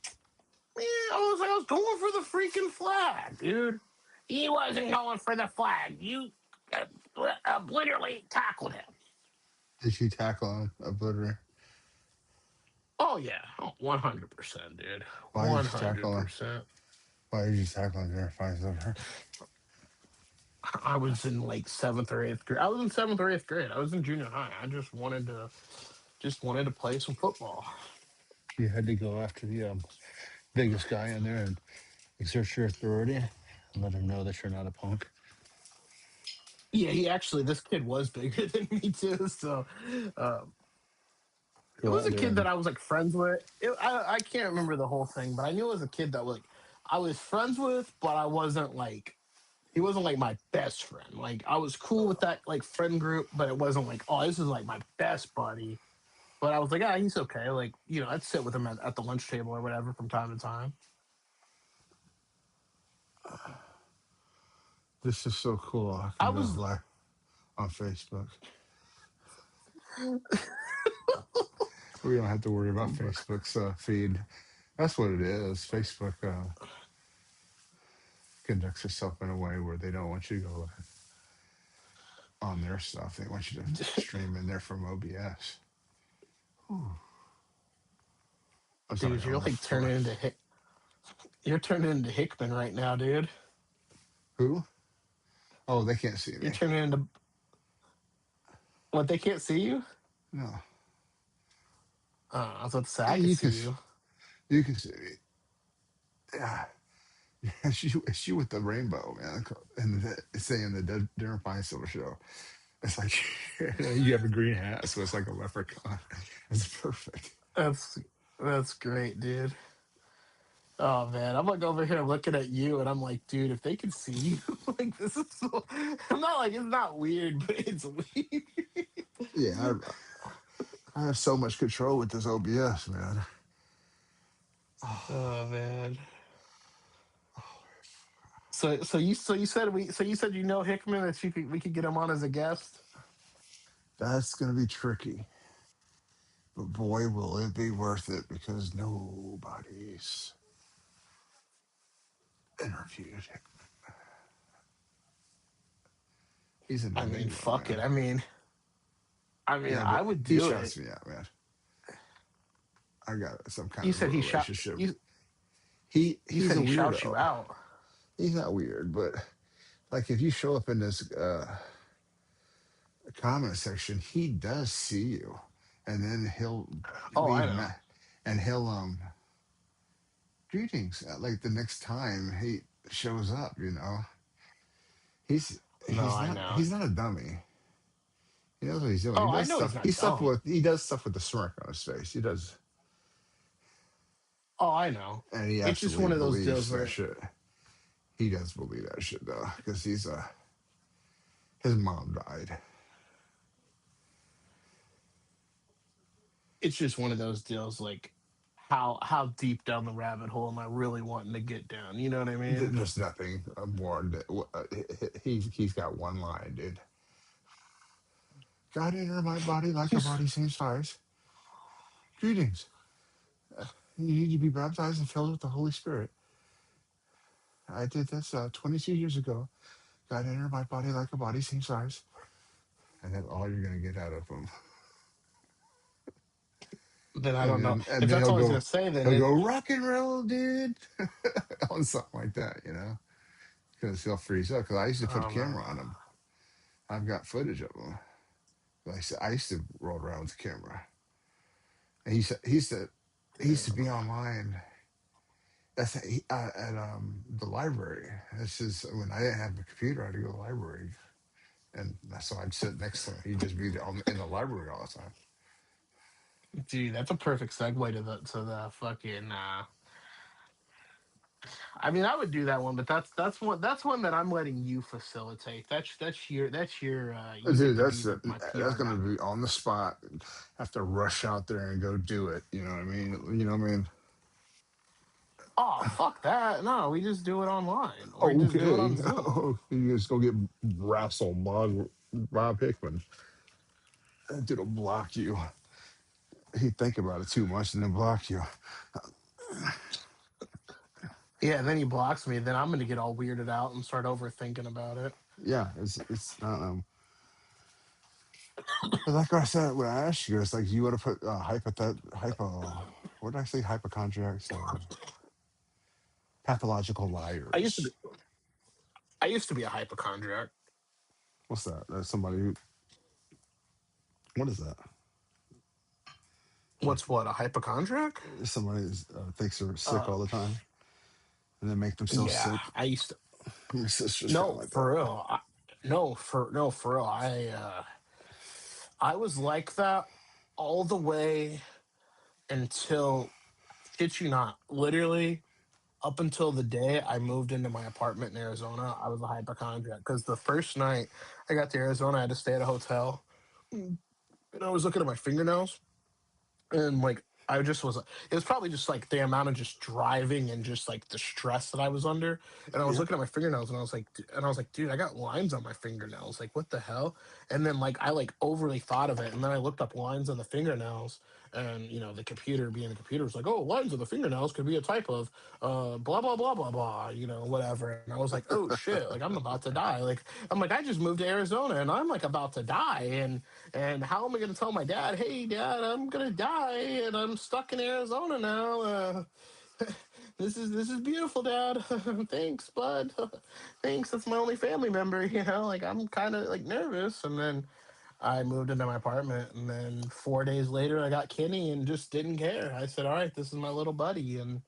man, I was going for the freaking flag, dude. He wasn't going for the flag. You uh, literally tackled him. Did you tackle him, obliterate? Oh yeah, 100%, dude. Why did you tackle him? 100%. Why did you tackle him there? Five over. I was in like seventh or eighth grade. I was in seventh or eighth grade. I was in junior high. I just wanted to play some football. You had to go after the biggest guy in there and exert your authority and let him know that you're not a punk. Yeah, this kid was bigger than me too. So um, it Go was out a there kid that and I was like friends with. I can't remember the whole thing, but I knew it was a kid that like I was friends with, but I wasn't like he wasn't like my best friend. Like I was cool with that like friend group, but it wasn't like, oh, this is like my best buddy. But I was like, ah, he's okay. Like, I'd sit with him at the lunch table or whatever from time to time. This is so cool. I I can go was live on Facebook. We don't have to worry about Facebook's feed. That's what it is. Facebook conducts itself in a way where they don't want you to go on their stuff. They want you to stream in there from OBS. I'm sorry, Dude, on you're the like floor. turning into you're turning into Hickman right now, dude. Who? Oh, they can't see You're me. turning into what? They can't see you. No, I was about to say I could you see can. you. You can see me. Yeah, she with the rainbow, man, and saying the Darren Pine Silver show. It's like you have a green hat, so it's like a leprechaun. It's perfect. That's that's great, dude. Oh man, I'm like over here looking at you, and I'm like, dude, if they could see you, like this is. So, I'm not like it's not weird, but it's weird. Yeah, I have so much control with this OBS, man. Oh man. So you said you know Hickman that we could get him on as a guest. That's gonna be tricky, but boy, will it be worth it because nobody's interviewed him. He's an I mean, enigma, fuck it. man. I mean, Yeah, I but would he do shouts it. me out, man. I got some kind You of a said he shot relationship. you. You He's said a he shouts you weirdo. out. He's not weird, but like if you show up in this comment section, he does see you, and then he'll Oh, I leave know. and he'll greetings. Like the next time he shows up, he's No, I know. he's not a dummy. He knows what he's doing. Oh, I know he's not dumb. He does stuff with a smirk on his face. He does, Oh, I know. and he It's just one absolutely of those deals believes that where shit. He does believe that shit though, because his mom died. it's just one of those deals like how deep down the rabbit hole am I really wanting to get down? You know what I mean? There's nothing more. He's got one line, dude. God entered my body like a He's body same size. Greetings. You need to be baptized and filled with the Holy Spirit. I did this 22 years ago. God entered my body like a body same size. And that's all you're going to get out of him. then I don't know And if then that's all he's gonna say. Then he'll it, go rock and roll, dude, on something like that, because he'll freeze up. Because I used to put a oh camera no, on him. I've got footage of him. I used to roll around with the camera. And he used to be online. At the library. This is when I didn't have a computer. I had to go to the library, and so I'd sit next to him. He'd just be there in the library all the time. dude, that's a perfect segue to the fucking. I mean, I would do that one, but that's one that I'm letting you facilitate. That's your. You get Dude, to be the my that's PR gonna guy. be on the spot. Have to rush out there and go do it. You know what I mean? You know what I mean? Oh fuck that! No, we just do it online, or Oh, just do it okay. on Zoom. Oh, you just go get Russell Bob Hickman. That dude'll block you. He'd think about it too much and then block you. Yeah, then he blocks me. Then I'm gonna get all weirded out and start overthinking about it. Yeah, it's not but like I said when I asked you, it's like you want to put hypo. What did I say? Hypochondriacs, pathological I used to be. liars. I used to be a hypochondriac. What's that? That's somebody who. What is that? Like What's what? A hypochondriac? somebody thinks they're sick Uh, all the time and then make themselves yeah. sick. I used to. My sister's kind of No, like for that. real. No, for real. I was like that all the way until shit you not. Literally up until the day I moved into my apartment in Arizona, I was a hypochondriac because the first night I got to Arizona, I had to stay at a hotel, and I was looking at my fingernails, and like I just was. It was probably just like the amount of just driving and just like the stress that I was under. And I was Yeah. looking at my fingernails, and I was like, dude, I got lines on my fingernails. Like, what the hell? And then like I like overly thought of it, and then I looked up lines on the fingernails, and the computer being the computer was like, oh, lines on the fingernails could be a type of blah blah blah blah blah, whatever. And I was like, oh shit, like I'm about to die. Like I'm like I just moved to Arizona, and I'm like about to die, and how am I going to tell my dad, hey, dad, I'm going to die and I'm stuck in Arizona now? This is beautiful, dad. Thanks, bud. Thanks. That's my only family member. Like I'm kind of like nervous. And then I moved into my apartment. And then 4 days later, I got Kenny and just didn't care. I said, all right, this is my little buddy. And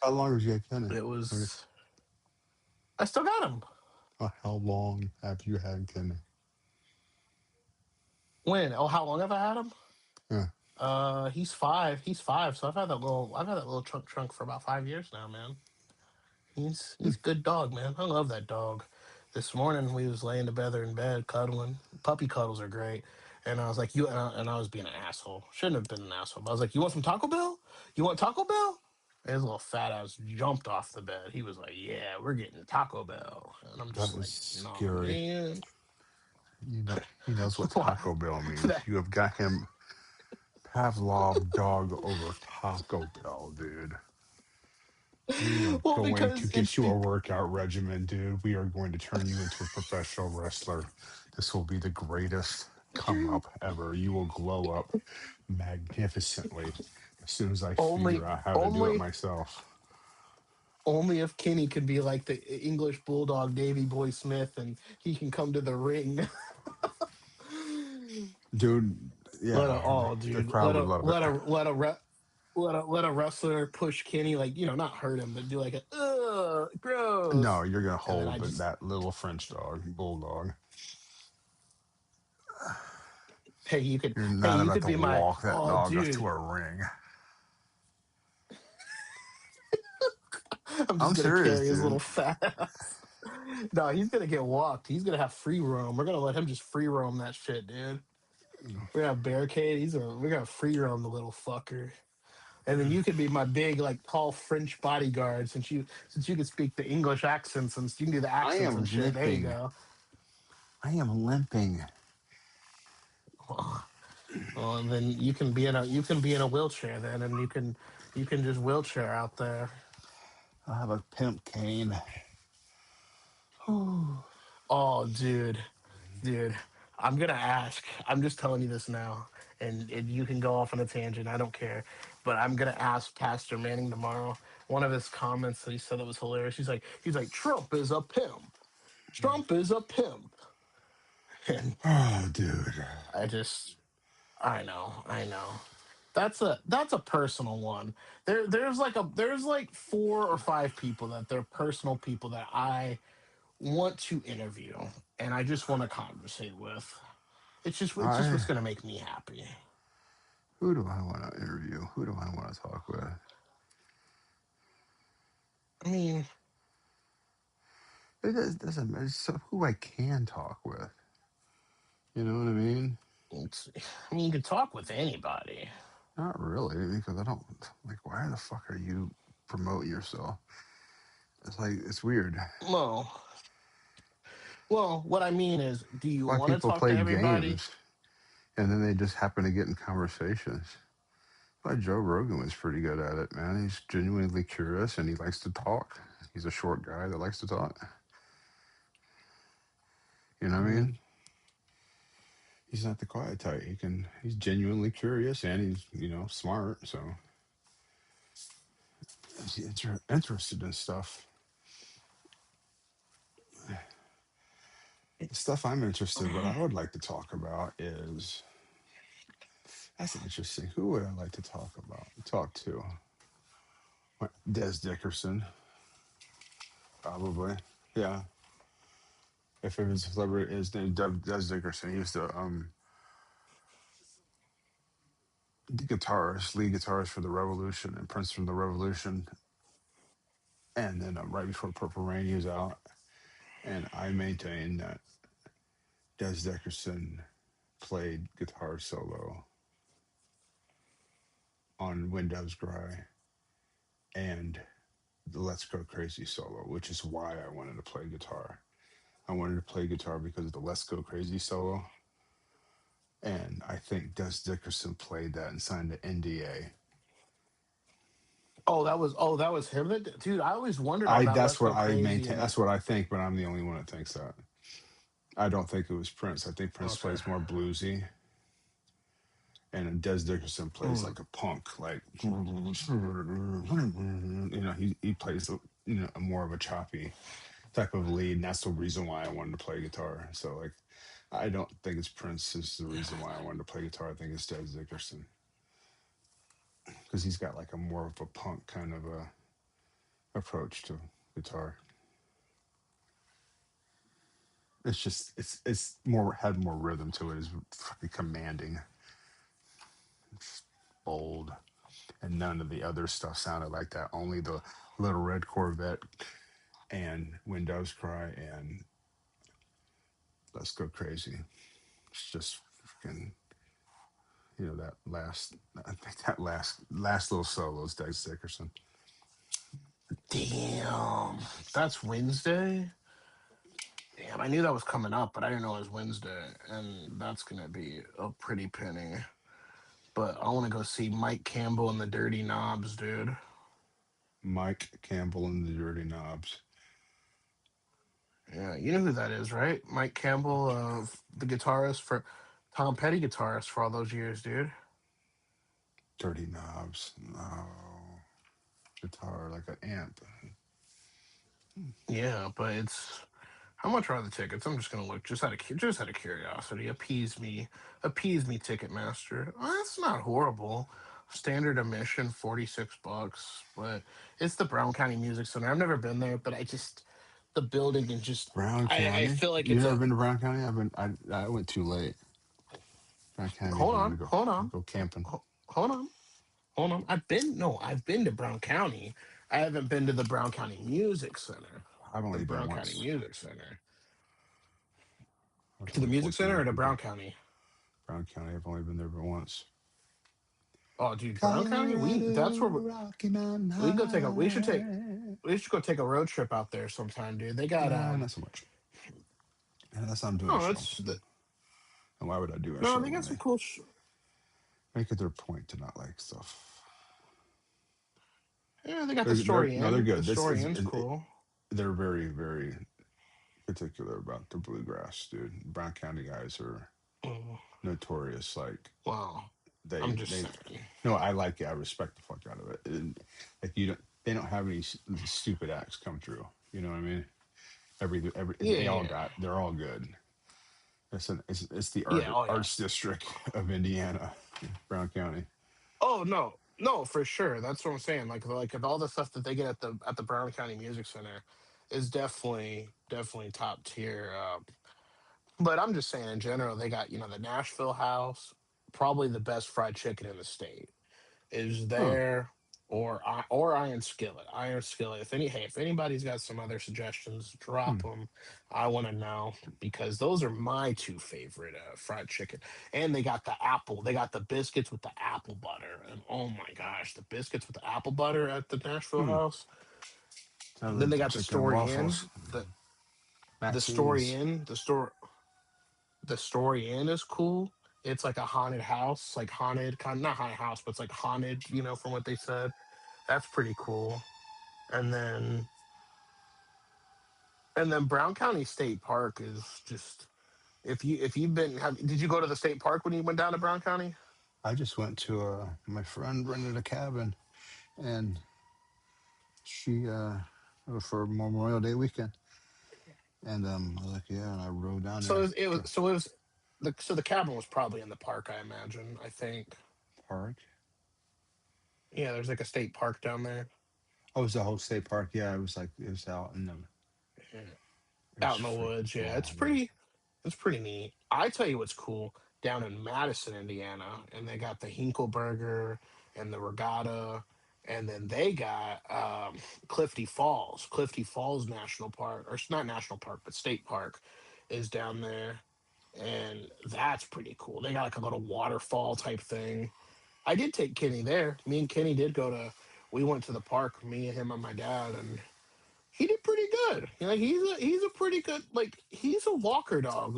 How long was you at Kenny? it Or, was, I still got him. how long have you had Kenny? When? Oh, how long have I had him? Yeah. He's 5. He's 5. So I've had that little trunk for about 5 years now, man. He's a good dog, man. I love that dog. This morning we was laying together in bed, cuddling. Puppy cuddles are great. And I was like, and I was being an asshole. Shouldn't have been an asshole. But I was like, you want some Taco Bell? You want Taco Bell? And his little fat ass jumped off the bed. He was like, yeah, we're getting Taco Bell. And I'm That just is like, nah, scary. man. He knows what Why? Taco Bell means. That- You have got him Pavlov dog over Taco Bell, dude. We are well, going to because it's get you a workout regimen, dude. We are going to turn you into a professional wrestler. This will be the greatest come up ever. You will glow up magnificently as soon as I figure only out how to do it only myself. only if Kenny could be like the English bulldog Davy Boy Smith and he can come to the ring. Dude, Let a yeah, oh the dude, crowd would love it. let a wrestler push Kenny, like, not hurt him, but do like a No, gross. you're gonna And then hold that little French dog, bulldog. hey, you could You're hey, not you about could to be my walk that oh dog up to dude. a ring. I'm I'm just gonna serious, carry his dude. little fat ass. No, he's gonna get walked. He's gonna have free roam. We're gonna let him just free roam that shit, dude. We're gonna have barricade. We're gonna free roam the little fucker. And then you could be my big, like, tall French bodyguard, since you could speak the English accents and you can do the I accents and am shit. There you limping. go. I am limping. Well, and then you can be in a wheelchair then, and you can just wheelchair out there. I have a pimp cane. Oh, dude, I'm gonna ask. I'm just telling you this now, and you can go off on a tangent. I don't care, but I'm gonna ask Pastor Manning tomorrow. One of his comments that he said that was hilarious. He's like, Trump is a pimp. Trump is a pimp. And Oh, dude. I know. That's a personal one. There's like 4 or 5 people that they're personal people that I want to interview and I just want to conversate with. It's just what's I gonna make me happy. Who do I want to interview? Who do I want to talk with? I mean, Doesn't matter. So who I can talk with. You know what I mean? it's, you can talk with anybody. Not really, because I don't like. Why the fuck are you promoting yourself? It's like it's weird. Well, well, what I mean is, do It's you why want to people talk to play everybody? games and then they just happen to get in conversations. Why Joe Rogan was pretty good at it, man. He's genuinely curious and he likes to talk. He's a short guy that likes to talk. You know what I mean? Mm, He's not the quiet type. He's genuinely curious and he's, smart. So he's interested in stuff. The stuff I'm interested, what I would like to talk about is that's interesting. Who would I like to talk to? Des Dickerson, probably. Yeah. If it was a celebrity, his name Des Dickerson. He used to the guitarist, lead guitarist for the Revolution and Prince from the Revolution. And then right before Purple Rain, he was out. And I maintain that Des Dickerson played guitar solo on Windows Gray and the Let's Go Crazy solo, which is why I wanted to play guitar. I wanted to play guitar because of the Let's Go Crazy solo. And I think Des Dickerson played that and signed the NDA. that was him that dude. I always wondered on I that That's Let's what Go I Crazy maintain. and That's what I think, but I'm the only one that thinks that. I don't think it was Prince. I think Prince okay. plays more bluesy, and Des Dickerson plays Mm. like a punk, like he plays more of a choppy type of lead, and that's the reason why I wanted to play guitar. So like, I don't think it's Prince is the reason why I wanted to play guitar. I think it's Des Dickerson because he's got like a more of a punk kind of a approach to guitar. It's more had more rhythm to it. It's fucking commanding, it's bold, and none of the other stuff sounded like that. Only the Little Red Corvette and Windows Cry and Let's Go Crazy. It's just fucking that last I think that last little solo is Doug Dickerson. Damn, that's Wednesday. Damn, I knew that was coming up, but I didn't know it was Wednesday, and that's gonna be a pretty penny. But I want to go see Mike Campbell and the Dirty Knobs, dude. Mike Campbell and the Dirty Knobs. Yeah, you know who that is, right? Mike Campbell, the guitarist for Tom Petty guitarist for all those years, dude. Dirty Knobs. No. Guitar like an amp. Yeah, but it's how much are the tickets? I'm just gonna look just out of curiosity. Appease me, Ticketmaster. That's not horrible. Standard admission, $46, but it's the Brown County Music Center. I've never been there, but I just the building and just Brown I County. feel like You it's never a been to Brown County? I went too late. Brown County made hold me want on, to hold on, go camping. hold on. Hold on. I've been to Brown County. I haven't been to the Brown County Music Center. I've The only been Brown County once. Music Center. I was To the only Music fortunate Center or enough to to Brown go County? Brown County. I've only been there but once. Oh, dude, Brown County. We that's where Colorado, Rocky Mountain we go take a. High. We should go take a road trip out there sometime, dude. They got Nah, not so much. And that's not doing a no, show. it's And why would I do a no. show They when got some they cool. make it their point to not like stuff? Yeah, they got the They're story no, they're in. The good. story in's cool. They're very, very particular about the bluegrass, dude. Brown County guys are Mm, notorious. Like wow, I'm just they saying. no, I like it. I respect the fuck out of it. And, like they don't have any stupid acts come through. You know what I mean? Yeah, They're all good. It's the yeah. Oh yeah. arts district of Indiana, Brown County. Oh no, for sure. That's what I'm saying. Like all the stuff that they get at the Brown County Music Center is definitely top tier. But I'm just saying in general, they got the Nashville House, probably the best fried chicken in the state is Huh. there, or Iron Skillet. Iron Skillet. If anybody's got some other suggestions, drop Hmm. them. I want to know because those are my two favorite fried chicken. And they got the apple. They got the biscuits with the apple butter. And oh my gosh, the biscuits with the apple butter at the Nashville Hmm. House. Sounds Then like they the got the chicken and Story waffles. Inn. The Story Maxie's. Inn. The Story Inn is cool. It's like a haunted house, like haunted, kind not haunted house, but it's like haunted. From what they said, that's pretty cool. And then Brown County State Park is just if you've been did you go to the state park when you went down to Brown County? I just went to my friend rented a cabin and she for Memorial Day weekend. And I was like, yeah, and I rode down So there it was the cabin was probably in the park, I imagine. I think. park. Yeah, there's like a state park down there. Oh, it was the whole state park. Yeah, it was out in the Yeah. it was Out in the freaking woods. Yeah, cool, dude. it's pretty neat. I tell you what's cool down in Madison, Indiana, and they got the Hinkleberger and the Regatta, and then they got Clifty Falls. Clifty Falls National Park, or it's not National Park, but State Park, is down there, and that's pretty cool. They got like a little waterfall type thing. I did take Kenny there. Me and Kenny did go to. We went to the park. Me and him and my dad, and he did pretty good. He's a pretty good, like, he's a walker dog.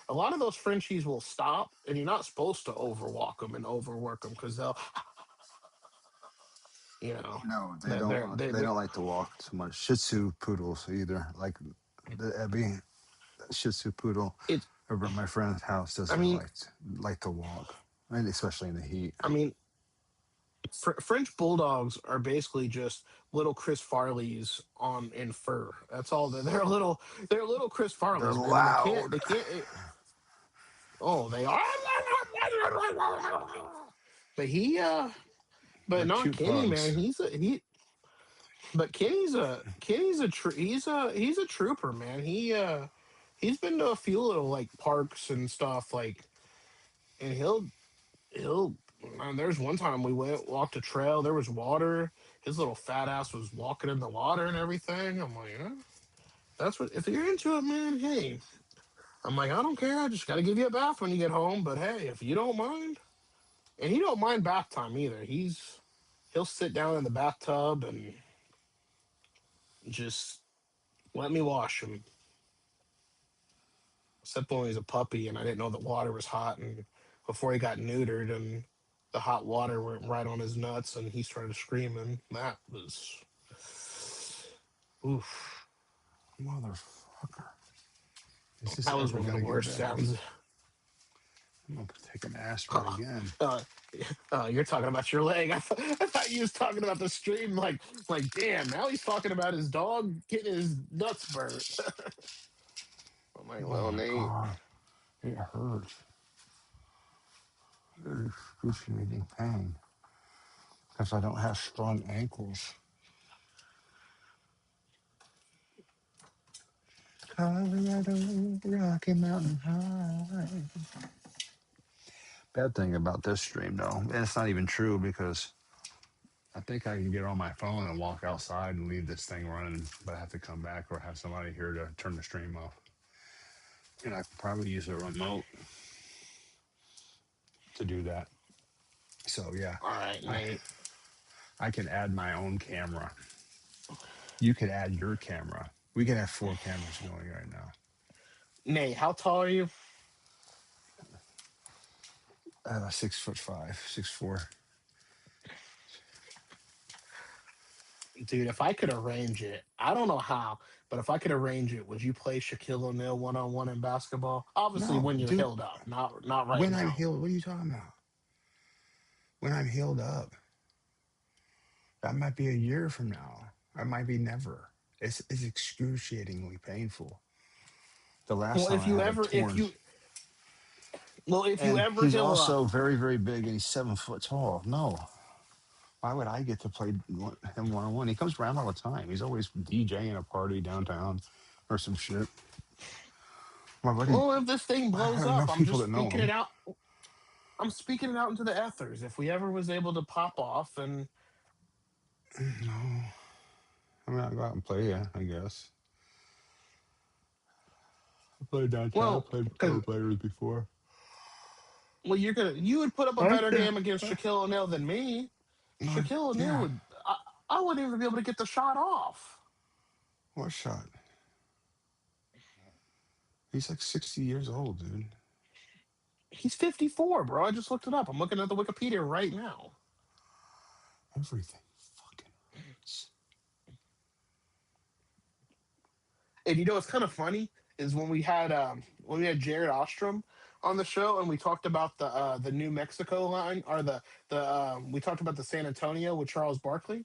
A lot of those Frenchies will stop, and you're not supposed to overwalk them and overwork them because they'll, you know, No, they that don't. They they're don't like to walk too much. Shih Tzu poodles either. Like the Ebby Shih Tzu poodle it's. over at my friend's house I doesn't mean, like to walk, and especially in the heat. I mean, French bulldogs are basically just little Chris Farleys on in fur. That's all. They're little Chris They're Farleys, man, and loud. they can't. Oh, they are. But but They're not cute Kenny, man. pugs. But he's a trooper, man. He's been to a few little like parks and stuff, like, and he'll. Man, there's one time we walked a trail. There was water. His little fat ass was walking in the water and everything. I'm like, that's what. If you're into it, man. Hey, I'm like, I don't care. I just got to give you a bath when you get home. But hey, if you don't mind, and he don't mind bath time either. He'll sit down in the bathtub and just let me wash him. Except when he was a puppy and I didn't know the water was hot, and before he got neutered and the hot water went right on his nuts and he started screaming. Oof, Motherfucker. Is this that was ever one of the gonna get worst better? sounds. I'm gonna take an aspirin again. Uh, you're talking about your leg. I thought you was talking about the stream. Like, damn. Now he's talking about his dog getting his nuts burnt. I'm like, Oh well, my Nate. god, it hurts. It is excruciating pain because I don't have strong ankles. Colorado, Rocky Mountain High. Bad thing about this stream, though, and it's not even true because I think I can get on my phone and walk outside and leave this thing running, but I have to come back or have somebody here to turn the stream off. And I could probably use a remote to do that. So yeah, All right, I Nate. I can add my own camera. You could add your camera. We can have four cameras going right now. Nate, how tall are you? 6'5", 6'4". Dude, if I could arrange it, I don't know how, but if I could arrange it, would you play Shaquille O'Neal one on one in basketball? Obviously, No, when you're dude. healed up, not right When I'm now. healed, what are you talking about? When I'm healed up, that might be a year from now. I might be never. It's excruciatingly painful. The last Well, time if I you had a ever, if torn, you, well, if you and ever he's heal up, also very, very big, and he's 7 foot tall. No, why would I get to play him one on one? He comes around all the time. He's always DJing a party downtown or some shit. My buddy, well, if this thing blows I know up, I'm people just that know speaking it him. out. I'm speaking it out into the ethers. If we ever was able to pop off, and No, I mean, I go out and play. Yeah, I guess. I played downtown. I well, played because pro players before. you would put up a I better can. game against Shaquille O'Neal than me. Shaquille O'Neal Yeah. would. I wouldn't even be able to get the shot off. What shot? He's like 60 years old, dude. He's 54, bro. I just looked it up. I'm looking at the Wikipedia right now. Everything fucking hurts. And what's kind of funny is when we had Jared Ostrom on the show and we talked about the New Mexico line, or the we talked about the San Antonio with Charles Barkley.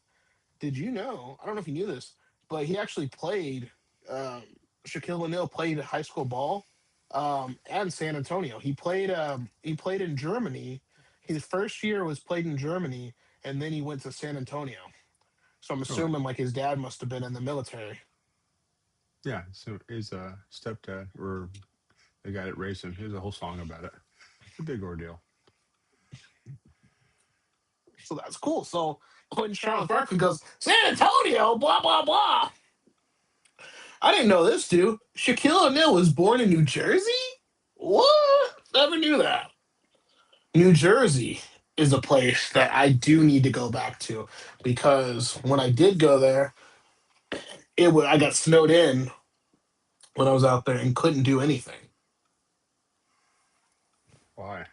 Did you know? I don't know if you knew this, but he actually played. Um, Shaquille O'Neal played high school ball at San Antonio. He played in Germany. His first year was played in Germany, and then he went to San Antonio. So I'm Really? assuming like his dad must have been in the military. Yeah. So his stepdad or the guy that raised him, he has a whole song about it. It's a big ordeal. So that's cool. So when Charles Barkley goes, San Antonio, blah, blah, blah. I didn't know this, dude. Shaquille O'Neal was born in New Jersey? What? Never knew that. New Jersey. is a place that I do need to go back to because when I did go there, I got snowed in when I was out there and couldn't do anything Why?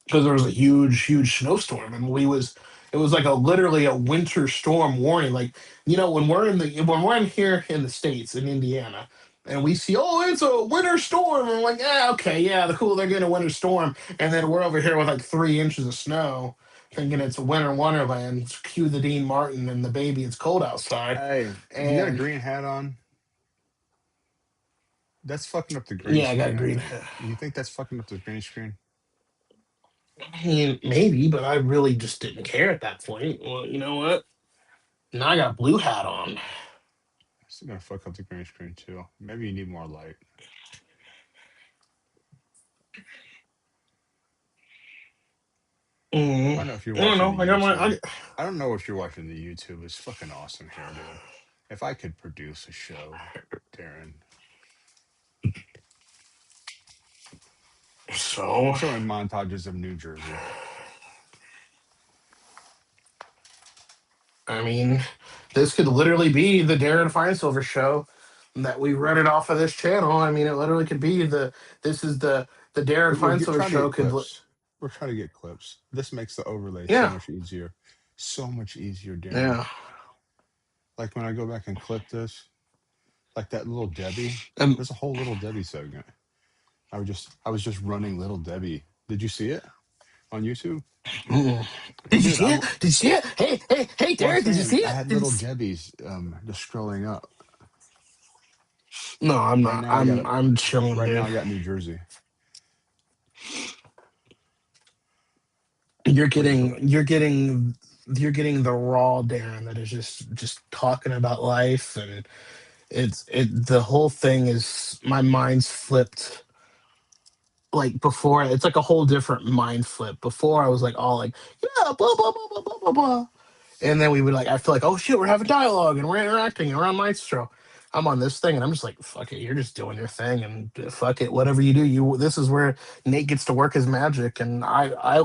because there was a huge snowstorm and we was it was like a literally a winter storm warning. Like when we're in here in the states in Indiana. And we see, oh, it's a winter storm. And I'm like, yeah, okay, yeah, the cool, they're getting a winter storm. And then we're over here with like 3 inches of snow, thinking it's a winter wonderland. Cue the Dean Martin and the baby, it's cold outside. Hey, you got a And green hat on? That's fucking up the green yeah, I got a screen, I green think. hat. You think that's fucking up the green screen? I mean, maybe, but I really just didn't care at that point. Well, you know what? Now I got a blue hat on. It's gonna fuck up the green screen too. Maybe you need more light. I don't know if you're I don't watching know. the I got my. YouTube. I don't know if you're watching the YouTube. It's fucking awesome here, dude. If I could produce a show, Darren, So, I'm showing montages of New Jersey. I mean, this could literally be the Darren Feinsilver show that we run it off of this channel. I mean, it literally could be this is the Darren Feinsilver Trying to show. get clips. We're trying to get clips. This makes the overlay so Yeah, much easier. So much easier, Darren. yeah. Like when I go back and clip this, like that little Debbie. And There's a whole little Debbie segment. I was just running little Debbie. Did you see it on YouTube? mm. Did you Dude, see it? Did you see it? Hey, well, I'm Darren, did you saying see I it? had little Debbie's just scrolling up. No, I'm Right not. now I got it. I'm chilling, Right now dude. I got New Jersey. You're Waiting for getting you're getting you're getting the raw Darren that is just talking about life and the whole thing is my mind's flipped like before it's like a whole different mind flip. Before I was like all like, yeah, blah blah blah blah blah blah blah. And then we would like I feel like, oh shit, we're having dialogue and we're interacting and we're on Maestro. I'm on this thing and I'm just like, fuck it, you're just doing your thing and fuck it, whatever you do, you this is where Nate gets to work his magic. And I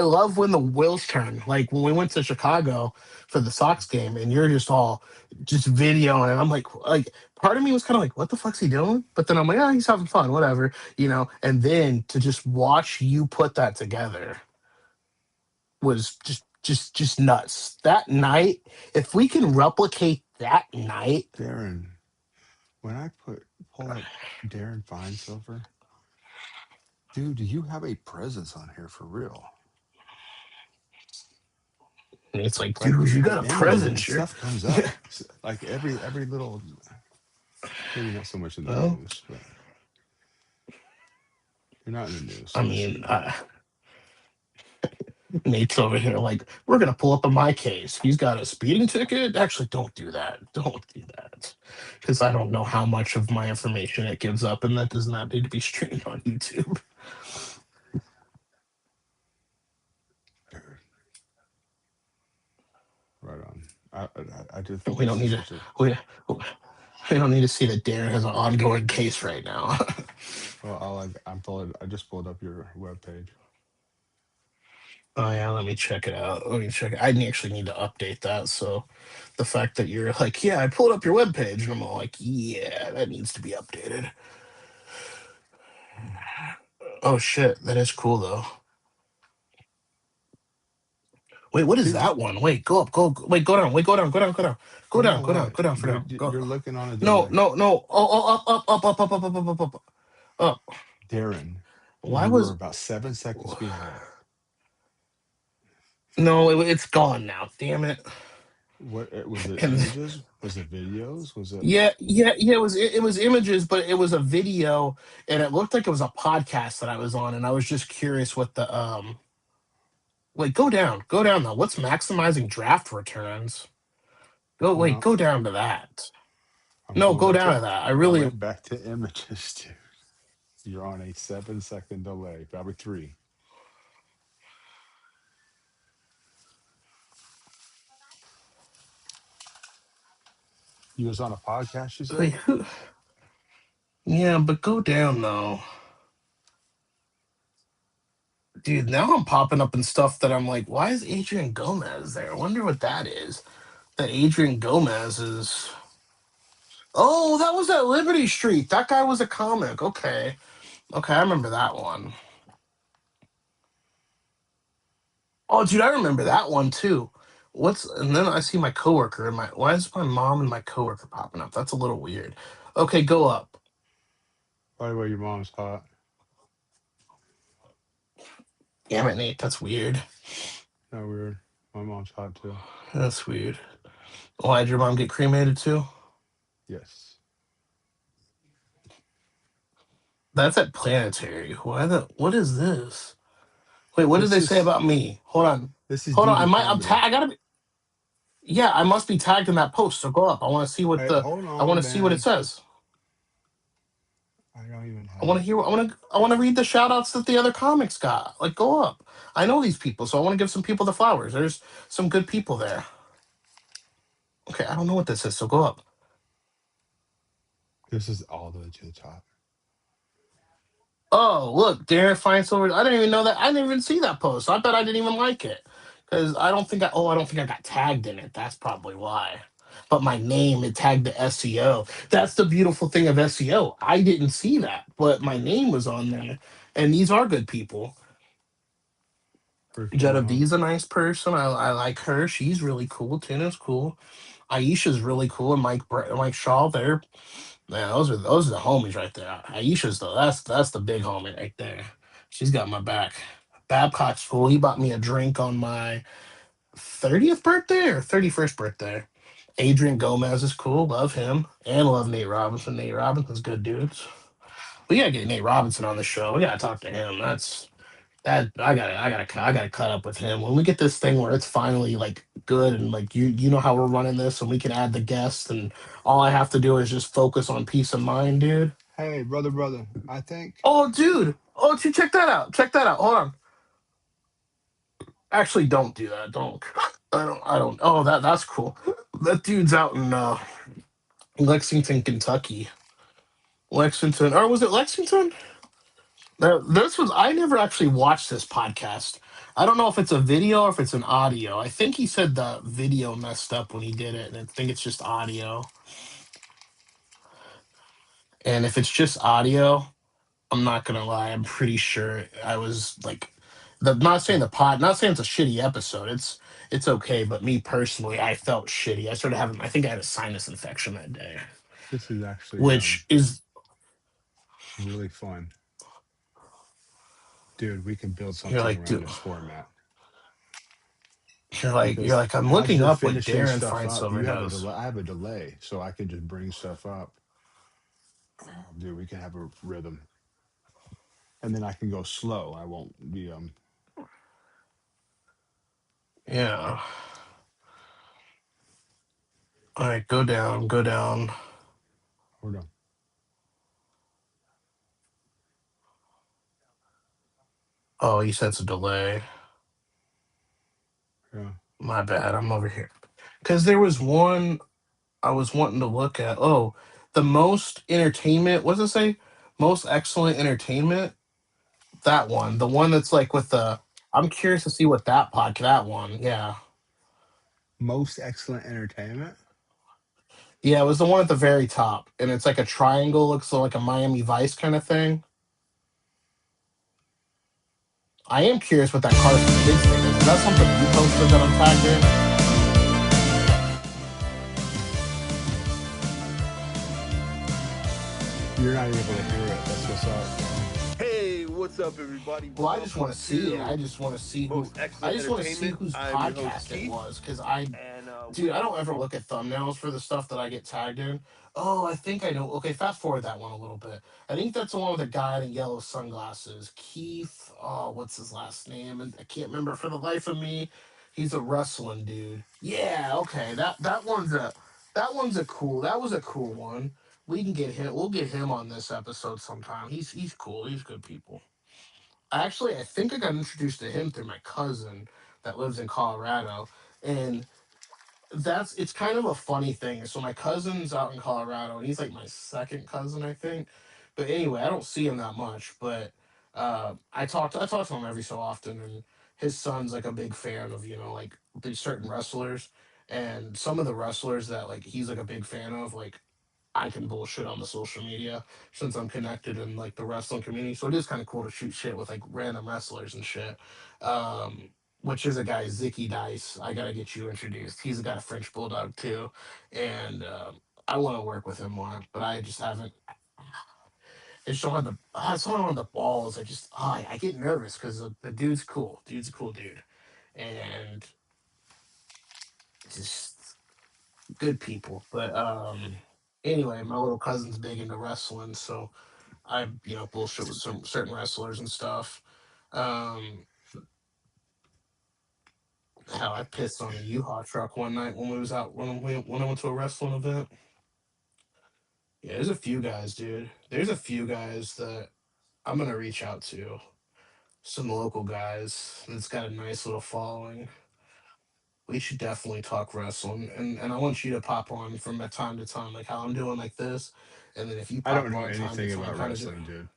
love when the wheels turn. Like when we went to Chicago for the Sox game and you're just all just videoing and I'm like part of me was kind of like, what the fuck's he doing? But then I'm like, oh, he's having fun, whatever, and then to just watch you put that together was just nuts. That night, if we can replicate that night, Darren. When I pull up Darren Finesilver, dude, you have a presence on here for real. it's like, Like dude, you got the a images present, and sure. stuff comes up. Like every little, maybe not so much in the Well, news, but you're not in the news, I so this mean, isn't good. Nate's over here like, we're gonna pull up in my case. He's got a speeding ticket. Actually, don't do that. Don't do that, because I don't know how much of my information it gives up, and that does not need to be streamed on YouTube. Dude, right on. I do think We don't this is need to. such a We, we don't need to see that Darren has an ongoing case right now. well. I just pulled up your webpage. Oh yeah, let me check it out. Let me check it. I actually need to update that. So the fact that you're like, yeah, I pulled up your webpage, and I'm all like, yeah, that needs to be updated. Oh shit, that is cool though. Wait, what is Dude, that one? Wait, go up, wait, go down, wait, go down, go down, go down, go you down, know go down, what, go down for now. dude? Go. You're looking on a No, delay. no, no. Oh, up. Up. Darren, Why you were was? about 7 seconds behind. No, it's gone now. Damn it. What was it? And Images? Was it videos? Was it? yeah. It was images, but it was a video, and it looked like it was a podcast that I was on, and I was just curious what the Wait, go down though. What's maximizing draft returns? No, Go down to that. I'm No, going go back down to. to that. I I really went back to images, dude. You're on a 7 second delay, probably three. You was on a podcast, you wait. said? Yeah, but go down though. Dude, now I'm popping up in stuff that I'm like, why is Adrian Gomez there? I wonder what that is. That Adrian Gomez is. Oh, that was at Liberty Street. That guy was a comic. Okay. Okay, I remember that one. Oh, dude, I remember that one too. What's and then I see my coworker and my why is my mom and my coworker popping up? That's a little weird. Okay, go up. By the way, your mom's hot. Damn it, Nate. That's weird. Not weird. My mom's hot too. That's weird. Why'd your mom get cremated too? Yes. That's at Planetary. Why the what is this? Wait, what did This they say is about me? Hold on. this is Hold on. DD I'm comedy. I gotta be yeah, I must be tagged in that post. So go up. I wanna see what Hey, the hold I wanna on, see what it man. says. I don't even I have wanna it. hear I wanna read the shout outs that the other comics got. Like go up. I know these people, so I wanna give some people the flowers. There's some good people there. Okay, I don't know what this is, so go up. This is all the way to the top. Oh, look, Darren Feinsilver. I didn't even know that. I didn't even see that post. I bet I didn't even like it because I don't think I. Oh, I don't think I got tagged in it. That's probably why. But my name it tagged the SEO. That's the beautiful thing of SEO. I didn't see that, but my name was on there, and these are good people. Pretty cool, huh? Gedevie's a nice person. I like her. She's really cool. Tina's cool. Aisha's really cool, and Mike Shaw. Man, those are the homies right there. Aisha's though, that's the big homie right there. She's got my back. Babcock's cool. He bought me a drink on my 30th birthday or 31st birthday. Adrian Gomez is cool. Love him. And love Nate Robinson. Nate Robinson's good dudes. We gotta get Nate Robinson on the show. We gotta talk to him. That's that I gotta cut up with him. When we get this thing where it's finally like good and like you know how we're running this and we can add the guests and all I have to do is just focus on peace of mind, dude. Hey, brother. I think Oh, dude. Oh, check that out. Check that out. Hold on. Actually, don't do that. Don't. I don't. Oh, that's cool. That dude's out in Lexington, Kentucky. Lexington, or was it Lexington? This was. I never actually watched this podcast. I don't know if it's a video or if it's an audio. I think he said the video messed up when he did it, and I think it's just audio. And if it's just audio, I'm not gonna lie. I'm pretty sure I was like, not saying the pod, not saying it's a shitty episode. It's okay, but me personally, I felt shitty. I started having. I think I had a sinus infection that day, this is actually which is really fun. Dude, we can build you're something like, around dude, this format you're because like, I'm as looking you're up what finishing Darren stuff Fine up, Silver you have a does. delay. I have a delay, so I can just bring stuff up. Dude, we can have a rhythm, and then I can go slow. I won't be Yeah. All right, go down, go down. hold on. Oh, you said it's a delay. Yeah. My bad. I'm over here. Because there was one I was wanting to look at. Oh, the most entertainment. What does it say? Most excellent entertainment. That one. The one that's like with the. I'm curious to see what that podcast. That one. Yeah. Most excellent entertainment. Yeah, it was the one at the very top, and it's like a triangle. Looks like a Miami Vice kind of thing. I am curious what that Carson Kids thing is. Is that something you posted that I'm tagged in? You're not able to hear it. That's what's up. Hey, what's up, everybody? Well, I just want Welcome to see it. I to just want to see who. Most I Excellent just want to see Entertainment. whose I'm your host, podcast it Keith, was because I and dude, I don't ever look at thumbnails for the stuff that I get tagged in. Oh, I think I know. Okay, fast forward that one a little bit. I think that's the one with the guy in yellow sunglasses. Keith, oh, what's his last name? And I can't remember for the life of me. He's a wrestling dude. Yeah, okay. That one's a cool. That was a cool one. We can get him. We'll get him on this episode sometime. He's cool. He's good people. Actually, I think I got introduced to him through my cousin that lives in Colorado, and it's kind of a funny thing. So my cousin's out in Colorado, and he's like my second cousin, I think. But anyway, I don't see him that much. But I talk to him every so often, and his son's like a big fan of like these certain wrestlers, and some of the wrestlers that like he's like a big fan of, like I can bullshit on the social media since I'm connected in like the wrestling community. So it is kind of cool to shoot shit with like random wrestlers and shit. Which is a guy, Zicky Dice. I gotta get you introduced. He's got a French bulldog too, and I want to work with him more, but I just haven't. I just don't have the. I just don't have the balls. I get nervous because the dude's cool. Dude's a cool dude, and just good people. But anyway, my little cousin's big into wrestling, so I bullshit with some certain wrestlers and stuff. Um, Hell, I pissed on a U-Haul truck one night when we was out when I went to a wrestling event. Yeah, there's a few guys, dude. There's a few guys that I'm gonna reach out to. Some local guys that's got a nice little following. We should definitely talk wrestling, and I want you to pop on from time to time, like how I'm doing like this, and then if you I don't pop know on time to anything time, about kind of do. wrestling, dude.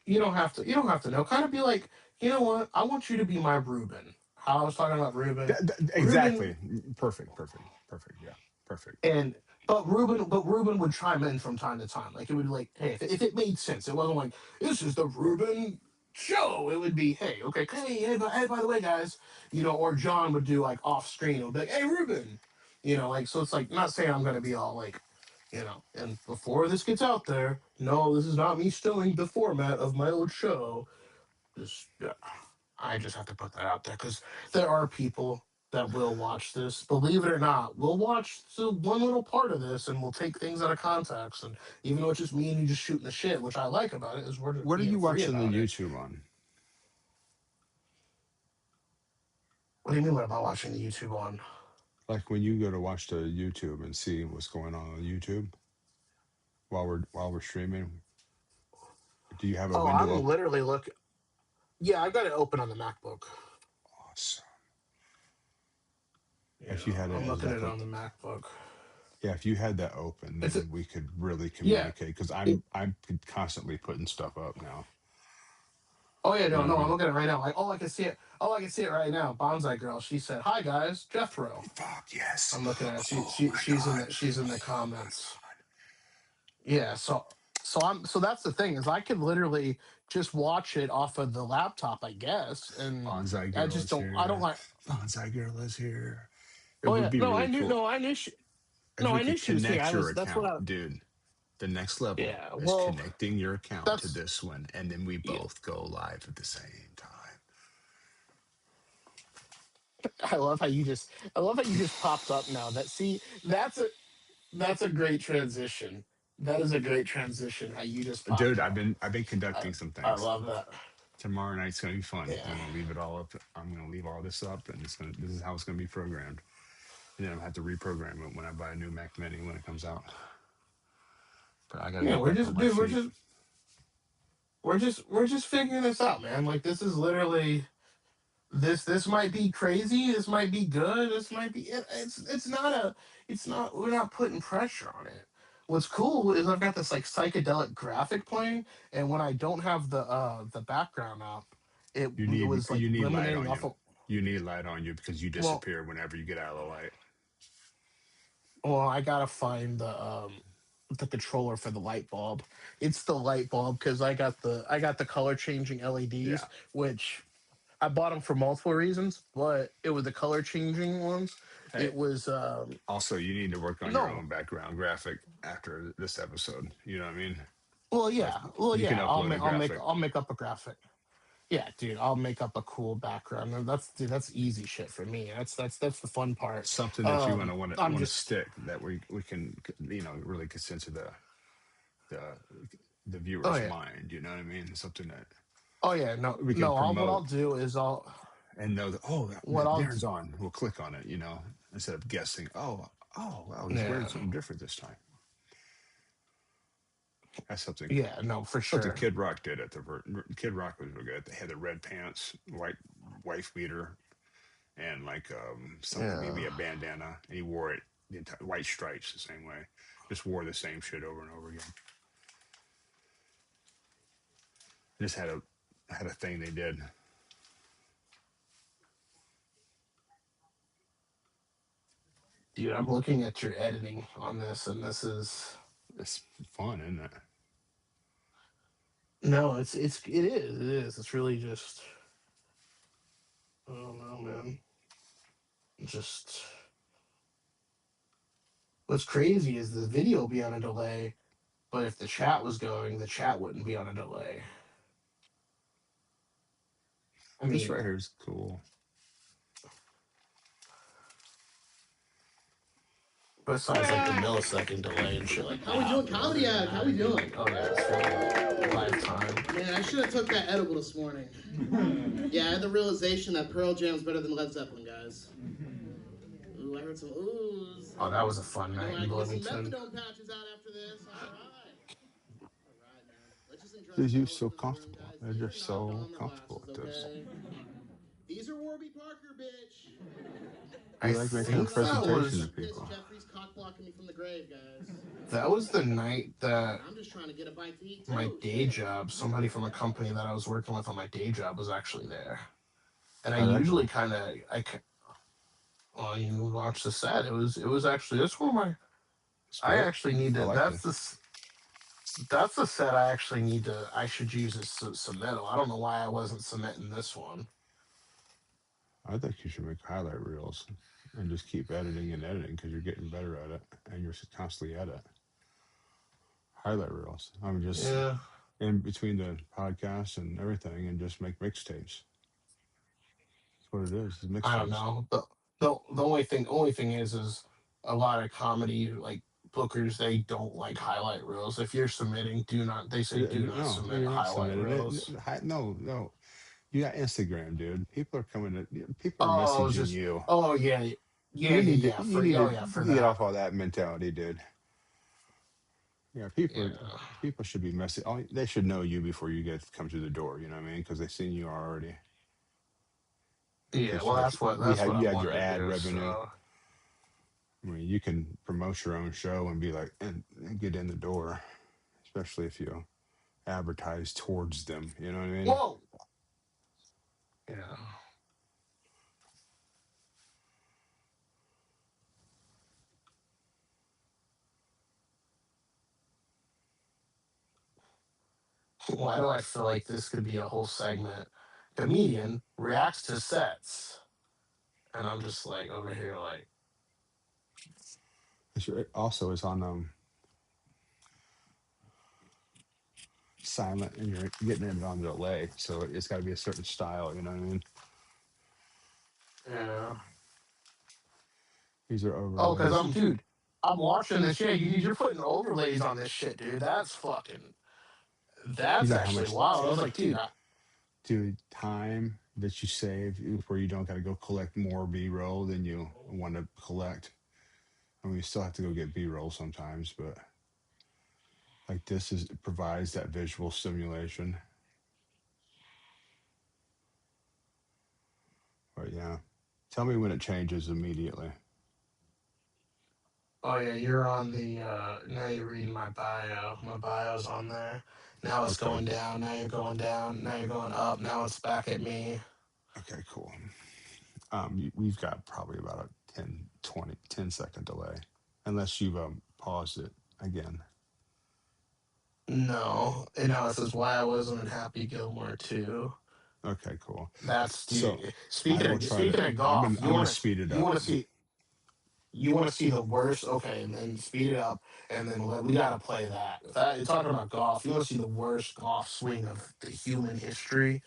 You don't have to. You don't have to know. Kind of be like, you know what? I want you to be my Ruben. How I was talking about Ruben. Ruben Exactly. Perfect. Perfect. Perfect. Yeah. Perfect. and but Ruben would chime in from time to time. Like it would be like, hey, if it made sense, it wasn't like this is the Ruben show. It would be, hey, okay, hey, by the way, guys, or John would do like off screen. It would be like, hey, Ruben, like so. It's like not saying I'm gonna be all like, And before this gets out there, no, this is not me stealing the format of my old show. Just I just have to put that out there because there are people that will watch this. Believe it or not, we'll watch the one little part of this and we'll take things out of context. And even though it's just me and you just shooting the shit, which I like about it, is we're just What are being you free watching the about it. YouTube on? What do you mean? What am I watching the YouTube on? Like when you go to watch the YouTube and see what's going on YouTube while we're streaming, do you have a Oh, window I'm open? literally looking. Yeah, I got it open on the MacBook. Awesome. If you Yeah, had it I'm as looking at like it a on the MacBook. yeah, if you had that open, It's a, then we could really yeah. communicate because It, I'm constantly putting stuff up now. oh yeah, You no, know what I no, I'm mean? looking at it right now. Like, oh, I can see it. Oh, I can see it right now. Bonsai girl. She said, "Hi guys, Jethro." Fuck yes. I'm looking at it. She Oh she my she's in god. the she's in the Oh my comments. god. Yeah, so that's the thing is I could literally just watch it off of the laptop, I guess, and Bonsai I girl just is don't I don't here. like. Bonsai girl is here. It Oh would yeah, be really cool if no, we I knew could she was here. connect I your was that's what account, I dude. The next level Yeah, is well, connecting your account to that's this one, and then we yeah. both go live at the same time. I love how you just popped up now. That's a great transition. That is a great transition how you just Dude, popped up. I've been I conducting some I things. love that. Tomorrow night's gonna be fun. Yeah. I'm gonna leave it all up. I'm gonna leave all this up, and this is how it's gonna be programmed. And then I'm gonna have to reprogram it when I buy a new Mac Mini when it comes out. But I gotta Yeah, get we're back on just my dude, feet. we're just figuring this out, man. Like this is literally this might be crazy, this might be good, this might be it's not it's not we're not putting pressure on it. What's cool is I've got this like psychedelic graphic playing, and when I don't have the background up, it was like You need light eliminating on off you. of. You need light on you because you well disappear whenever you get out of the light. I gotta find the controller for the light bulb. It's the light bulb because I got the color changing LEDs, Yeah. which I bought them for multiple reasons, but it was the color changing ones. Hey, It was also you need to work on your no, own background graphic after this episode. You know what I mean? Like well, you can yeah. upload a graphic. I'll make up a graphic. Yeah, dude, I'll make up a cool background, and that's easy shit for me. That's the fun part. Something that you I'm want to just stick that we can really get into the the oh viewer's yeah, mind. You know what I mean? Something that oh yeah. No, we can no. What I'll promote do is and know that what I'll d- Darren's on. We'll click on it. Instead of guessing. Oh wow, he's wearing yeah, something different this time. That's yeah. No, for something sure. Kid Rock did at Kid Rock was real good. They had the red pants, white wife beater, and like something maybe Yeah, a bandana, and he wore it the entire white stripes the same way. Just wore the same shit over and over again. Just had a thing they did. Dude, I'm looking at your editing on this, and this is It's fun, isn't it? no, it is. It's really just I don't know, man. Just what's crazy is the video will be on a delay, but if the chat was going, the chat wouldn't be on a delay. I This mean, right here is cool. besides like the millisecond delay and shit like that. How we doing, Comedy Addict? How we doing? Oh yeah, it's really live time. Man, I should have took that edible this morning. Yeah, I had the realization that Pearl Jam's better than Led Zeppelin, guys. Ooh, I heard some oohs. Oh, that was a fun You know, night I in can get some Bloomington. methadone patches out after this. All right. All right, man. Let's just enjoy These the are elephant so in the room, comfortable. guys. They're These just are not so Dahmer comfortable glasses, with this. okay? These are Warby Parker, bitch. We I like making a think that presentation to was people. Jeffrey's cock blocking me from the grave, guys. the night that I'm just trying to get a bite to eat, too. my day job, somebody from a company that I was working with on my day job was actually there. And I How'd that usually go? kind of well, you watch the set. It was actually that's one of my It's I great. actually need I to liked it. that's the set I actually need to I should use as submittal. I don't know why I wasn't submitting this one. I think you should make highlight reels and just keep editing and editing because you're getting better at it and you're constantly at it. Highlight reels. I mean, just Yeah, in between the podcasts and everything, and just make mixtapes. That's what it is. It's I don't mixtapes. know. The only thing is a lot of comedy like bookers they don't like highlight reels. If you're submitting, do not they say do not No, submit you're not highlight submitting it. reels. No, no. You got Instagram, dude. People are coming to. People are Oh, I was messaging just you. oh yeah, yeah, You yeah, need to. yeah. You For need oh to yeah, for get that. off all that mentality, dude. Yeah, people. Yeah. People should be messy. They should know you before you get come through the door. You know what I mean? Because they've seen you already. Yeah, Because well like that's what you I'm had your wanting to ad do. revenue. So I mean, you can promote your own show and be like and get in the door, especially if you advertise towards them. You know what I mean? whoa. Yeah. Why do I feel like this could be a whole segment? Comedian reacts to sets. And I'm just like over here like Also, it's on silent and you're getting it on delay, so it's got to be a certain style. You know what I mean? yeah. These are Oh, cause overlays. I'm watching this shit. You're putting overlays on this shit, dude. You That's know how actually much, wild. I was like, dude, dude, time that you save where you don't got to go collect more B-roll than you want to collect. I mean, you still have to go get B-roll sometimes, but like this is it provides that visual stimulation. But yeah, tell me when it changes immediately. oh yeah, you're on the now you're reading my bio. My bio's on there. Now it's Okay, going down, now you're going down, now you're going up, now it's back at me. okay, cool. We've got probably about a 10-second delay, unless you've paused it again. No. And now it says why I wasn't in Happy Gilmore too. Okay, cool. That's So dude. I will try to. Speaking of golf, I'm gonna speed it you up. wanna see the worst. Okay, and then speed it up, and then we gotta play that. You're talking about golf. You want to see the worst golf swing of the human history?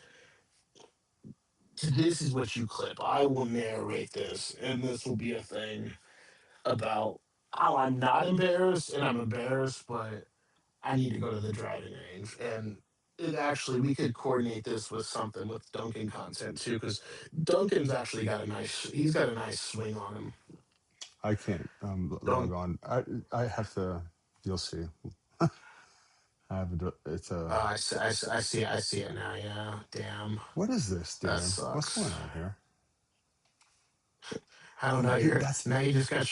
This is what you clip. I will narrate this, and this will be a thing about how I'm not embarrassed, and I'm embarrassed, but I need to go to the driving range. And it actually, we could coordinate this with something with Duncan content too, because Duncan's actually he's got a nice swing on him. I can't log Dunk. on. I have to. You'll see. I have a. It's a. I see it now. Yeah, damn, What is this, that Dan? What's going sucks. on here? I don't know. That's Now you just got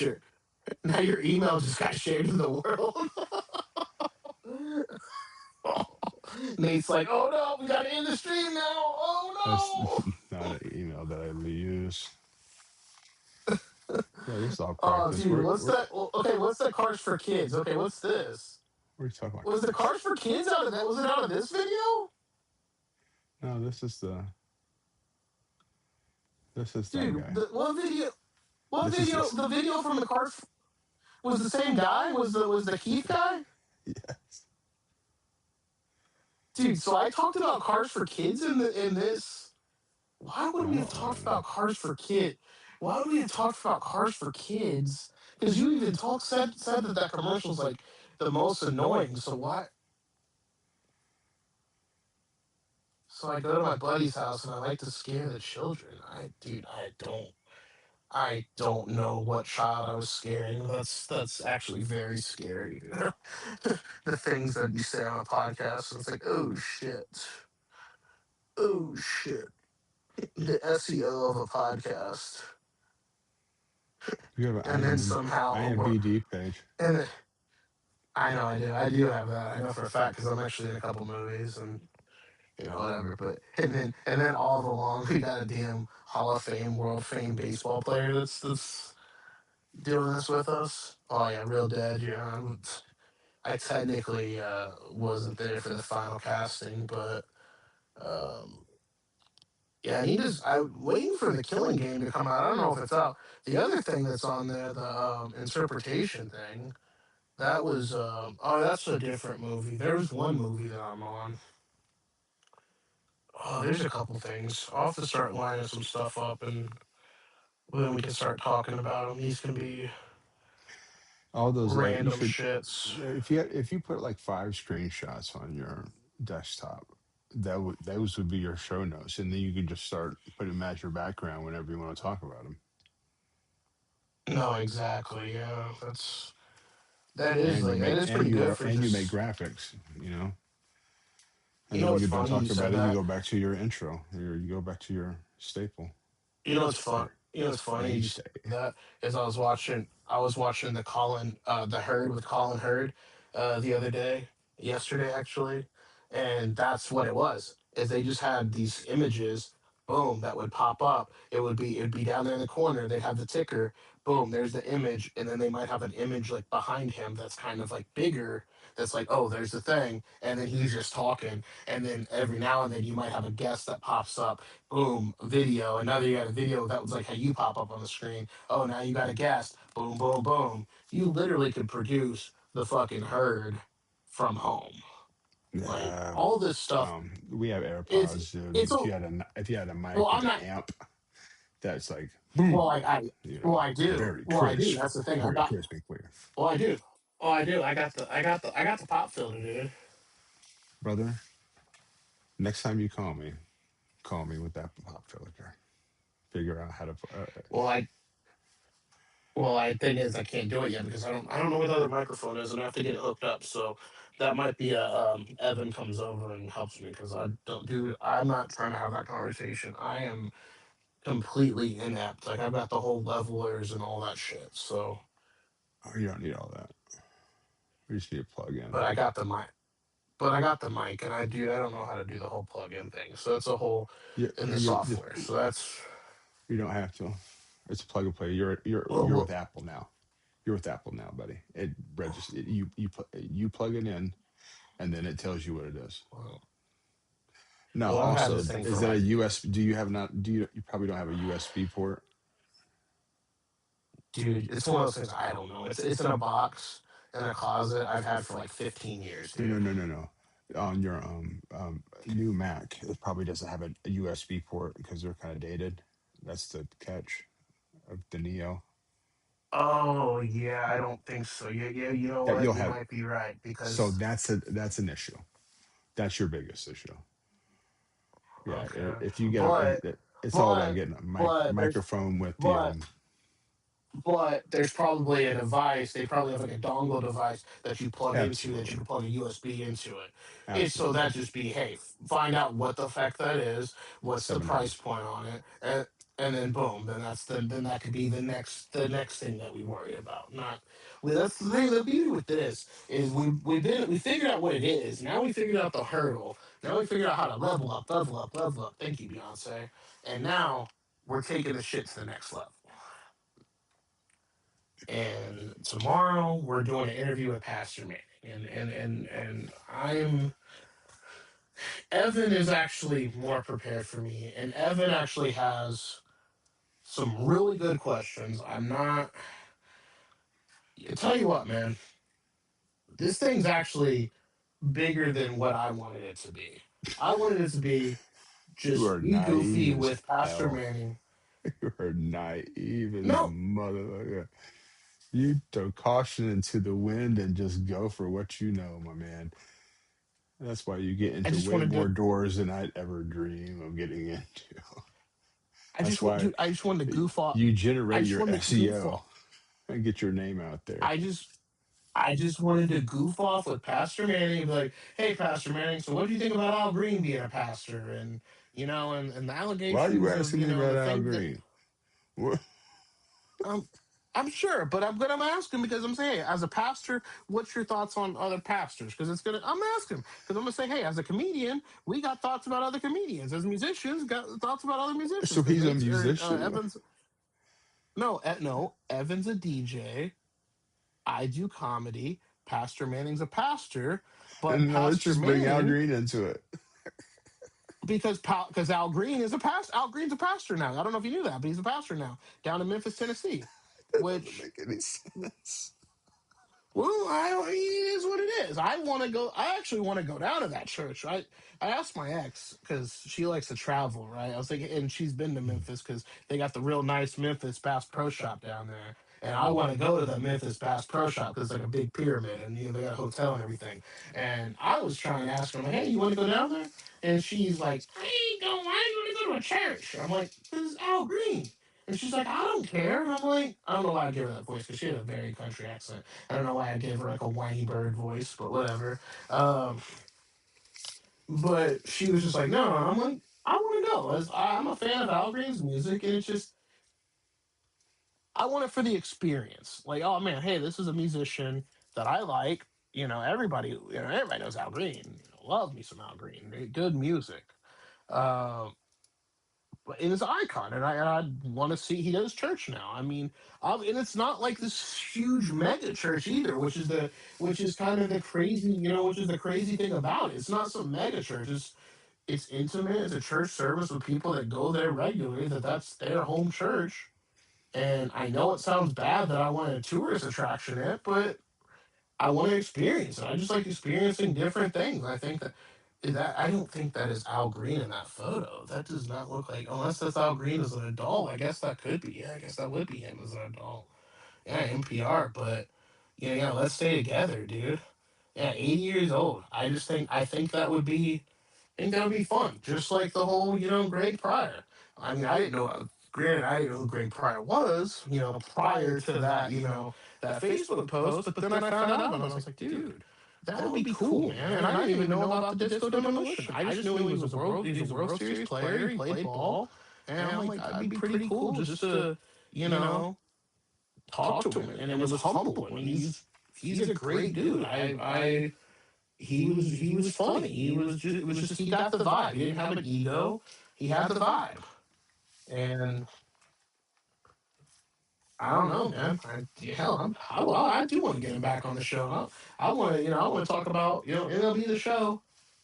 now your email just got shared to the world. Nate's like, oh no, we gotta end the stream now. That's Oh not an email that I use. Yeah, this is all no. Oh, practice. dude, what's that? Well, okay, what's the Cars for Kids? Okay, what's this? What are you talking about? Was the Cars for Kids out of that? Was it out of this video? No, this is that Dude, guy. what video? What This is video? this. The video from the Cars was the same guy. Was the Keith guy? Yes. Dude, so I talked about Cars for Kids in this. Why would we have talked Oh, about Cars for Kids? Why would we have talked about Cars for Kids? Because you even said that that commercial's like the most annoying. So why? So I go to my buddy's house and I like to scare the children. I don't know what child I was scaring. That's actually very scary. The things that you say on a podcast. It's like, oh shit. Oh shit. The SEO of a podcast. you have And then somehow IMBD page. and I know I do have that. I know for a fact because I'm actually in a couple movies and whatever. But and then all along we got a damn Hall of Fame, World Fame baseball player that's doing this with us. Oh yeah, real dead. I technically wasn't there for the final casting, but um, yeah, he just I'm waiting for the Killing Game to come out. I don't know if it's out. The other thing that's on there, the interpretation thing. That was oh, that's a different movie. There was one movie that I'm on. Oh, there's a couple things. I'll have to start lining some stuff up, and then we can start talking about them. These can be All those you random should shits. if you put like 5 screenshots on your desktop, those would be your show notes, and then you could just start putting them as your background whenever you want to talk about them. No, exactly. Yeah, that is And you like that make is pretty good for you make just. graphics, you know. And You then know when what's you're done funny? You talking said about it, you that. go back to your intro. You go back to your staple. You know what's fun? Your You know what's funny? You said mainstay. that is I was watching the Herd with Colin Hurd the other day, yesterday actually, and that's what it was. Is they just had these images, boom, that would pop up. It'd be down there in the corner. They'd have the ticker, boom, there's the image, and then they might have an image like behind him that's kind of like bigger. That's like, oh, there's the thing, and then he's just talking, and then every now and then you might have a guest that pops up, boom, video. And now that you got a video that was like how you pop up on the screen. Oh, now you got a guest. Boom, boom, boom. You literally could produce the fucking Herd from home. Like Yeah. all this stuff. We have It's AirPods, dude. it's a If you had a well. mic with I'm an not. amp, that's like Well, boom, I well I do. very Well I do. crisp, That's the thing. I very got. crisp and clear. Well I do. Oh I do. I got the pop filter, dude. Brother, next time you call me with that pop filter. Figure out how to. Well I thing is I can't do it yet because I don't know where the other microphone is and I have to get it hooked up. So that might be a Evan comes over and helps me because I don't do I'm not trying to have that conversation. I am completely inept. Like I've got the whole levelers and all that shit. So Oh, you don't need all that. We just need a plug in. but I got the mic. But I got the mic and I don't know how to do the whole plug-in thing. So it's a whole in the software. So that's you don't have to. It's a plug and play. well, You're with Apple now. You're with Apple now, buddy. It registers. You plug it in, and then it tells you what it is. well, Now, well, I've had also, this thing for is that a like US? Do you have not? Do you? You probably don't have a USB port. dude, it's one of those things I don't know. It's in a box in a closet I've had for like 15 years, No, no, dude. no, no, no. On your new Mac, it probably doesn't have a USB port because they're kind of dated. That's the catch of the Neo. Oh yeah, I don't think so. Yeah, yeah, you know That what? you'll You have. might be right So because that's an issue. That's your biggest issue. Yeah, okay. if you get But it's all about but getting a but there's microphone with the but there's probably a device. They probably have like a dongle device that you plug into that you absolutely, can plug a USB into it. It's so absolutely that just be hey, find out what the heck that is, what's the price 700. point on it, and then boom, then that could be the next thing that we worry about. Not That's the thing. The beauty with this is we figured out what it is. Now we figured out the hurdle. Now we figured out how to level up, level up, level up. Thank you, Beyonce. And now we're taking the shit to the next level. And tomorrow we're doing an interview with Pastor Manning, and I'm Evan is actually more prepared for me, and Evan actually has some really good questions. I'm not. I tell you what, man, this thing's actually bigger than what I wanted it to be. I wanted it to be You just are be goofy naive as with Pastor hell. Manning. You are naive as a No, motherfucker. You throw caution into the wind and just go for what you know, my man. That's why you get I into just way wanted more to. doors than I'd ever dream of getting into. I That's just want, why dude. I just wanted to goof off. you I generate just your wanted to goof SEO off. and get your name out there. I just I just wanted to goof off with Pastor Manning and be like, hey, Pastor Manning, so what do you think about Al Green being a pastor? And, and the Why are you allegations of, asking me about the Al things that, Green? What? um, I'm sure, but I'm asking because I'm saying, hey, as a pastor, what's your thoughts on other pastors? Because I'm asking because I'm gonna say, hey, as a comedian, we got thoughts about other comedians. As musicians, got thoughts about other musicians. So Because he's a Nate's musician. Evans, no, Evan's a DJ. I do comedy. Pastor Manning's a pastor, but And let's Pastor just bring Al Manning, Green into it. because Al Green is a pastor. Al Green's a pastor now. I don't know if you knew that, but he's a pastor now down in Memphis, Tennessee. That doesn't Which, make any sense. well, it is what it is. I want to go. I actually want to go down to that church. I asked my ex because she likes to travel, right? I was thinking, and she's been to Memphis because they got the real nice Memphis Bass Pro Shop down there. And I want to go to the Memphis Bass Pro Shop because it's like a big pyramid, and they got a hotel and everything. And I was trying to ask her, I'm like, hey, you want to go down there? And she's like, I ain't going. Why do you want to go to a church? I'm like, this is Al Green. And she's like, I don't care. And I'm like, I don't know why I gave her that voice because she had a very country accent. I don't know why I gave her like a whiny bird voice, but whatever. Um, but she was just like, no. I'm like, I want to go. I'm a fan of Al Green's music, and it's just I want it for the experience. Like, oh man, hey, this is a musician that I like. Everybody knows Al Green. Love me some Al Green. Good music. Um, and it's an icon, and I want to see he does church now. I mean, and it's not like this huge mega church either, which is kind of the crazy, which is the crazy thing about it. It's not some mega church. It's intimate. It's a church service with people that go there regularly. That's their home church. And I know it sounds bad that I want a tourist attraction it, but I want to experience it. I just like experiencing different things. I don't think that is Al Green in that photo. That does not look like, unless that's Al Green as an adult. I guess that could be. Yeah, I guess that would be him as an adult. Yeah, NPR. But yeah, let's stay together, dude. Yeah, 80 years old. I think that would be. I think that would be fun. Just like the whole, Greg Pryor. I mean, I didn't know. Granted, I didn't know who Greg Pryor was, prior to that, that Facebook post. But then I found out, and I was like, dude, that would be cool, man. And I didn't even know about the Disco Demolition. I just knew he was a World Series player. He played ball, and I'm like, that'd be pretty cool just to, you know, talk to him. And it was humble. And he's a great dude. He was funny. It was just he got the vibe. He didn't have an ego. He had the vibe. And I don't know, man. I do want to get him back on the show. I want to talk about MLB the show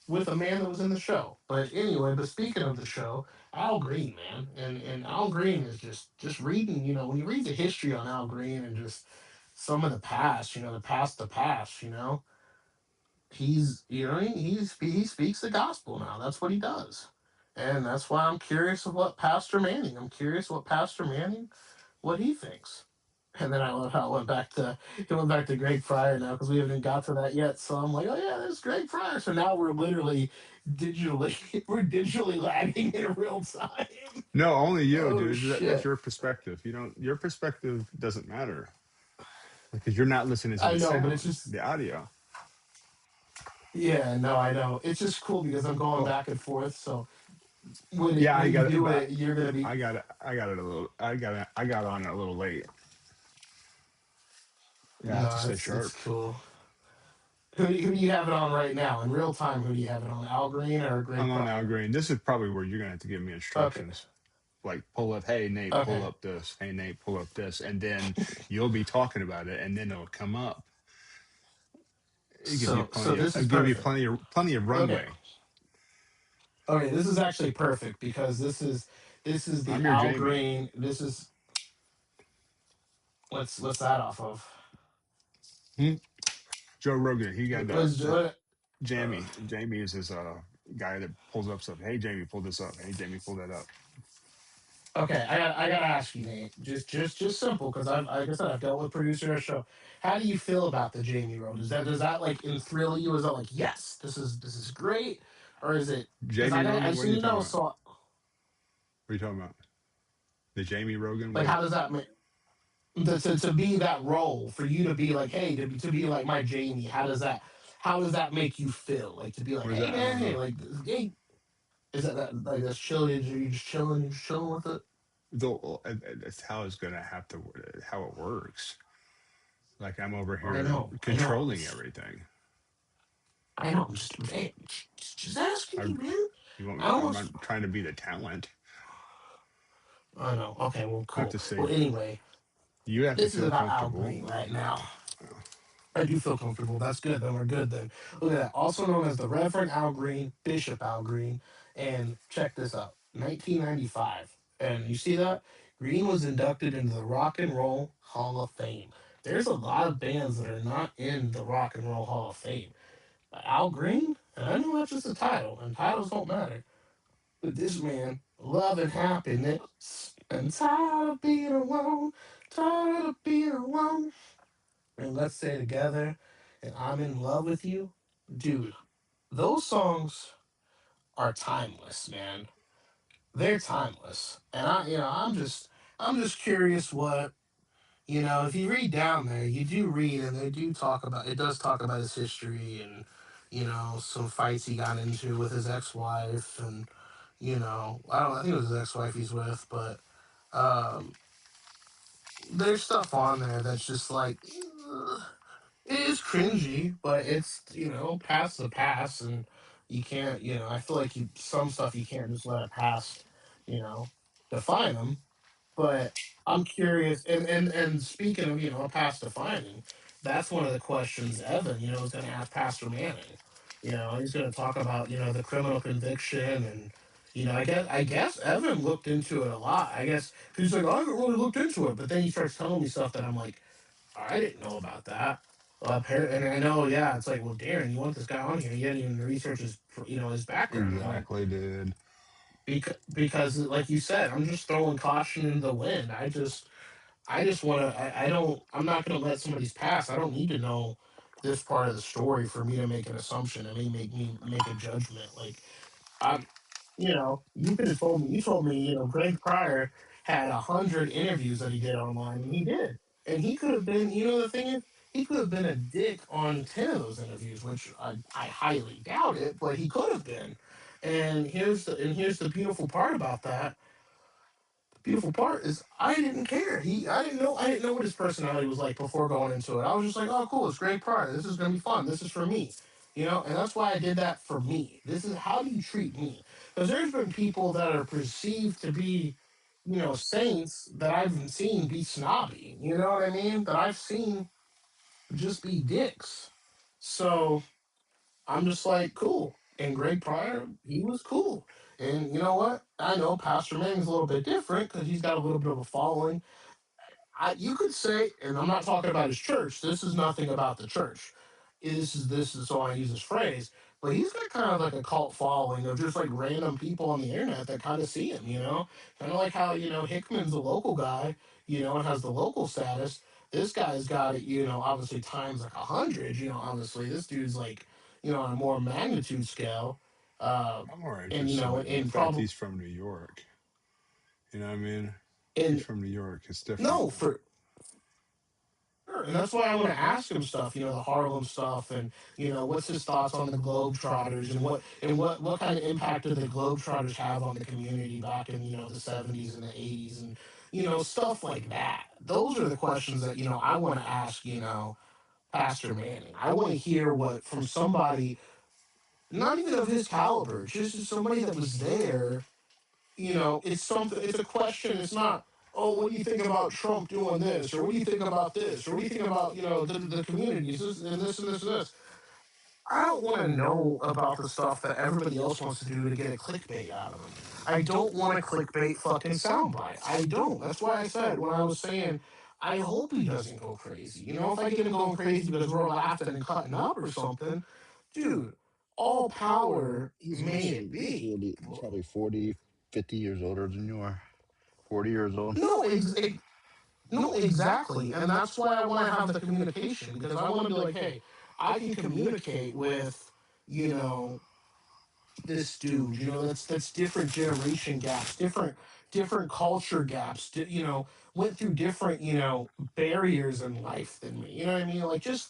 with a man that was in the show. But anyway, but speaking of the show, Al Green, man, and Al Green is just reading. When you read the history on Al Green and just some of the past, the past. He speaks the gospel now. That's what he does, and that's why I'm curious of what Pastor Manning. I'm curious what Pastor Manning, what he thinks. And then I love how it went back to Greg Pryor now because we haven't got to that yet. So I'm like, oh yeah, there's Greg Pryor. So now we're literally digitally lagging in real time. No, only you, Oh dude. That's shit! your perspective. Your perspective doesn't matter because you're not listening to I the know, but it's sound, just the audio. yeah, no, I know. It's just cool because I'm going Well, back and forth. So when yeah, I when you got it, do but it, you're gonna be. I got it a little. I got on it a little late. Yeah, I have to No, stay it's sharp. cool. Who do you have it on right now in real time? Who do you have it on? Al Green or Greg I'm on Al Pryor? Green. This is probably where you're gonna have to give me Okay, instructions. Like pull up, hey Nate, pull okay. up this. Hey Nate, pull up this, and then you'll be talking about it, and then it'll come up. It gives you So plenty of. this is It give me perfect. plenty of Okay, runway. okay. This is actually perfect because this is the I'm your Al Jamie. Green. This is what's that off of? Hmm? Joe Rogan. He got Was Jamie. Jamie is his guy that pulls up stuff. Hey Jamie, pull this up. Hey Jamie, pull that up. okay? I gotta ask you, Nate. Just simple because I've like I said I've dealt with producer of the show. How do you feel about the Jamie Road? Does that like thrill you? Is that like yes, this is great, or is it? Because Jamie I Rogan. just What are you need to talking know. about? So What are you talking about? The Jamie Rogan. like, What? how does that make? To be that role for you to be like hey to be like my Jamie, how does that make you feel like to be like Where's hey that? I man don't hey know. like hey is that like that's chilling, are you just chilling, with it? Though that's how it's gonna have to. How it works. Like I'm over here I know controlling it's everything. I know I'm just hey, just asking I you, man. you want I me? I'm almost not trying to be the talent. I know, okay, well, I have cool. to say Well, anyway, you have to this is feel about Al comfortable. Green right now. I do feel comfortable. That's good. Then we're good. Then look at that. Also known as the Reverend Al Green, Bishop Al Green, and check this out. 1995, and you see that Green was inducted into the Rock and Roll Hall of Fame. There's a lot of bands that are not in the Rock and Roll Hall of Fame. But Al Green, and I know that's just a title, and titles don't matter. But this man, love and happiness, and tired of being alone, tired of being alone and let's stay together and I'm in love with you. Dude, those songs are timeless, man. They're timeless. And I'm just curious what, if you read down there, you do read and they do talk about it does talk about his history and some fights he got into with his ex-wife and I think it was his ex-wife he's with, but um there's stuff on there that's just like it is cringy, but it's past the past, and you can't. I feel like some stuff you can't just let it past. You know, define them. But I'm curious, and speaking of past defining, that's one of the questions Evan is going to ask Pastor Manning. He's going to talk about the criminal conviction and. I guess Evan looked into it a lot. I guess he's like, I haven't really looked into it, but then he starts telling me stuff that I'm like, I didn't know about that. And I know, yeah, it's like, well, Darren, you want this guy on here? You didn't even research his background. I'm like, Exactly, dude. because, like you said, I'm just throwing caution in the wind. I just want to. I'm not going to let somebody's past. I don't need to know this part of the story for me to make an assumption and make me make a judgment. Like, I'm, you could have told me. You told me, Greg Pryor had 100 interviews that he did online, and he did. And he could have been, the thing is, he could have been a dick on 10 of those interviews, which I highly doubt it, but he could have been. And here's the beautiful part about that beautiful part is I didn't care. I didn't know what his personality was like before going into it. I was just like, oh cool, it's Greg Pryor. This is gonna be fun. This is for me. And that's why I did that for me. This is how do you treat me? Because there's been people that are perceived to be, saints that I've seen be snobby. You know what I mean? That I've seen just be dicks. So I'm just like, cool. And Greg Pryor, he was cool. And you know what? I know Pastor Manning's a little bit different because he's got a little bit of a following. You could say, and I'm not talking about his church. This is nothing about the church. This is so I use this phrase. But he's got kind of like a cult following of just like random people on the internet that kind of see him. Kind of like how Hickman's a local guy, and has the local status. This guy's got it, obviously times like 100. Obviously this dude's like, on a more magnitude scale. Uh, I'm more and interested in the and fact probably he's from New York. You know what I mean? He's and from New York. It's different. no for Sure, and that's why I want to ask him stuff, the Harlem stuff, and what's his thoughts on the Globetrotters, and what kind of impact did the Globetrotters have on the community back in the '70s and the '80s, and stuff like that. Those are the questions that, I want to ask, Pastor Manning. I want to hear what from somebody, not even of his caliber, just as somebody that was there. It's something, it's a question. It's not, oh, what do you think about Trump doing this? Or what do you think about this? Or what do you think about, the communities and this and this and this? I don't want to know about the stuff that everybody else wants to do to get a clickbait out of him. I don't want a clickbait fucking soundbite. I don't. That's why I said when I was saying, I hope he doesn't go crazy. If I get him going crazy because we're laughing and cutting up or something, dude, all power He's may also it be. he's probably 40, 50 years older than you are. 40 years old. No, no, exactly. And that's why I want to have the communication because I want to be like, hey, I can communicate with, you know, this dude, that's different generation gaps, different culture gaps, went through different, barriers in life than me. You know what I mean? Like just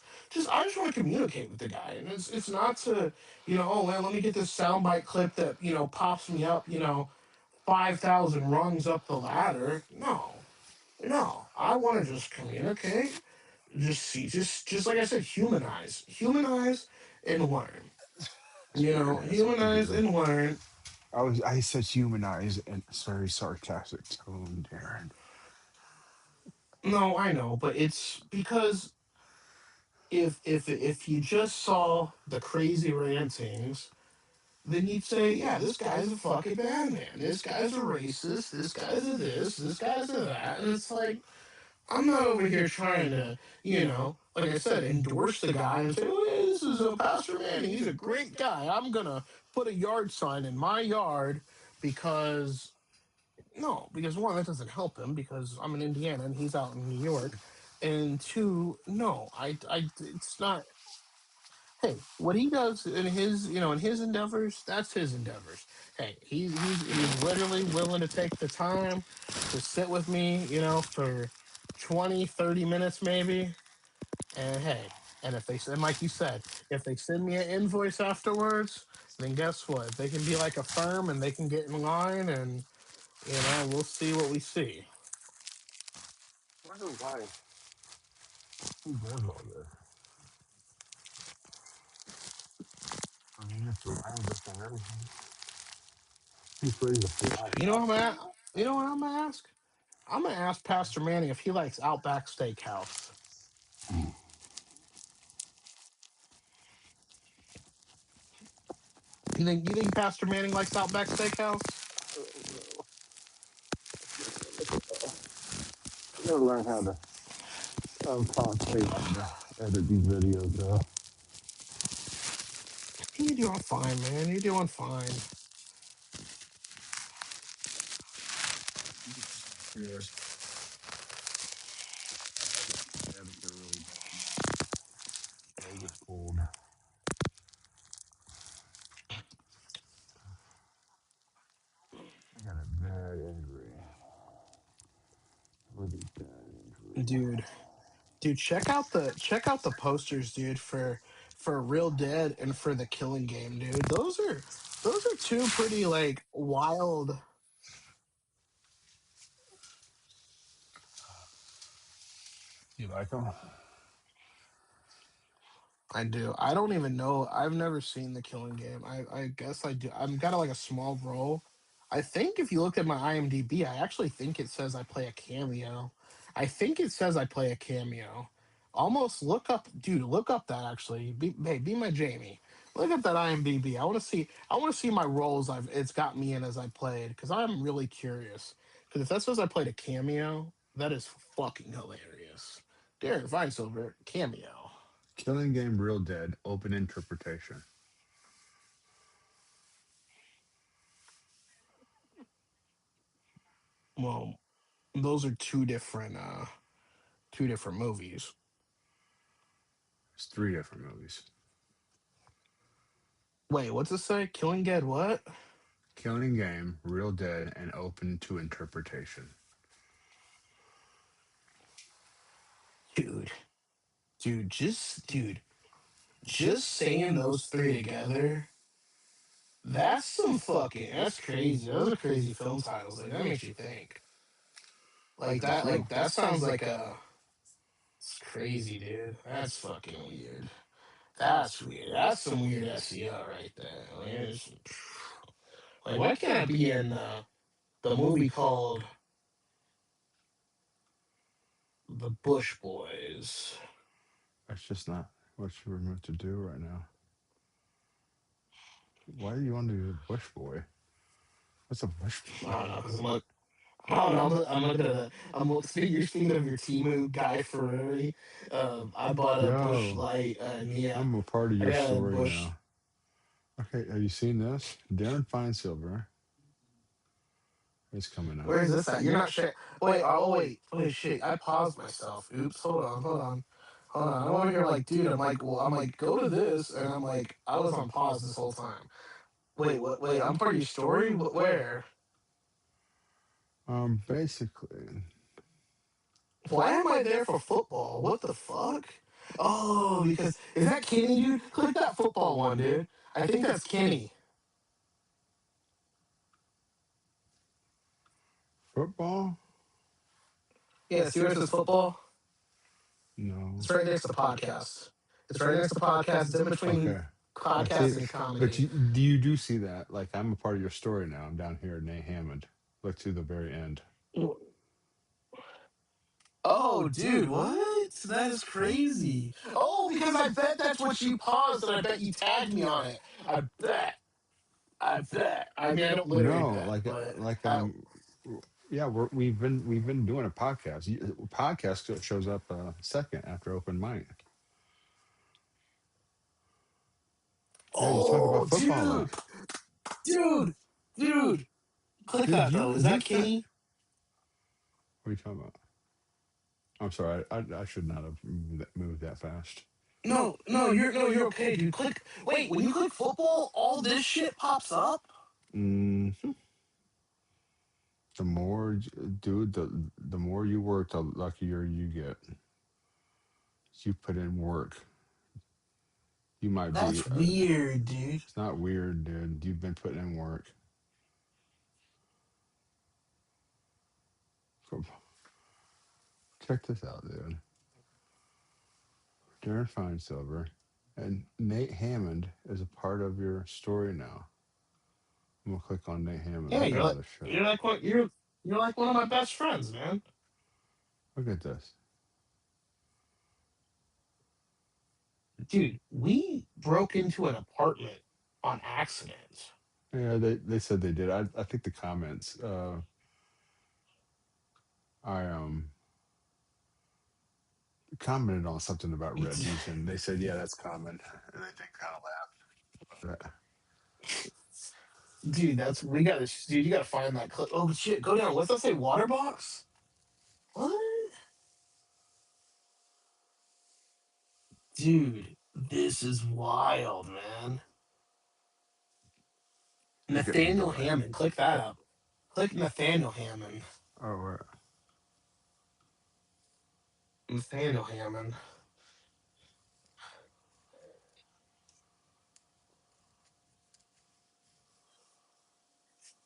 I just want to communicate with the guy. And it's not to, oh well, let me get this soundbite clip that, pops me up, 5,000 rungs up the ladder. No. No. I want to just communicate, just see, just like I said, humanize and learn. That's what you Humanize do. and learn. I said humanize in a very sarcastic tone, Darren. No, I know, but it's because if you just saw the crazy rantings, then you'd say, yeah, this guy's a fucking bad man. This guy's a racist. This guy's a this. This guy's a that. And it's like, I'm not over here trying to, like I said, endorse the guy and say, oh, yeah, this is a Pastor Manning. He's a great guy. I'm gonna put a yard sign in my yard because no, because one, that doesn't help him because I'm in Indiana and he's out in New York, and two, no, it's not. Hey, what he does in his, in his endeavors, that's his endeavors. Hey, he's literally willing to take the time to sit with me, for 20, 30 minutes maybe. And hey, and if they send, like you said, if they send me an invoice afterwards, then guess what? They can be like a firm and they can get in line and we'll see what we see. I wonder why he does all this. I mean, it's around us and everything. He's ready to fly. You know what you know what I'm gonna ask? I'm gonna ask Pastor Manning if he likes Outback Steakhouse. You think Pastor Manning likes Outback Steakhouse? I gotta learn how to concentrate on the edit these videos, though. You're doing fine, man. You're doing fine. Yes. Edits are really bad now. Vegas cold. I got a bad injury. Really bad injury. Dude. Dude, check out the posters, dude, for Real Dead and for the Killing Game, dude. Those are two pretty like wild. You like them? I do. I don't even know. I've never seen the Killing Game. I guess I do. I'm got like a small role. I think if you look at my IMDb, I actually think it says I play a cameo. I think it says I play a cameo. Almost look up, dude. Look up that actually. Be my Jamie. Look up that IMDb. I want to see. I want to see my roles. It's got me in as I played because I'm really curious. Because if that says I played a cameo, that is fucking hilarious. Darren Weissover cameo. Killing Game Real Dead, open interpretation. Well, those are two different movies. It's three different movies. Wait, what's it say? Killing Dead what? Killing Game, Real Dead, and open to interpretation. Dude. Dude, just saying those three together, that's crazy. Those are crazy film titles. Like that makes you think. Like that sounds like a. It's crazy, dude. That's fucking weird. That's weird. That's some weird SEO right there. Like, why can't I be in the movie called The Bush Boys? That's just not what you were meant to do right now. Why do you want to be a bush boy? What's a bush I boy? don't know, because I don't know. I'm looking at you're speaking of your Timu Guy Ferrari. I bought a Bush Yo, Light, and yeah, I'm a part of I your got a story Bush. now. Okay, have you seen this? Darren Fine Silver is coming out. Where is this at? You're not sure. Wait, shit. I paused myself. Oops, hold on. I'm over here like, dude, I'm like, go to this, and I'm like, I was on pause this whole time. Wait, what? Wait, I'm part of your story? Where? Basically, Why am I there for football? What the fuck? Oh, because is that Kenny, dude? Click that football one, dude. I think that's Kenny. football? Yeah, see where it says football? No. It's right next to podcast. It's right next to podcast. It's in between Okay. I see. podcasting and But comedy. you do see that? Like, I'm a part of your story now. I'm down here at Nate Hammond. Look to the very end. Oh, dude, what? That is crazy. Oh, because I bet that's what you paused, and I bet you tagged me on it. I bet. I bet. I mean, I don't literally No, bet, but like I. yeah, we've been doing a podcast. Podcast shows up second after open mic. Yeah, you talk about Oh, football a lot. dude, dude. Click Dude, that though. Is that you've got. Kenny? What are you talking about? I'm sorry. I should not have moved that fast. You're okay, dude. Click. Wait, when you click football, all this shit pops up. Mm, the more, dude, the more you work, the luckier you get. You put in work. You might be. That's weird, dude. It's not weird, dude. You've been putting in work. Check this out, dude. Darren Fine Silver and Nate Hammond is a part of your story now. I'm gonna click on Nate Hammond. Yeah, Look at all this shit. you're like one of my best friends, man. Look at this. Dude, we broke into an apartment on accident. Yeah, they said they did. I think the comments. I commented on something about Reggies, and they said, "Yeah, that's common." And they kind of laughed. About that. Dude, that's we got to dude. You got to find that clip. Oh shit, go down. What's that say? Water box? What? Dude, this is wild, man. You're getting a Nathaniel delay. Hammond. Click that up. Click Nathaniel Hammond. Oh, wait. Nathaniel Hammond.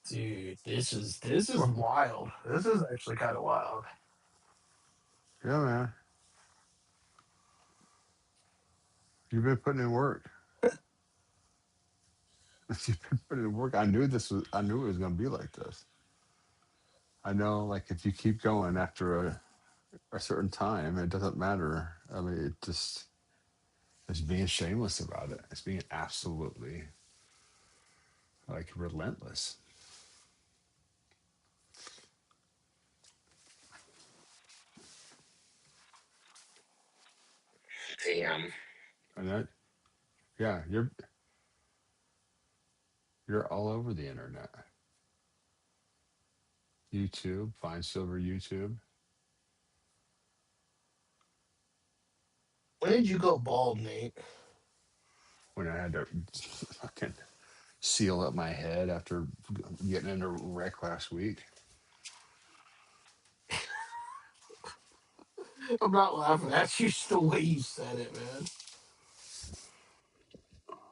Dude, this is Well, wild. This is actually kind of wild. yeah, man. You've been putting in work. You've been putting in work. I knew it was gonna be like this. I know, like, if you keep going after a certain time, it doesn't matter. I mean, it just it's being shameless about it. It's being absolutely like relentless. Damn. And that, yeah, you're all over the internet. YouTube, Fine Silver YouTube. When did you go bald, Nate? When I had to fucking seal up my head after getting in a wreck last week. I'm not laughing. That's just the way you said it, man.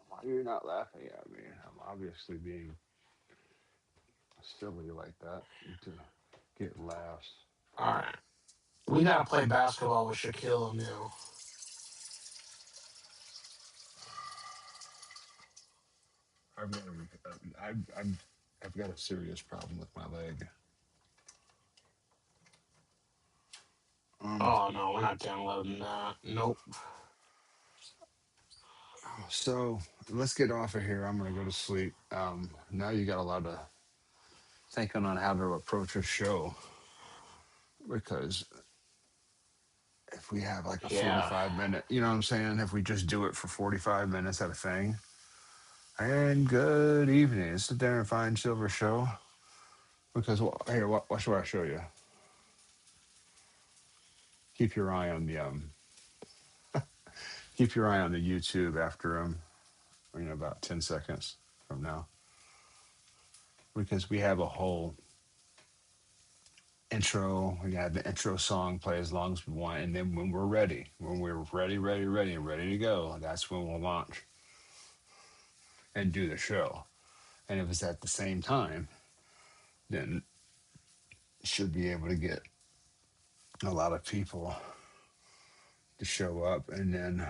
Why are you not laughing at me? I'm obviously being silly like that to get laughs. All right. We got to play basketball with Shaquille O'Neal. I've got I've got a serious problem with my leg. Um, Oh, no, we're not downloading that. Nope. so let's get off of here. I'm gonna go to sleep. Now you got a lot of thinking on how to approach a show because if we have like a Yeah. 45 minute, you know what I'm saying? If we just do it for 45 minutes at a thing. And good evening. It's the Darren Fine Silver Show. Because here, watch what I show you. Keep your eye on the keep your eye on the YouTube after about 10 seconds from now. Because we have a whole intro. We have the intro song play as long as we want, and then when we're ready, and ready to go, that's when we'll launch and do the show. And if it's at the same time, then should be able to get a lot of people to show up, and then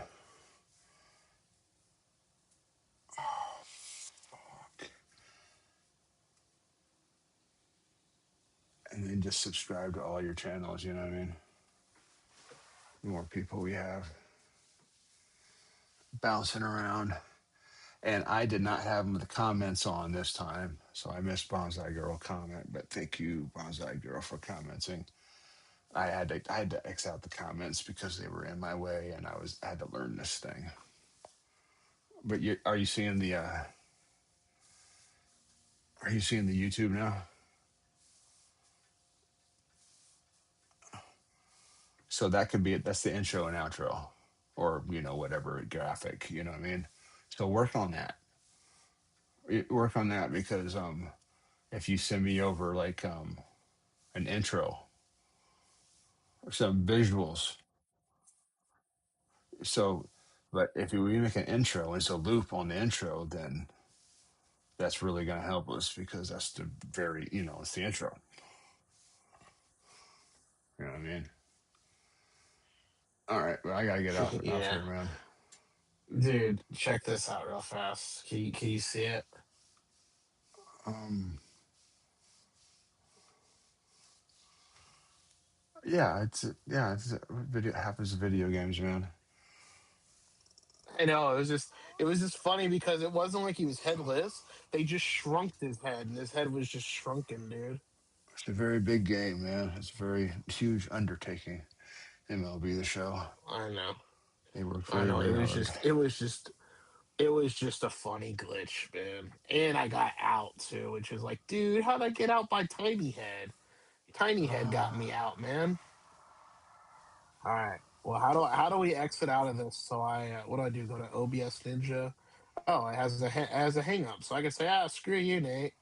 just subscribe to all your channels. You know what I mean? The more people we have bouncing around. And I did not have the comments on this time, so I missed Bonsai Girl comment. But thank you, Bonsai Girl, for commenting. I had to X out the comments because they were in my way, and I had to learn this thing. But are you seeing the YouTube now? So that could be it. That's the intro and outro, or whatever graphic. You know what I mean? So work on that. Work on that because if you send me over like an intro or some visuals. So, but if we make an intro and it's a loop on the intro, then that's really going to help us because that's the it's the intro. You know what I mean? All right, well, I gotta get off Yeah. here, man. Dude, check this out real fast. Can you see it? Um, yeah, it's video happens to video games, man. I know it was just funny because it wasn't like he was headless. They just shrunk his head, and his head was just shrunken, dude. It's a very big game, man. It's a very huge undertaking. MLB the show. I know. They work I very, know. It very was hard. just it was just it was just a funny glitch, man. And I got out too, which is like, dude, how'd I get out by Tiny Head? Tiny Head got me out, man. All right. Well, how do we exit out of this? So what do I do? Go to OBS Ninja. Oh, it has a hang up, so I can say, screw you, Nate.